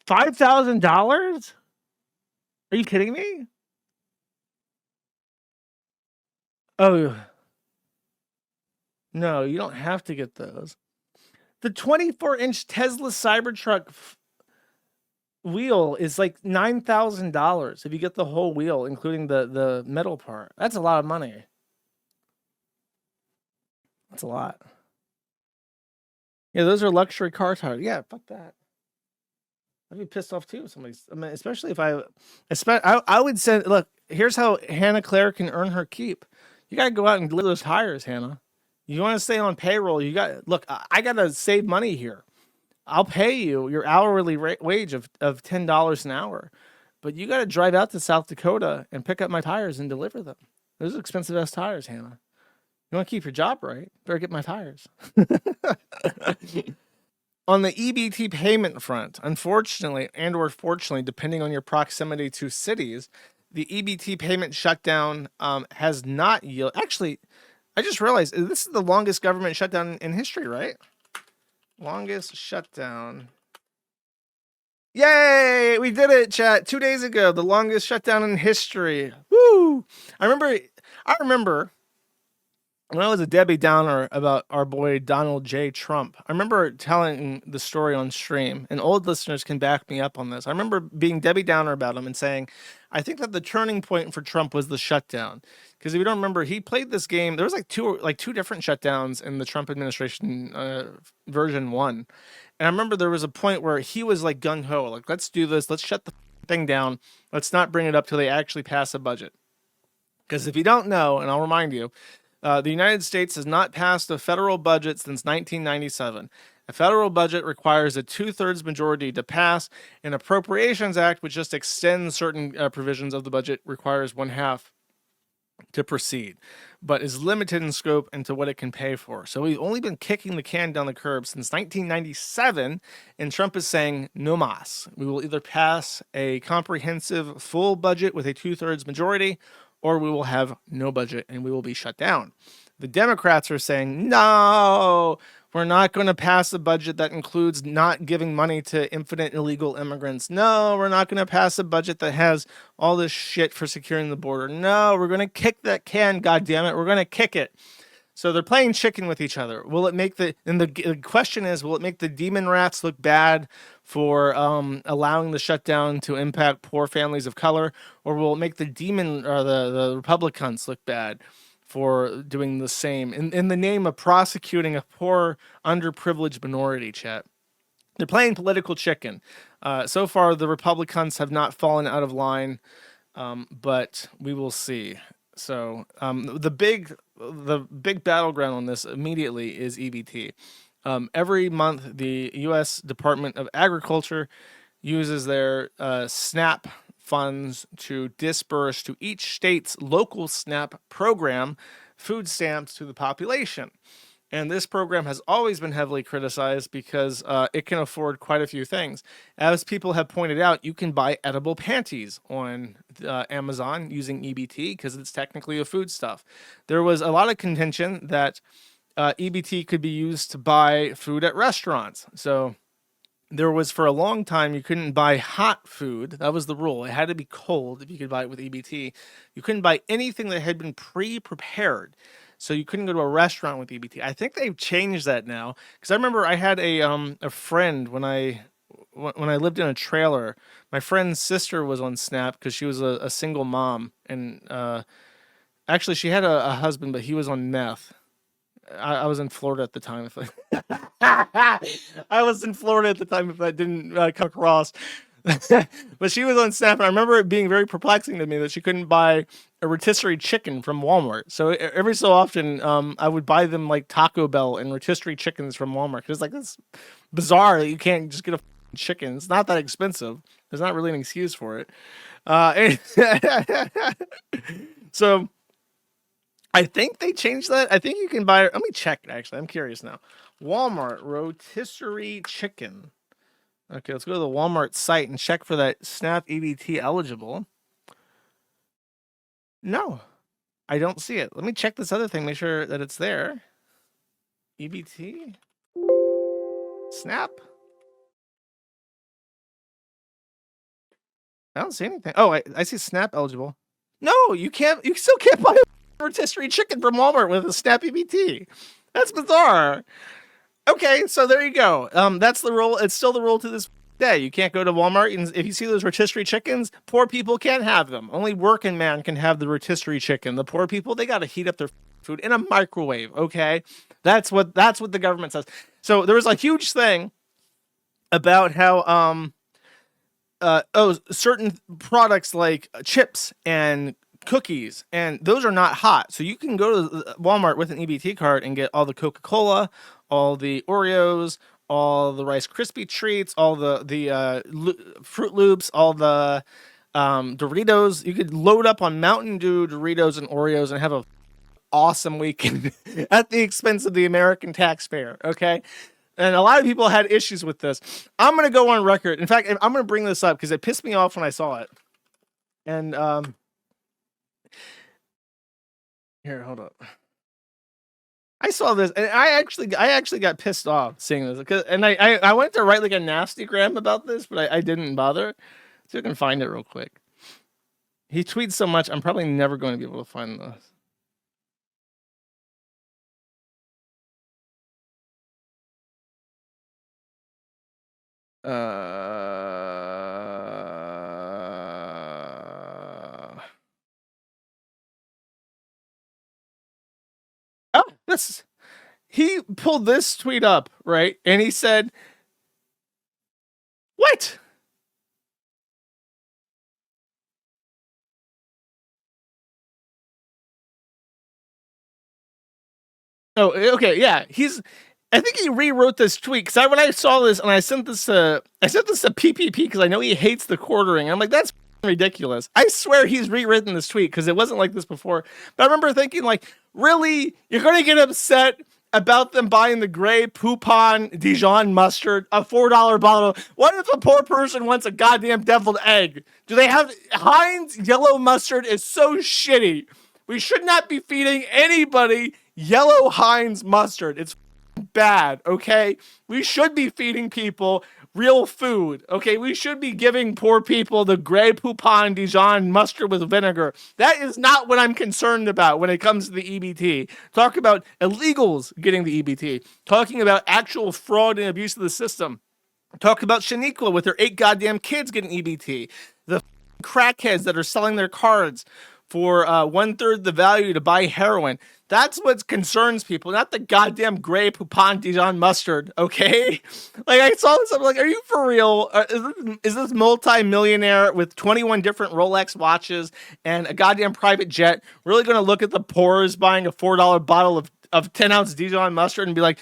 Speaker 1: $5,000? Are you kidding me? Oh, no, you don't have to get those. The 24-inch Tesla Cybertruck wheel is like $9,000 if you get the whole wheel, including the metal part. That's a lot of money. That's a lot. Yeah, those are luxury car tires. Yeah, fuck that. I'd be pissed off too. I mean, especially if I would say, look, here's how Hannah Claire can earn her keep. You gotta go out and deliver those tires, Hannah. You want to stay on payroll? Look. I gotta save money here. I'll pay you your hourly wage of $10 an hour, but you gotta drive out to South Dakota and pick up my tires and deliver them. Those are expensive ass tires, Hannah. You want to keep your job, right? Better get my tires. On the EBT payment front, unfortunately, and or fortunately, depending on your proximity to cities, the EBT payment shutdown has not yielded. Actually, I just realized this is the longest government shutdown in history, right? Longest shutdown. Yay! We did it, chat. 2 days ago, the longest shutdown in history. Woo! I remember when I was a Debbie Downer about our boy Donald J. Trump. I remember telling the story on stream, and old listeners can back me up on this. I remember being Debbie Downer about him and saying, I think that the turning point for Trump was the shutdown. Because if you don't remember, he played this game. There was like two different shutdowns in the Trump administration version 1. And I remember there was a point where he was like gung-ho, like, let's do this. Let's shut the thing down. Let's not bring it up till they actually pass a budget. Because if you don't know, and I'll remind you, the United States has not passed a federal budget since 1997. A federal budget requires a 2/3 majority to pass. An Appropriations Act, which just extends certain provisions of the budget, requires 1/2 to proceed, but is limited in scope into what it can pay for. So we've only been kicking the can down the curb since 1997, and Trump is saying no mas. We will either pass a comprehensive full budget with a 2/3 majority, or we will have no budget and we will be shut down. The Democrats are saying, no, we're not going to pass a budget that includes not giving money to infinite illegal immigrants. No, we're not going to pass a budget that has all this shit for securing the border. No, we're going to kick that can, goddammit. We're going to kick it. So they're playing chicken with each other. Will it make the question is, will it make the demon rats look bad for allowing the shutdown to impact poor families of color, or will it make the the Republicans look bad for doing the same in the name of prosecuting a poor, underprivileged minority, chat? They're playing political chicken. So far, the Republicans have not fallen out of line, but we will see. So the big battleground on this immediately is EBT. Every month, the U.S. Department of Agriculture uses their SNAP funds to disperse to each state's local SNAP program food stamps to the population. And this program has always been heavily criticized because it can afford quite a few things. As people have pointed out, you can buy edible panties on Amazon using EBT because it's technically a foodstuff. There was a lot of contention that EBT could be used to buy food at restaurants. So there was, for a long time, you couldn't buy hot food. That was the rule. It had to be cold if you could buy it with EBT. You couldn't buy anything that had been pre-prepared. So you couldn't go to a restaurant with EBT. I think they've changed that now. Because I remember I had a friend when I lived in a trailer. My friend's sister was on SNAP because she was a single mom. And actually, she had a husband, but he was on meth. I was in Florida at the time. I was in Florida at the time, if that didn't come across. But she was on Snap, and I remember it being very perplexing to me that she couldn't buy a rotisserie chicken from Walmart. So every so often, I would buy them like Taco Bell and rotisserie chickens from Walmart. Because like that's bizarre that you can't just get a chicken. It's not that expensive. There's not really an excuse for it. So I think they changed that. I think you can buy. Let me check. Actually, I'm curious now. Walmart rotisserie chicken. Okay, let's go to the Walmart site and check for that SNAP EBT eligible. No, I don't see it. Let me check this other thing, make sure that it's there. EBT? SNAP? I don't see anything. Oh, I see SNAP eligible. No, you can't. You still can't buy a rotisserie chicken from Walmart with a SNAP EBT. That's bizarre. Okay, so there you go. That's the rule. It's still the rule to this day. You can't go to Walmart, and if you see those rotisserie chickens, poor people can't have them. Only working man can have the rotisserie chicken. The poor people, they got to heat up their food in a microwave. Okay, that's what the government says. So there was a huge thing about how certain products like chips and cookies, and those are not hot. So you can go to Walmart with an EBT card and get all the Coca-Cola, all the Oreos, all the Rice Krispie treats, all the Fruit Loops, all the Doritos. You could load up on Mountain Dew, Doritos, and Oreos and have a awesome weekend at the expense of the American taxpayer. Okay. And a lot of people had issues with this. I'm going to go on record. In fact, I'm going to bring this up because it pissed me off when I saw it. And here, hold up. I saw this, and I actually got pissed off seeing this, and I went to write like a nasty gram about this, but I didn't bother. See if I can find it real quick. He tweets so much, I'm probably never going to be able to find this. He pulled this tweet up, right? And he said, what? Oh, okay, yeah. I think he rewrote this tweet because when I saw this and I sent this to PPP because I know he hates the quartering. I'm like, that's ridiculous. I swear he's rewritten this tweet because it wasn't like this before. But I remember thinking, like, really? You're going to get upset about them buying the Grey Poupon Dijon mustard, a $4 bottle? What if a poor person wants a goddamn deviled egg? Do they have Heinz yellow mustard? Is so shitty. We should not be feeding anybody yellow Heinz mustard. It's bad, okay? We should be feeding people real food, okay? We should be giving poor people the Grey Poupon Dijon mustard with vinegar. That is not what I'm concerned about when it comes to the EBT. Talk about illegals getting the EBT. Talking about actual fraud and abuse of the system. Talk about Shaniqua with her 8 goddamn kids getting EBT. The crackheads that are selling their cards for 1/3 the value to buy heroin. That's what concerns people, not the goddamn Grey Poupon Dijon mustard, okay? Like, I saw this, I'm like, are you for real? Is this multi-millionaire with 21 different Rolex watches and a goddamn private jet really going to look at the poor's buying a $4 bottle of 10-ounce Dijon mustard and be like,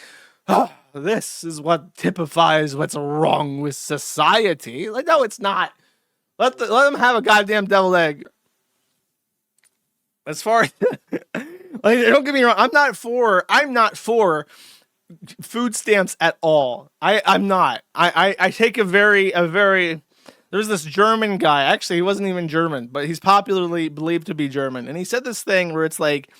Speaker 1: oh, this is what typifies what's wrong with society? Like, no, it's not. Let them have a goddamn deviled egg. As far as like, don't get me wrong, I'm not for food stamps at all. I'm not. I take a very there's this German guy. Actually, he wasn't even German, but he's popularly believed to be German. And he said this thing where it's like,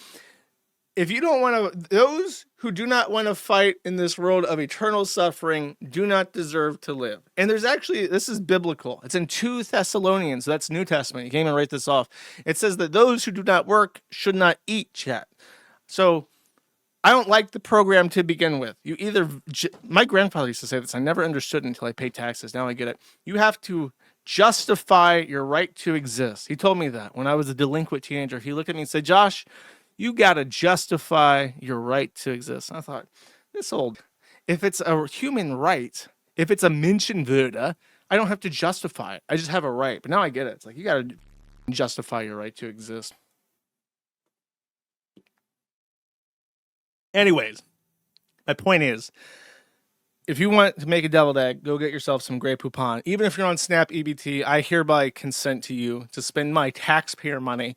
Speaker 1: if you don't want to, those who do not want to fight in this world of eternal suffering do not deserve to live. And there's actually, this is biblical. It's in 2 Thessalonians. So that's New Testament. You can't even write this off. It says that those who do not work should not eat, chat. So I don't like the program to begin with. You either, my grandfather used to say this. I never understood it until I paid taxes. Now I get it. You have to justify your right to exist. He told me that when I was a delinquent teenager. He looked at me and said, Josh, you got to justify your right to exist. And I thought, if it's a human right, if it's a Menschenwürde, I don't have to justify it. I just have a right. But now I get it. It's like you got to justify your right to exist. Anyways, my point is, if you want to make a deviled egg, go get yourself some Grey Poupon. Even if you're on Snap EBT, I hereby consent to you to spend my taxpayer money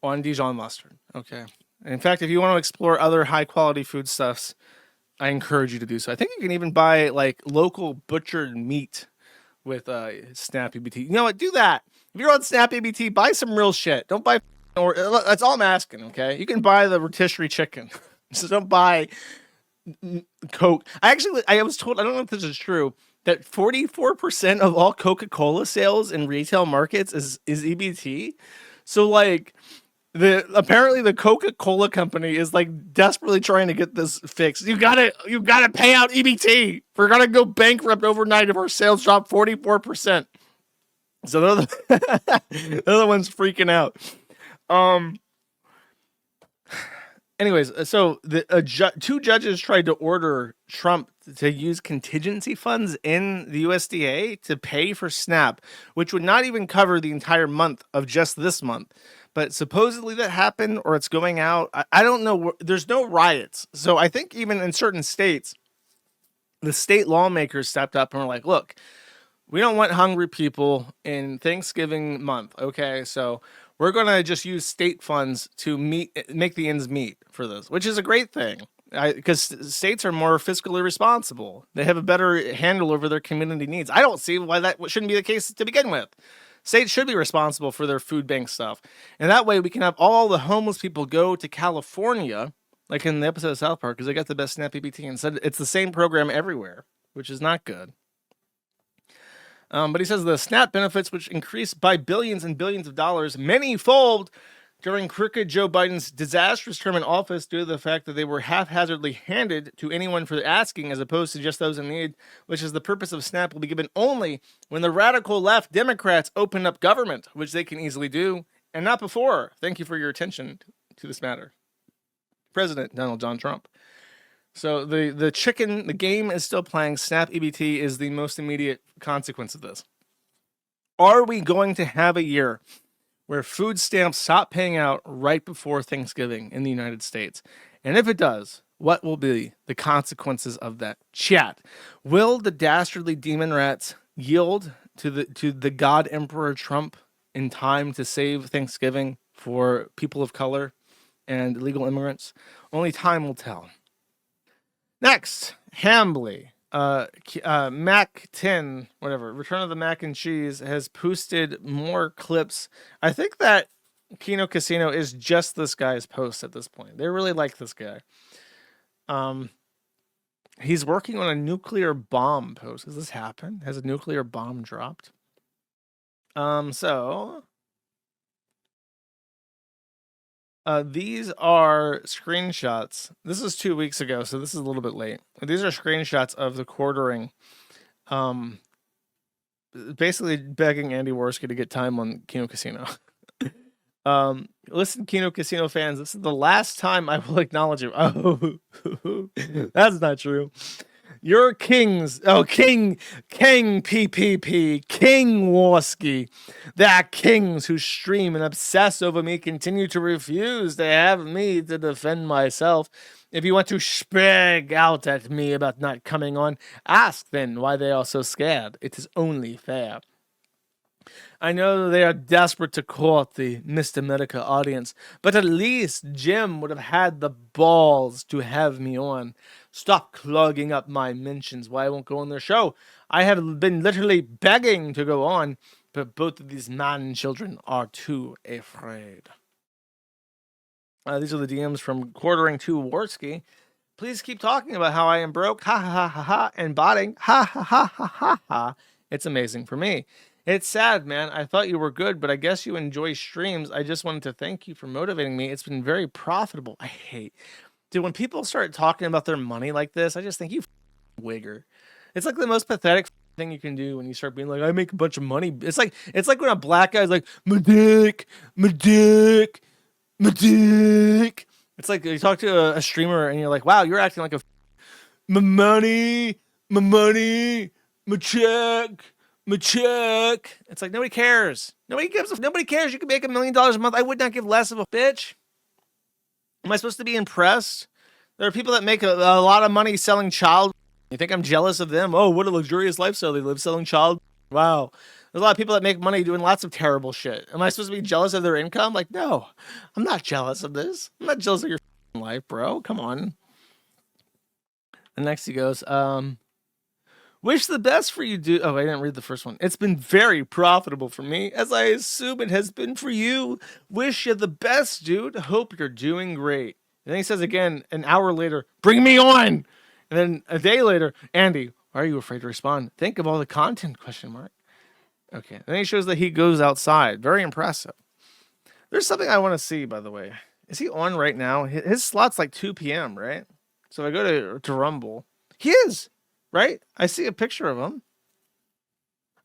Speaker 1: on Dijon mustard. Okay. And in fact, if you want to explore other high quality foodstuffs, I encourage you to do so. I think you can even buy like local butchered meat with Snap EBT. You know what? Do that. If you're on Snap EBT, buy some real shit. Don't buy or that's all I'm asking. Okay. You can buy the rotisserie chicken. So don't buy Coke. I was told, I don't know if this is true, that 44% of all Coca-Cola sales in retail markets is EBT. So like apparently the Coca-Cola company is like desperately trying to get this fixed. You gotta pay out EBT. We're gonna go bankrupt overnight if our sales drop 44%. So they're the ones freaking out. Anyways, so two judges tried to order Trump to use contingency funds in the USDA to pay for SNAP, which would not even cover the entire month of just this month. But supposedly that happened, or it's going out. I don't know. There's no riots. So I think even in certain states, the state lawmakers stepped up and were like, look, we don't want hungry people in Thanksgiving month. Okay, so we're going to just use state funds to make the ends meet for this, which is a great thing because states are more fiscally responsible. They have a better handle over their community needs. I don't see why that shouldn't be the case to begin with. States should be responsible for their food bank stuff. And that way we can have all the homeless people go to California, like in the episode of South Park, because they got the best SNAP EBT and said it's the same program everywhere, which is not good. But he says the SNAP benefits, which increased by billions and billions of dollars, many-fold during crooked Joe Biden's disastrous term in office due to the fact that they were haphazardly handed to anyone for asking as opposed to just those in need, which is the purpose of SNAP, will be given only when the radical left Democrats open up government, which they can easily do, and not before. Thank you for your attention to this matter. President Donald John Trump. So the game is still playing. SNAP EBT is the most immediate consequence of this. Are we going to have a year where food stamps stop paying out right before Thanksgiving in the United States? And if it does, what will be the consequences of that? Chat. Will the dastardly demon rats yield to the God Emperor Trump in time to save Thanksgiving for people of color and illegal immigrants? Only time will tell. Next, Hambly, Mac 10, whatever, Return of the Mac and Cheese has posted more clips. I think that Kino Casino is just this guy's post at this point. They really like this guy. He's working on a nuclear bomb post. Has this happened? Has a nuclear bomb dropped? These are screenshots. This is 2 weeks ago, so this is a little bit late. These are screenshots of the quartering. Basically begging Andy Worski to get time on Kino Casino. Listen, Kino Casino fans, this is the last time I will acknowledge you. Oh, that's not true. Your kings, King PPP, King Worski. There are kings who stream and obsess over me, continue to refuse to have me to defend myself. If you want to spag out at me about not coming on, ask then why they are so scared. It is only fair. I know they are desperate to court the Miss America audience, but at least Jim would have had the balls to have me on. Stop clogging up my mentions why I won't go on their show. I have been literally begging to go on, but both of these man children are too afraid. These are the DMs from Quartering to Worski. Please keep talking about how I am broke, ha ha ha ha ha, and botting, ha ha ha ha ha ha. It's amazing for me. It's sad, man. I thought you were good, but I guess you enjoy streams. I just wanted to thank you for motivating me. It's been very profitable. I hate, dude, when people start talking about their money like this, I just think you wigger. It's like the most pathetic thing you can do when you start being like, I make a bunch of money. It's like when a black guy's like, my dick, my dick, my dick. It's like you talk to a streamer and you're like, wow, you're acting like a my money, my check. Machuck. It's like nobody cares. Nobody cares. You can make $1 million a month. I would not give less of a bitch. Am I supposed to be impressed? There are people that make a lot of money selling child. You think I'm jealous of them? Oh, what a luxurious lifestyle they live selling child. Wow. There's a lot of people that make money doing lots of terrible shit. Am I supposed to be jealous of their income? Like, no, I'm not jealous of this. I'm not jealous of your life, bro. Come on. And next he goes, wish the best for you, dude. Oh, I didn't read the first one. It's been very profitable for me, as I assume it has been for you. Wish you the best, dude. Hope you're doing great. And then he says again, an hour later, bring me on. And then a day later, Andy, why are you afraid to respond? Think of all the content, ? Okay. And then he shows that he goes outside. Very impressive. There's something I want to see, by the way. Is he on right now? His slot's like 2 p.m., right? So if I go to Rumble, he is, right? I see a picture of him.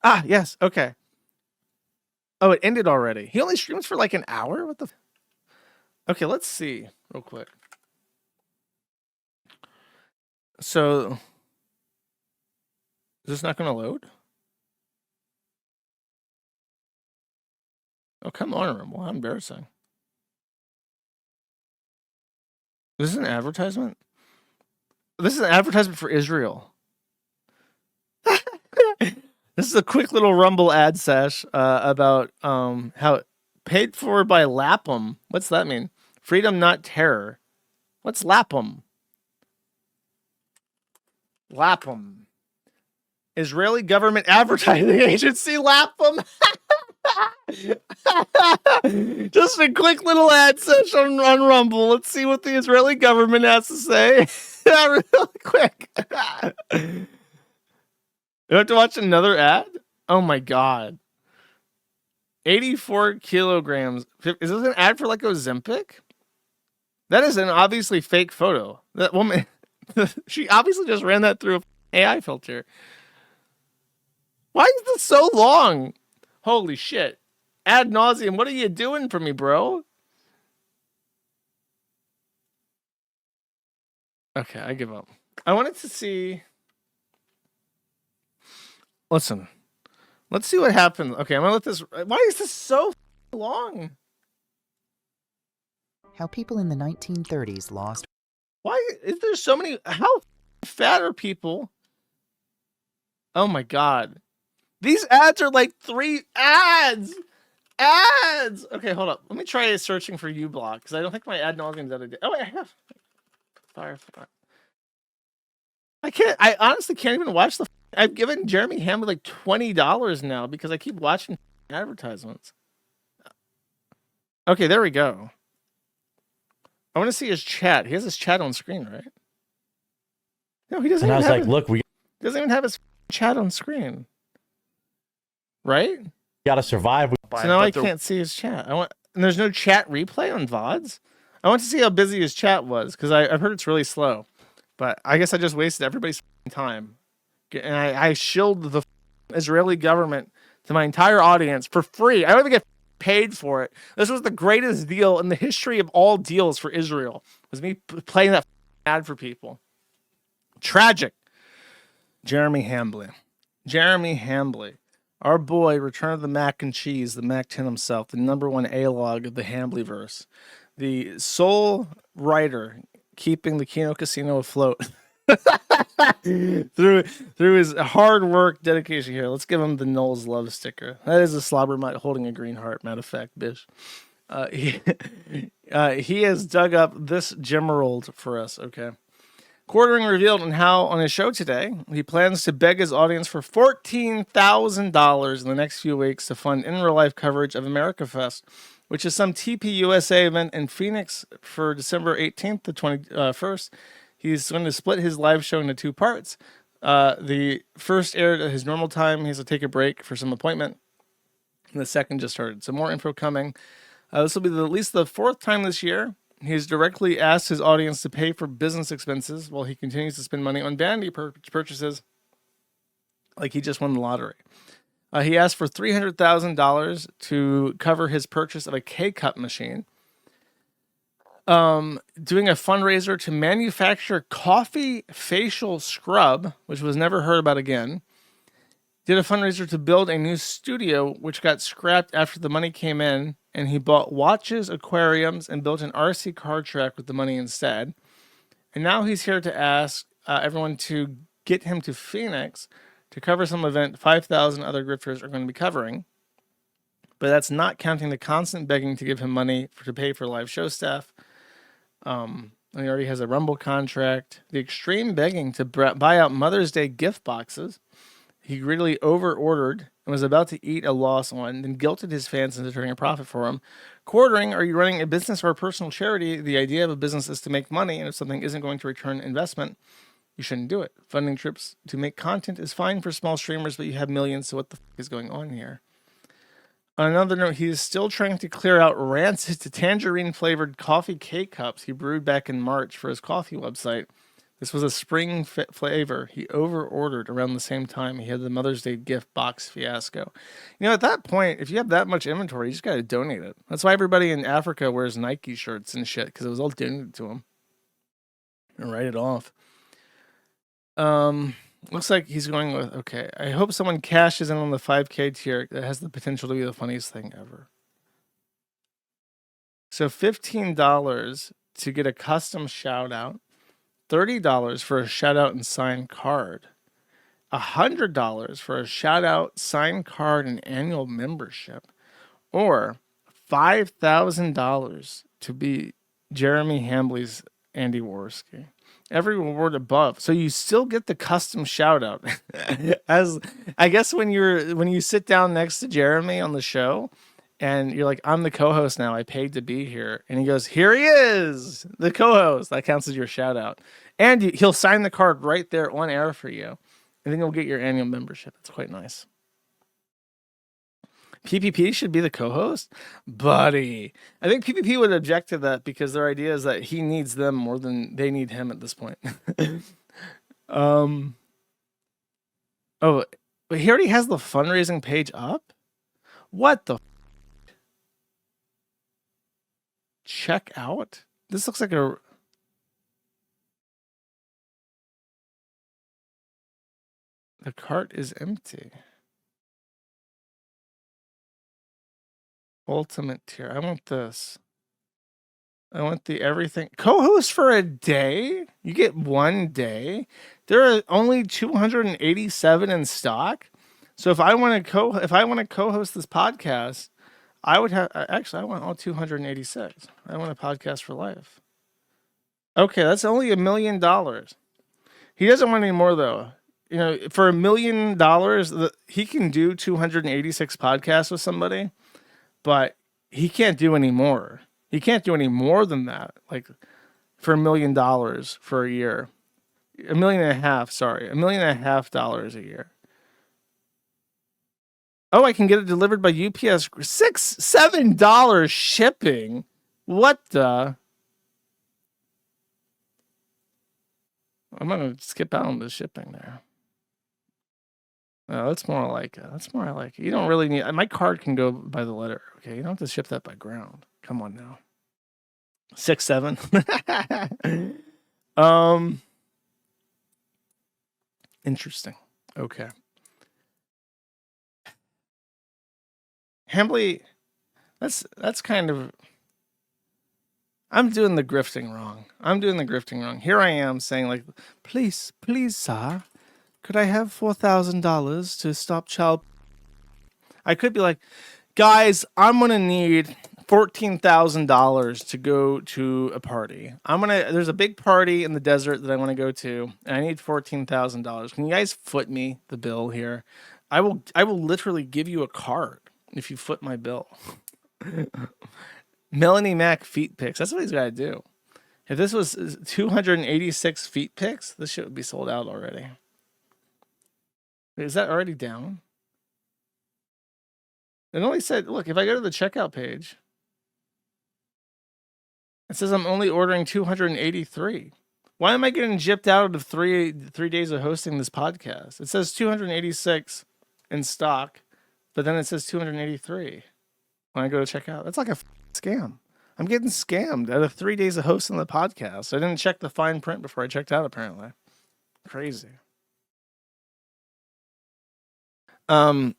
Speaker 1: Ah, yes. Okay. Oh, it ended already. He only streams for like an hour? What the? Okay, let's see real quick. So, is this not going to load? Oh, come on, Rumble. How embarrassing. This is an advertisement? This is an advertisement for Israel. This is a quick little Rumble ad sesh about how paid for by Lapham. What's that mean? Freedom, not terror. What's Lapham? Lapham. Israeli government advertising agency, Lapham. Just a quick little ad session on Rumble. Let's see what the Israeli government has to say. Really quick. You have to watch another ad? Oh my god. 84 kilograms. Is this an ad for like Ozempic? That is an obviously fake photo. That woman, she obviously just ran that through an AI filter. Why is this so long? Holy shit. Ad nauseum. What are you doing for me, bro? Okay, I give up. I wanted to see. Listen. Let's see what happens. Okay, I'm gonna let this. Why is this so long?
Speaker 14: How people in the 1930s lost.
Speaker 1: Why is there so many? How fat are people? Oh my god. These ads are like 3 ads. Ads. Okay, hold up. Let me try searching for uBlock because I don't think my ad nauseum is out of date. Oh, wait, I have. Firefly. I honestly can't even watch the. I've given Jeremy Hamlin like $20 now because I keep watching advertisements. Okay, there we go. I want to see his chat. He has his chat on screen, right? No, he doesn't.
Speaker 4: And I was like, look, we
Speaker 1: doesn't even have his chat on screen, right?
Speaker 4: got to survive.
Speaker 1: So now I can't see his chat. And there's no chat replay on VODs. I want to see how busy his chat was because I've heard it's really slow. But I guess I just wasted everybody's time. And I shilled the Israeli government to my entire audience for free. I don't even get paid for it. This was the greatest deal in the history of all deals for Israel. Was me playing that ad for people. Tragic. Jeremy Hambley. Our boy, Return of the Mac and Cheese, the Mac 10 himself, the #1 Alawg of the Hambleyverse. The sole writer keeping the Kino Casino afloat. through his hard work, dedication here. Let's give him the Knowles love sticker. That is a slobber mite holding a green heart. Matter of fact, bish. He has dug up this gemerald for us. Okay. Quarting revealed on his show today, he plans to beg his audience for $14,000 in the next few weeks to fund in real life coverage of America Fest, which is some TPUSA event in Phoenix for December 18th to 21st. He's going to split his live show into 2 parts. The first aired at his normal time. He has to take a break for some appointment. And the second just started. So more info coming. This will be at least the 4th time this year. He's directly asked his audience to pay for business expenses while he continues to spend money on vanity purchases like he just won the lottery. He asked for $300,000 to cover his purchase of a K-Cup machine. Doing a fundraiser to manufacture coffee facial scrub, which was never heard about again. did a fundraiser to build a new studio, which got scrapped after the money came in, and he bought watches, aquariums, and built an RC car track with the money instead. And now he's here to ask everyone to get him to Phoenix to cover some event 5,000 other grifters are going to be covering. But that's not counting the constant begging to give him money to pay for live show staff. And he already has a Rumble contract. The extreme begging to buy out Mother's Day gift boxes. He greedily over-ordered and was about to eat a loss on, then guilted his fans into turning a profit for him. Quartering, are you running a business or a personal charity? The idea of a business is to make money, and if something isn't going to return investment, you shouldn't do it. Funding trips to make content is fine for small streamers, but you have millions, so what the f*** is going on here? On another note, he is still trying to clear out rancid to tangerine-flavored coffee K-cups he brewed back in March for his coffee website. This was a spring flavor he over-ordered around the same time he had the Mother's Day gift box fiasco. You know, at that point, if you have that much inventory, you just got to donate it. That's why everybody in Africa wears Nike shirts and shit, because it was all donated to them. And write it off. Looks like he's going with, okay, I hope someone cashes in on the 5K tier. That has the potential to be the funniest thing ever. So $15 to get a custom shout out. $30 for a shout out and signed card. $100 for a shout out, signed card, and annual membership. Or $5,000 to be Jeremy Hambley's Andy Worski. Every reward above, so you still get the custom shout out. As I guess when you sit down next to Jeremy on the show, and you're like, I'm the co-host now. I paid to be here, and he goes, "Here he is, the co-host." That counts as your shout out, and he'll sign the card right there on air for you, and then you'll get your annual membership. It's quite nice. PPP should be the co-host? Buddy. I think PPP would object to that because their idea is that he needs them more than they need him at this point. Oh, but he already has the fundraising page up? What the check out? This looks like a... The cart is empty. Ultimate tier. I want this. I want the everything. Co-host for a day? You get 1 day? There are only 287 in stock. So if I want to co-host this podcast, I would have I want all 286. I want a podcast for life. Okay, that's only $1 million. He doesn't want any more though. You know, for $1 million, he can do 286 podcasts with somebody. But he can't do any more. He can't do any more than that. Like for $1 million for a year. $1.5 million, sorry. $1.5 million a year. Oh, I can get it delivered by UPS. $7 shipping. What the? I'm gonna skip out on the shipping there. Oh, that's more like it. That's more like it. You don't really need... My card can go by the letter, okay? You don't have to ship that by ground. Come on now. 6-7. Interesting. Okay. Hambley, that's kind of... I'm doing the grifting wrong. Here I am saying like, please, sir, could I have $4,000 to stop child? I could be like, guys, I'm gonna need $14,000 to go to a party. There's a big party in the desert that I want to go to, and I need $14,000. Can you guys foot me the bill here? I will literally give you a card if you foot my bill. Melonie Mac feet pics. That's what he's got to do. If this was 286 feet pics, this shit would be sold out already. Is that already down? It only said, look, if I go to the checkout page, it says I'm only ordering 283. Why am I getting gypped out of three days of hosting this podcast? It says 286 in stock, but then it says 283 when I go to checkout. That's like a scam. I'm getting scammed out of 3 days of hosting the podcast. I didn't check the fine print before I checked out, apparently. Crazy. So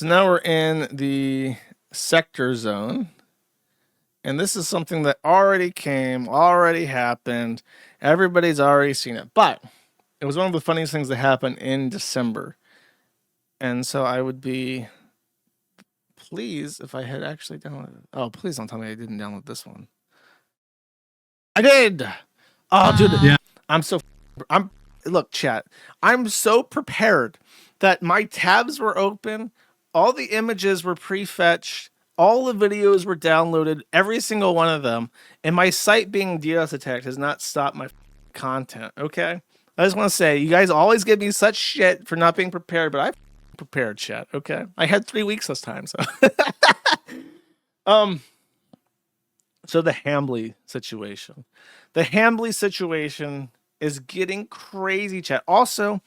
Speaker 1: now we're in the sector zone. And this is something that already happened. Everybody's already seen it. But it was one of the funniest things that happened in December. And so I would be pleased if I had actually downloaded. Oh, please don't tell me I didn't download this one. I did. Oh, dude.
Speaker 10: Yeah.
Speaker 1: Look, chat. I'm so prepared that my tabs were open. All the images were prefetched. All the videos were downloaded, every single one of them, and my site being DDoS attacked has not stopped my content, okay? I just want to say, you guys always give me such shit for not being prepared, but I prepared, chat, okay? I had 3 weeks this time, so. So the Hambly situation. The Hambly situation is getting crazy, chat. Also,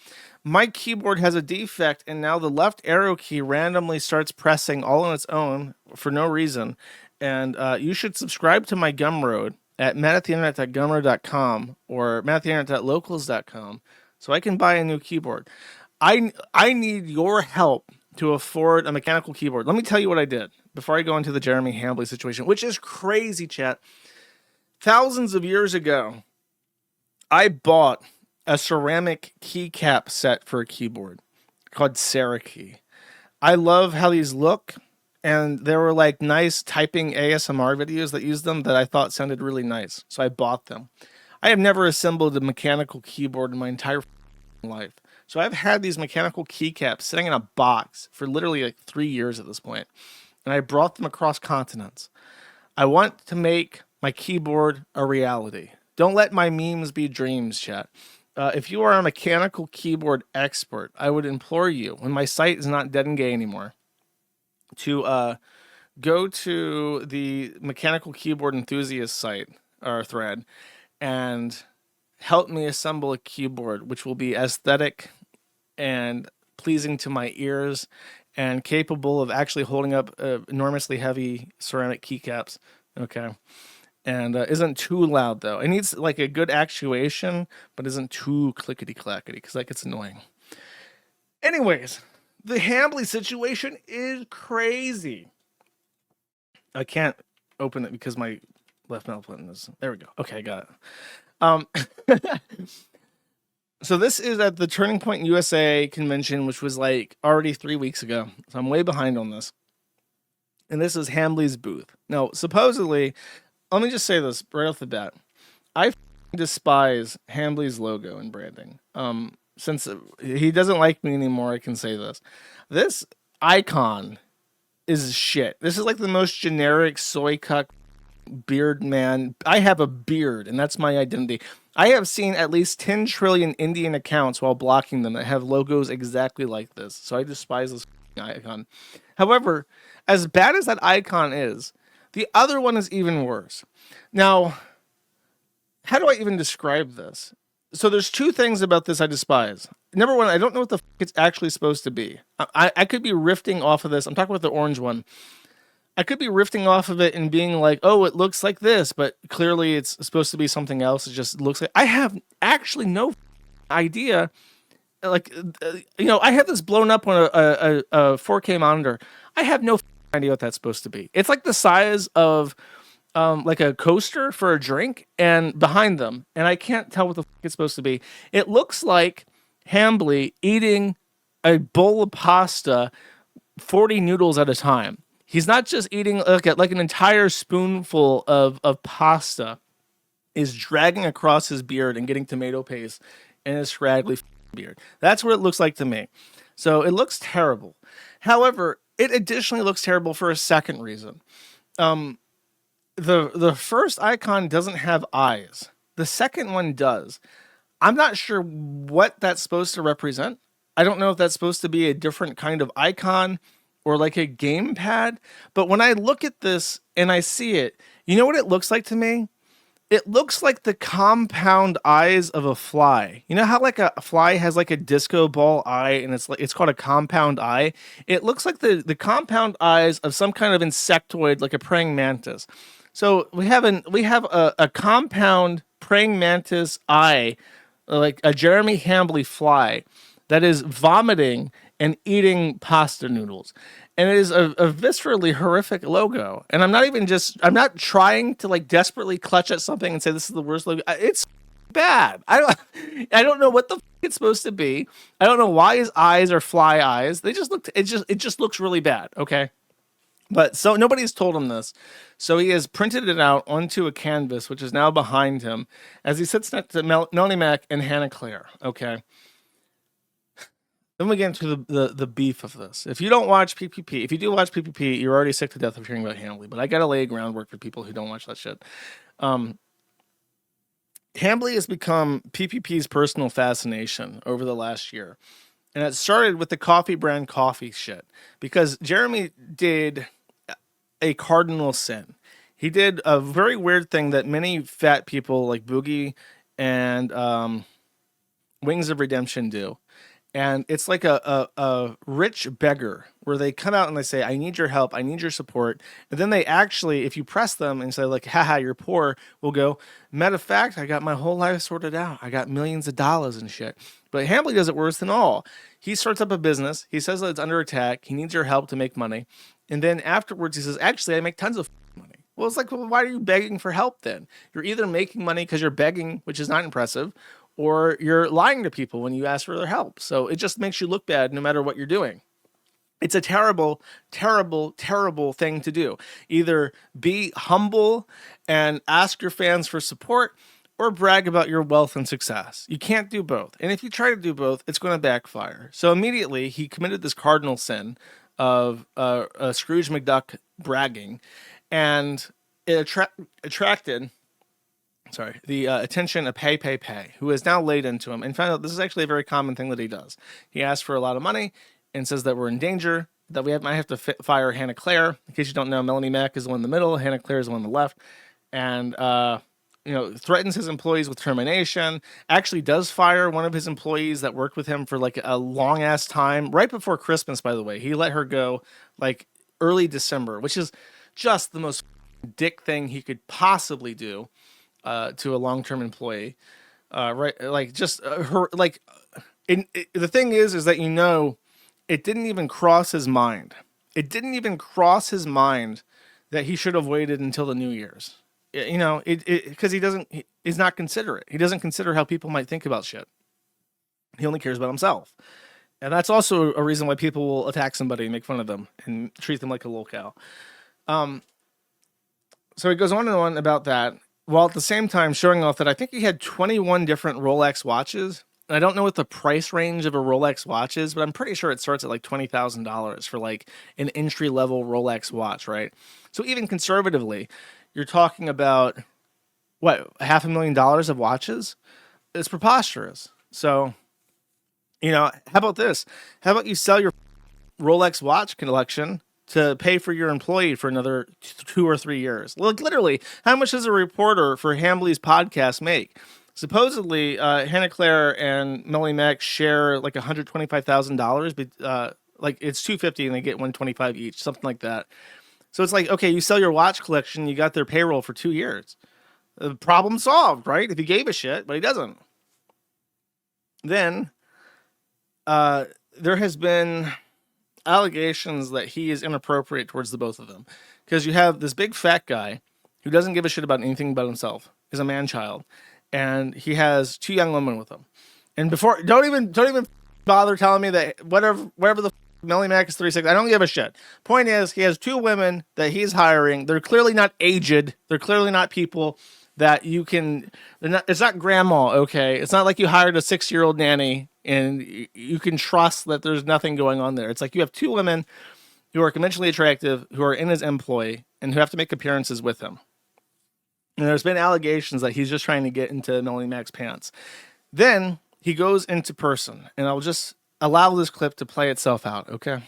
Speaker 1: my keyboard has a defect, and now the left arrow key randomly starts pressing all on its own for no reason. And you should subscribe to my Gumroad at matattheinternet.gumroad.com or matattheinternet.locals.com so I can buy a new keyboard. I need your help to afford a mechanical keyboard. Let me tell you what I did before I go into the Jeremy Hambly situation, which is crazy, chat. Thousands of years ago, I bought a ceramic keycap set for a keyboard called Saraky. I love how these look, and there were like nice typing ASMR videos that used them that I thought sounded really nice, so I bought them. I have never assembled a mechanical keyboard in my entire life, so I've had these mechanical keycaps sitting in a box for literally like 3 years at this point, and I brought them across continents. I want to make my keyboard a reality. Don't let my memes be dreams, chat. If you are a mechanical keyboard expert, I would implore you, when my site is not dead and gay anymore, to go to the mechanical keyboard enthusiast site or thread and help me assemble a keyboard which will be aesthetic and pleasing to my ears and capable of actually holding up enormously heavy ceramic keycaps. Okay. And isn't too loud, though. It needs like a good actuation, but isn't too clickety-clackety, because that gets annoying. Anyways, the Hambly situation is crazy. I can't open it because my left mouse button is... There we go. Okay, I got it. So this is at the Turning Point USA convention, which was like already 3 weeks ago. So I'm way behind on this. And this is Hambly's booth. Now, supposedly... Let me just say this right off the bat. I despise Hambly's logo and branding. Since he doesn't like me anymore, I can say this. This icon is shit. This is like the most generic soy cuck beard man. I have a beard, and that's my identity. I have seen at least 10 trillion Indian accounts while blocking them that have logos exactly like this. So I despise this icon. However, as bad as that icon is, the other one is even worse. Now, how do I even describe this? So there's two things about this I despise. Number one, I don't know what the fuck it's actually supposed to be. I could be riffing off of this. I'm talking about the orange one. I could be riffing off of it and being like, oh, it looks like this, but clearly it's supposed to be something else. It just looks like... I have actually no idea. Like, I have this blown up on a 4K monitor. I have no idea what that's supposed to be. It's like the size of like a coaster for a drink and behind them, and I can't tell what the fuck it's supposed to be. It looks like Hambly eating a bowl of pasta 40 noodles at a time. He's not just eating like an entire spoonful of pasta is dragging across his beard and getting tomato paste in his scraggly beard. That's what it looks like to me. So it looks terrible. However, it additionally looks terrible for a second reason. The first icon doesn't have eyes. The second one does. I'm not sure what that's supposed to represent. I don't know if that's supposed to be a different kind of icon or like a gamepad. But when I look at this and I see it, you know what it looks like to me? It looks like the compound eyes of a fly. You know how like a fly has like a disco ball eye and it's called a compound eye? It looks like the compound eyes of some kind of insectoid, like a praying mantis. So we have a compound praying mantis eye, like a Jeremy Hambly fly, that is vomiting and eating pasta noodles. And it is a viscerally horrific logo. And I'm not trying to like desperately clutch at something and say this is the worst logo. It's bad. I don't know what the it's supposed to be. I don't know why his eyes are fly eyes. It just looks really bad. Okay. But so nobody's told him this. So he has printed it out onto a canvas, which is now behind him as he sits next to Melonie Mac and Hannah Claire. Okay. Then we get into the beef of this. If you don't watch PPP, if you do watch PPP, you're already sick to death of hearing about Hambly. But I got to lay groundwork for people who don't watch that shit. Hambly has become PPP's personal fascination over the last year. And it started with the coffee brand coffee shit. Because Jeremy did a cardinal sin. He did a very weird thing that many fat people like Boogie and Wings of Redemption do. And it's like a rich beggar where they come out and they say, I need your help. I need your support. And then they actually, if you press them and say like, haha, you're poor, will go, matter of fact, I got my whole life sorted out. I got millions of dollars and shit. But Hambly does it worse than all. He starts up a business. He says that it's under attack. He needs your help to make money. And then afterwards he says, actually, I make tons of money. Well, it's like, well, why are you begging for help then? You're either making money because you're begging, which is not impressive, or you're lying to people when you ask for their help. So it just makes you look bad no matter what you're doing. It's a terrible, terrible, terrible thing to do. Either be humble and ask your fans for support or brag about your wealth and success. You can't do both. And if you try to do both, it's going to backfire. So immediately he committed this cardinal sin of Scrooge McDuck bragging, and it attracted the attention of Pay, who has now laid into him and found out this is actually a very common thing that he does. He asks for a lot of money and says that we're in danger, that might have to fire Hannah Claire. In case you don't know, Melonie Mac is the one in the middle, Hannah Claire is the one on the left, and threatens his employees with termination. Actually does fire one of his employees that worked with him for like a long ass time, right before Christmas, by the way. He let her go like early December, which is just the most dick thing he could possibly do to a long-term employee. Right. Like just her, like the thing is that, it didn't even cross his mind. It didn't even cross his mind that he should have waited until the New Year's. Because he's not considerate. He doesn't consider how people might think about shit. He only cares about himself. And that's also a reason why people will attack somebody and make fun of them and treat them like a little cow. So he goes on and on about that, while at the same time showing off that I think he had 21 different Rolex watches. I don't know what the price range of a Rolex watch is, but I'm pretty sure it starts at like $20,000 for like an entry-level Rolex watch, right? So even conservatively, you're talking about, what, $500,000 of watches? It's preposterous. So, how about this? How about you sell your Rolex watch collection to pay for your employee for another 2 or 3 years? Like, literally, how much does a reporter for Hambly's podcast make? Supposedly, Hannah Claire and Melonie Mac share like $125,000, but like it's $250 and they get $125 each, something like that. So it's like, okay, you sell your watch collection, you got their payroll for 2 years. The problem solved, right? If he gave a shit, but he doesn't. Then there has been allegations that he is inappropriate towards the both of them, because you have this big fat guy who doesn't give a shit about anything but himself, is a man-child, and he has 2 young women with him. And before, don't even bother telling me that whatever the Melonie Mac is 36. I don't give a shit. Point is, he has 2 women that he's hiring. They're clearly not aged. They're clearly not people that you can. It's not grandma. Okay, it's not like you hired a 6-year-old nanny and you can trust that there's nothing going on there. It's like you have 2 women who are conventionally attractive, who are in his employ, and who have to make appearances with him. And there's been allegations that he's just trying to get into Melonie Mac's pants. Then he goes into person, and I'll just allow this clip to play itself out, okay?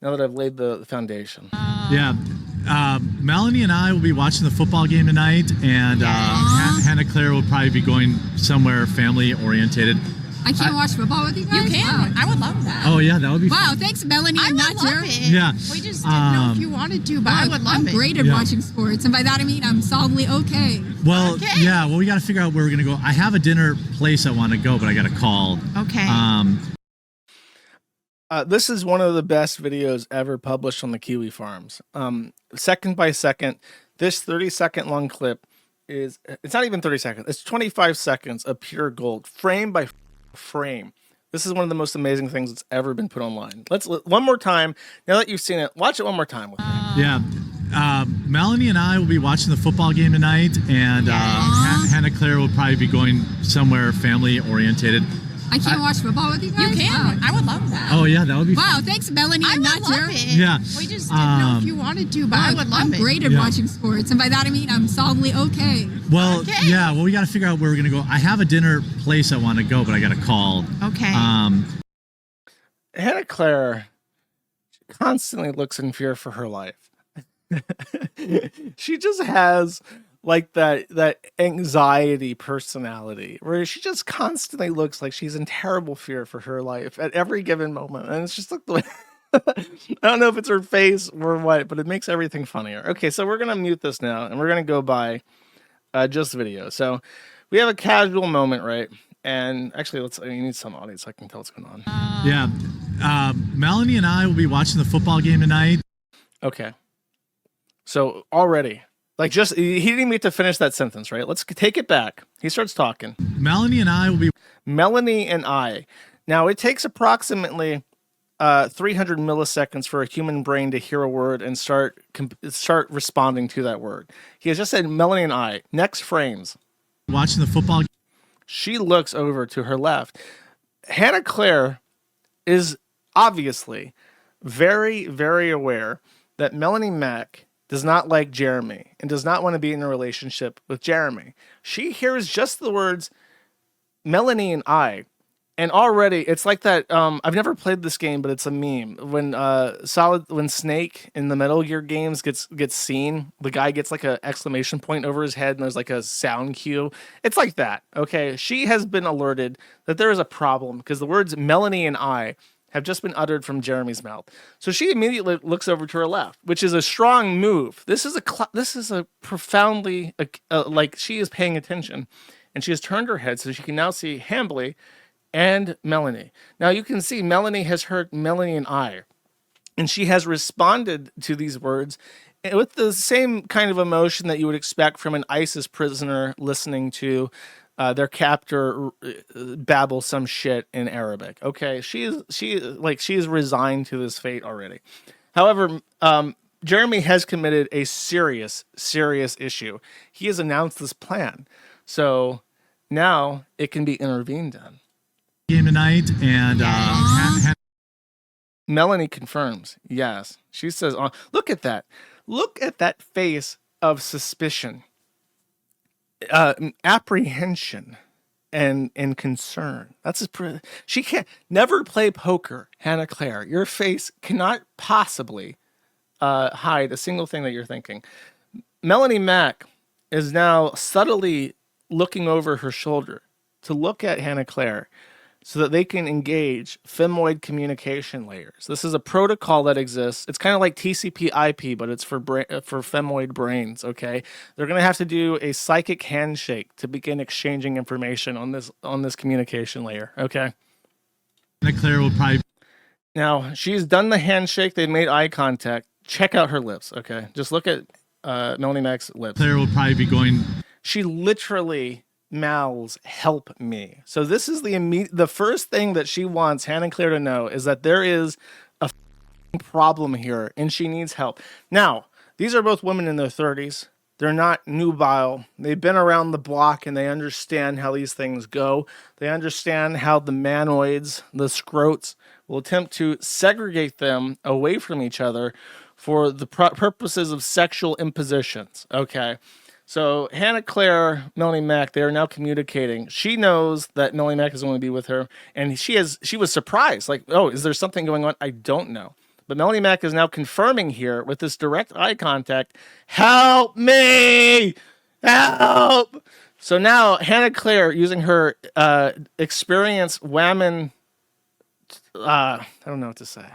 Speaker 1: Now that I've laid the foundation.
Speaker 10: Yeah. Melonie and I will be watching the football game tonight, and Hannah Claire will probably be going somewhere family-orientated.
Speaker 9: I can't watch football with you guys?
Speaker 15: You can. Wow. I would love that.
Speaker 10: Oh, yeah, that would be fun.
Speaker 9: Wow, thanks, Melonie.
Speaker 15: I would love it.
Speaker 10: Yeah.
Speaker 15: We just didn't know if you wanted to, but I would love it.
Speaker 9: I'm great at watching sports, and by that I mean I'm solidly okay.
Speaker 10: Well, yeah, we got to figure out where we're going to go. I have a dinner place I want to go, but I got to call.
Speaker 15: Okay.
Speaker 1: This is one of the best videos ever published on the Kiwi farms. Second by second, this 30-second long clip it's not even 30 seconds. It's 25 seconds of pure gold, frame by frame. This is one of the most amazing things that's ever been put online. Let's one more time. Now that you've seen it, watch it one more time with me.
Speaker 10: Yeah. Melonie and I will be watching the football game tonight, and Hannah Claire will probably be going somewhere family orientated.
Speaker 15: I can't watch football with you guys. You can. I would love that.
Speaker 10: Oh yeah, that would be
Speaker 15: Wow,
Speaker 10: fun.
Speaker 15: thanks, Melanie.
Speaker 9: I
Speaker 15: I'm
Speaker 9: would
Speaker 15: not
Speaker 9: love
Speaker 15: Jared.
Speaker 9: it.
Speaker 10: Yeah.
Speaker 15: We just didn't know if you wanted to, but I would love it. I'm great at
Speaker 10: Yeah.
Speaker 15: watching sports, and by that I mean I'm solidly okay.
Speaker 10: Well, yeah. Well, we got to figure out where we're gonna go. I have a dinner place I want to go, but I got to call.
Speaker 15: Okay.
Speaker 1: Hannah Claire constantly looks in fear for her life. She just has like that anxiety personality where she just constantly looks like she's in terrible fear for her life at every given moment. And it's just like the way I don't know if it's her face or what, but it makes everything funnier. Okay, so we're gonna mute this now and we're gonna go by just video. So we have a casual moment, right? And actually, you need some audience so I can tell what's going on.
Speaker 10: Yeah. Melonie and I will be watching the football game tonight.
Speaker 1: Okay. So already, like he didn't even get to finish that sentence, right? Let's take it back. He starts talking.
Speaker 10: Melonie and I will be.
Speaker 1: Melonie and I. Now it takes approximately 300 milliseconds for a human brain to hear a word and start responding to that word. He has just said Melonie and I. Next frames.
Speaker 10: Watching the football.
Speaker 1: She looks over to her left. Hannah Claire is obviously very, very aware that Melonie Mac does not like Jeremy and does not want to be in a relationship with Jeremy. She hears just the words Melonie and I, and already it's like that. I've never played this game, but it's a meme. When Snake in the Metal Gear games gets seen, the guy gets like an exclamation point over his head, and there's like a sound cue. It's like that. Okay, she has been alerted that there is a problem because the words Melonie and I have just been uttered from Jeremy's mouth. So she immediately looks over to her left, which is a strong move. This is a profoundly like she is paying attention, and she has turned her head so she can now see Hambly and Melonie. Now you can see Melonie has heard Melonie and I, and she has responded to these words with the same kind of emotion that you would expect from an ISIS prisoner listening to their captor babble some shit in Arabic. Okay, she is resigned to this fate already. However, Jeremy has committed a serious issue. He has announced this plan, so now it can be intervened on.
Speaker 10: Game tonight, and
Speaker 1: Melonie confirms. Yes, she says, "Look at that! Look at that face of suspicion." Apprehension and concern. She can't never play poker, Hannah Claire. Your face cannot possibly hide a single thing that you're thinking. Melonie Mac is now subtly looking over her shoulder to look at Hannah Claire so that they can engage femoid communication layers. This is a protocol that exists. It's kind of like TCP/IP, but it's for femoid brains, okay? They're going to have to do a psychic handshake to begin exchanging information on this communication layer, okay?
Speaker 10: Hannah Claire will probably.
Speaker 1: Now, she's done the handshake. They've made eye contact. Check out her lips, okay? Just look at Melonie Mac's lips.
Speaker 10: Claire will probably be going.
Speaker 1: She literally mouths, "Help me." So this is the first thing that she wants Hannah Claire to know is that there is a problem here and she needs help. Now, these are both women in their 30s. They're not nubile. They've been around the block and they understand how these things go. They understand how the manoids, the scrotes, will attempt to segregate them away from each other for the purposes of sexual impositions. Okay. So Hannah Claire, Melonie Mac, they are now communicating. She knows that Melonie Mac is going to be with her, and she was surprised. Like, oh, is there something going on? I don't know. But Melonie Mac is now confirming here with this direct eye contact, "Help me! Help!" So now Hannah Claire, using her experienced whammon, I don't know what to say.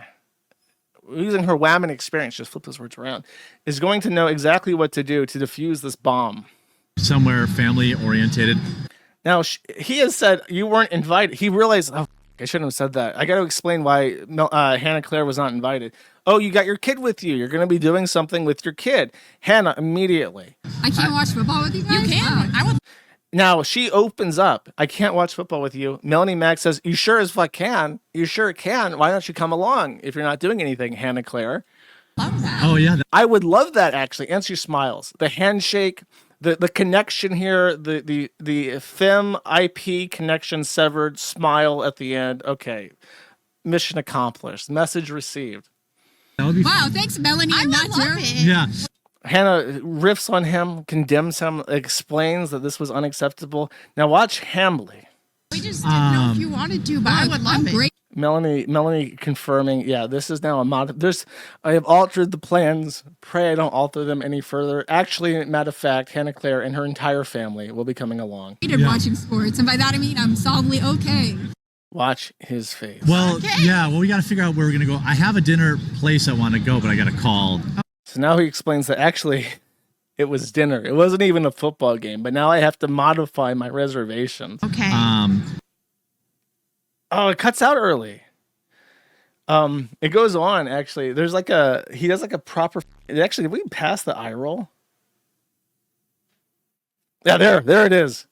Speaker 1: Using her whammon experience, just flip those words around, is going to know exactly what to do to defuse this bomb.
Speaker 10: Somewhere family orientated.
Speaker 1: Now, he has said you weren't invited. He realized, oh, I shouldn't have said that. I got to explain why Hannah Claire was not invited. Oh, you got your kid with you. You're going to be doing something with your kid. Hannah, immediately.
Speaker 15: I can't watch football with you guys. You can. I would.
Speaker 1: Now, she opens up. I can't watch football with you. Melonie Mac says, you sure as fuck can. You sure can. Why don't you come along if you're not doing anything, Hannah Claire?
Speaker 15: Love that.
Speaker 10: Oh, yeah.
Speaker 1: I would love that, actually. And she smiles. The handshake, the connection here, the Fem IP connection severed, smile at the end. Okay. Mission accomplished. Message received.
Speaker 10: That would be
Speaker 15: Wow, thanks, Melonie. I'm not sure.
Speaker 10: Yeah.
Speaker 1: Hannah riffs on him, condemns him, explains that this was unacceptable. Now watch Hambly.
Speaker 15: We just didn't know if you wanted to, but I would love it. Great.
Speaker 1: Melonie confirming, yeah, this is now a mod. I have altered the plans. Pray I don't alter them any further. Actually, matter of fact, Hannah Claire and her entire family will be coming along.
Speaker 15: I hated watching sports, and by that I mean I'm solidly okay.
Speaker 1: Watch his face.
Speaker 10: Well, yeah, well, we got to figure out where we're going to go. I have a dinner place I want to go, but I got to call.
Speaker 1: So now he explains that actually it was dinner. It wasn't even a football game, but now I have to modify my reservations.
Speaker 9: Okay.
Speaker 1: Oh, it cuts out early. It goes on, actually. There's like he does like a proper, actually, did we pass the eye roll? Yeah, there it is.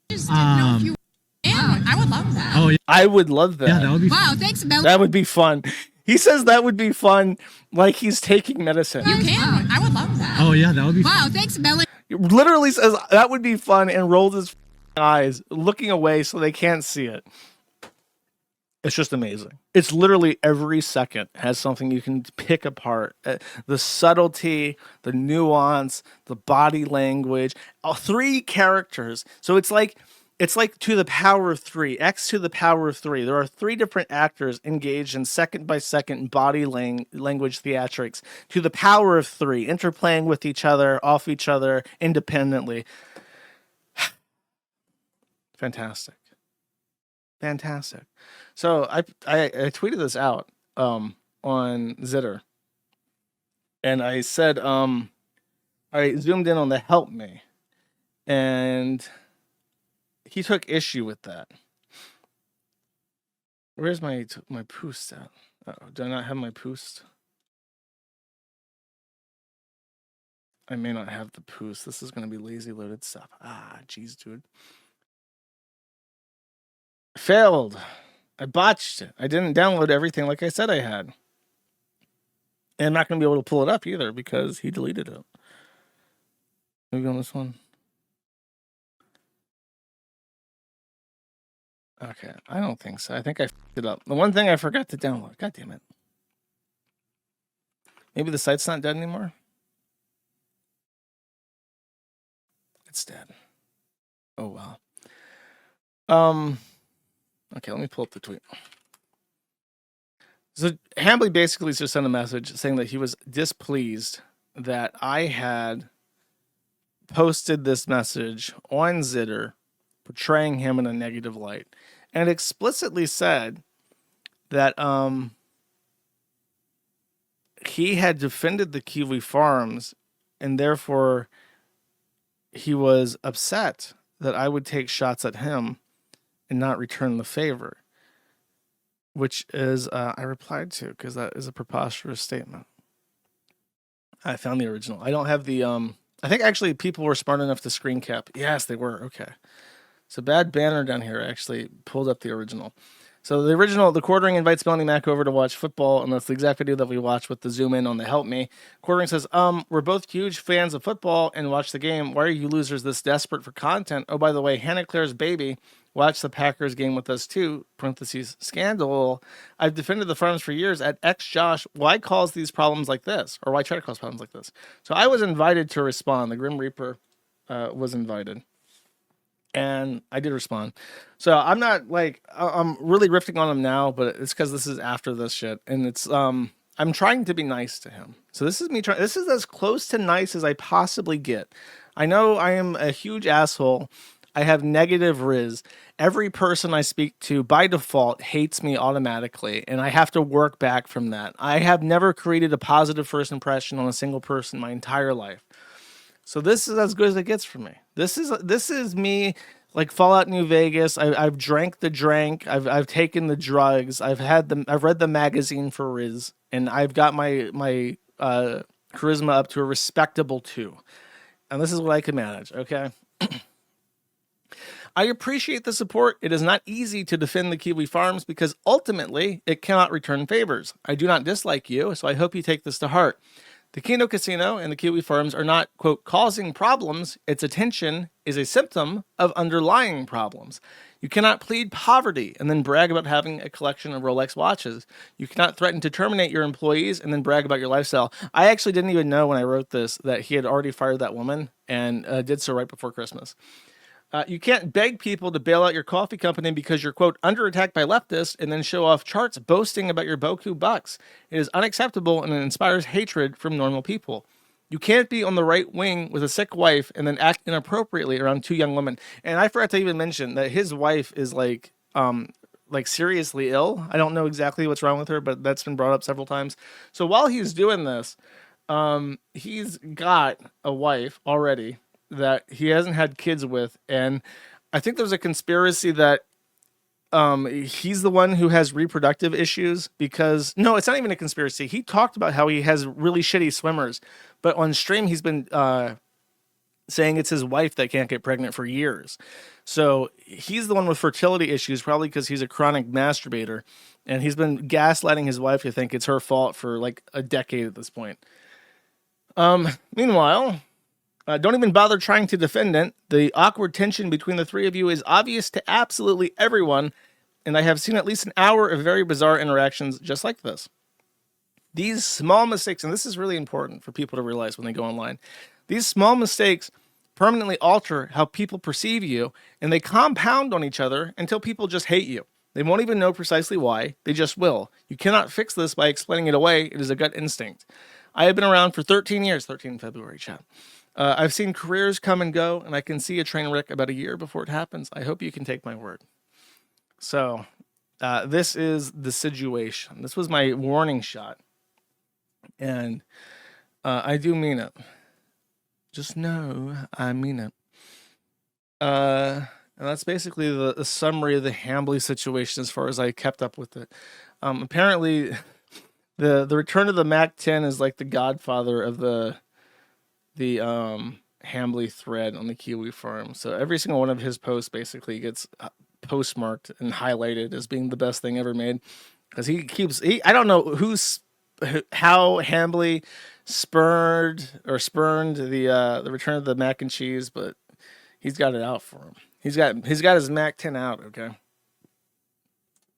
Speaker 15: Just didn't know if you. Yeah, I would love that.
Speaker 10: Oh, yeah.
Speaker 1: I would love that.
Speaker 10: Yeah, that would be
Speaker 15: Wow, thanks, Melonie.
Speaker 1: That would be fun. He says that would be fun, like he's taking medicine.
Speaker 15: You can. I would love that.
Speaker 10: Oh, yeah, that would be
Speaker 15: Wow, thanks, Melonie.
Speaker 1: He literally says that would be fun and rolls his eyes, looking away so they can't see it. It's just amazing. It's literally every second has something you can pick apart. The subtlety, the nuance, the body language. 3 characters. So it's like to the power of 3, X to the power of 3. There are 3 different actors engaged in second-by-second body language theatrics to the power of 3, interplaying with each other, off each other, independently. Fantastic. Fantastic. So I tweeted this out on Zitter, and I said, I zoomed in on the help me, and he took issue with that. Where's my post at? Uh-oh, do I not have my post? I may not have the post. This is going to be lazy loaded stuff. Ah, jeez, dude. Failed. I botched it. I didn't download everything like I said I had. And I'm not going to be able to pull it up either because he deleted it. Maybe on this one. Okay, I don't think so. I think I f***ed it up. The one thing I forgot to download. God damn it. Maybe the site's not dead anymore? It's dead. Oh, wow. Okay, let me pull up the tweet. So Hambly basically just sent a message saying that he was displeased that I had posted this message on Zitter portraying him in a negative light, and explicitly said that he had defended the Kiwi farms, and therefore he was upset that I would take shots at him and not return the favor, which is I replied to because that is a preposterous statement. I found the original. I don't have the I think actually people were smart enough to screen cap. Yes, they were. Okay. So bad banner down here actually pulled up the original. So the original, the Quarting invites Melonie Mac over to watch football, and that's the exact video that we watched with the zoom in on the help me. Quarting says, we're both huge fans of football and watch the game. Why are you losers this desperate for content? Oh, by the way, Hannah Claire's baby watched the Packers game with us too, parentheses, scandal. I've defended the farms for years at Josh. Why cause these problems like this? Or why try to cause problems like this? So I was invited to respond. The Grim Reaper was invited. And I did respond. So I'm not like, I'm really riffing on him now, but it's because this is after this shit. And it's, I'm trying to be nice to him. So this is me trying, this is as close to nice as I possibly get. I know I am a huge asshole. I have negative riz. Every person I speak to by default hates me automatically. And I have to work back from that. I have never created a positive first impression on a single person my entire life. So this is as good as it gets for me. This is me like Fallout New Vegas. I've drank the drink. I've taken the drugs. I've read the magazine for Riz, and I've got my charisma up to a respectable 2. And this is what I can manage. Okay. I appreciate the support. It is not easy to defend the Kiwi Farms because ultimately it cannot return favors. I do not dislike you, so I hope you take this to heart. The Kino Casino and the Kiwi Farms are not, quote, causing problems. Its attention is a symptom of underlying problems. You cannot plead poverty and then brag about having a collection of Rolex watches. You cannot threaten to terminate your employees and then brag about your lifestyle. I actually didn't even know when I wrote this that he had already fired that woman and did so right before Christmas. You can't beg people to bail out your coffee company because you're, quote, under attack by leftists and then show off charts boasting about your Boku bucks. It is unacceptable and it inspires hatred from normal people. You can't be on the right wing with a sick wife and then act inappropriately around 2 young women. And I forgot to even mention that his wife is like seriously ill. I don't know exactly what's wrong with her, but that's been brought up several times. So while he's doing this, he's got a wife already that he hasn't had kids with, and I think there's a conspiracy that he's the one who has reproductive issues because no, it's not even a conspiracy. He talked about how he has really shitty swimmers, but on stream he's been saying it's his wife that can't get pregnant for years. So he's the one with fertility issues, probably because he's a chronic masturbator, and he's been gaslighting his wife to think it's her fault for like a decade at this point. Meanwhile, don't even bother trying to defend it. The awkward tension between the 3 of you is obvious to absolutely everyone, and I have seen at least an hour of very bizarre interactions just like this. These small mistakes, and this is really important for people to realize when they go online, these small mistakes permanently alter how people perceive you, and they compound on each other until people just hate you. They won't even know precisely why, they just will. You cannot fix this by explaining it away, it is a gut instinct. I have been around for 13 years, 13 February, chat. I've seen careers come and go, and I can see a train wreck about a year before it happens. I hope you can take my word. So, this is the situation. This was my warning shot. And I do mean it. Just know I mean it. And that's basically the summary of the Hambly situation as far as I kept up with it. Apparently, the return of the Mac 10 is like the godfather of the Hambly thread on the Kiwi farm. So every single one of his posts basically gets postmarked and highlighted as being the best thing ever made. Because I don't know how Hambly spurned the return of the mac and cheese, but he's got it out for him. He's got his Mac 10 out, okay?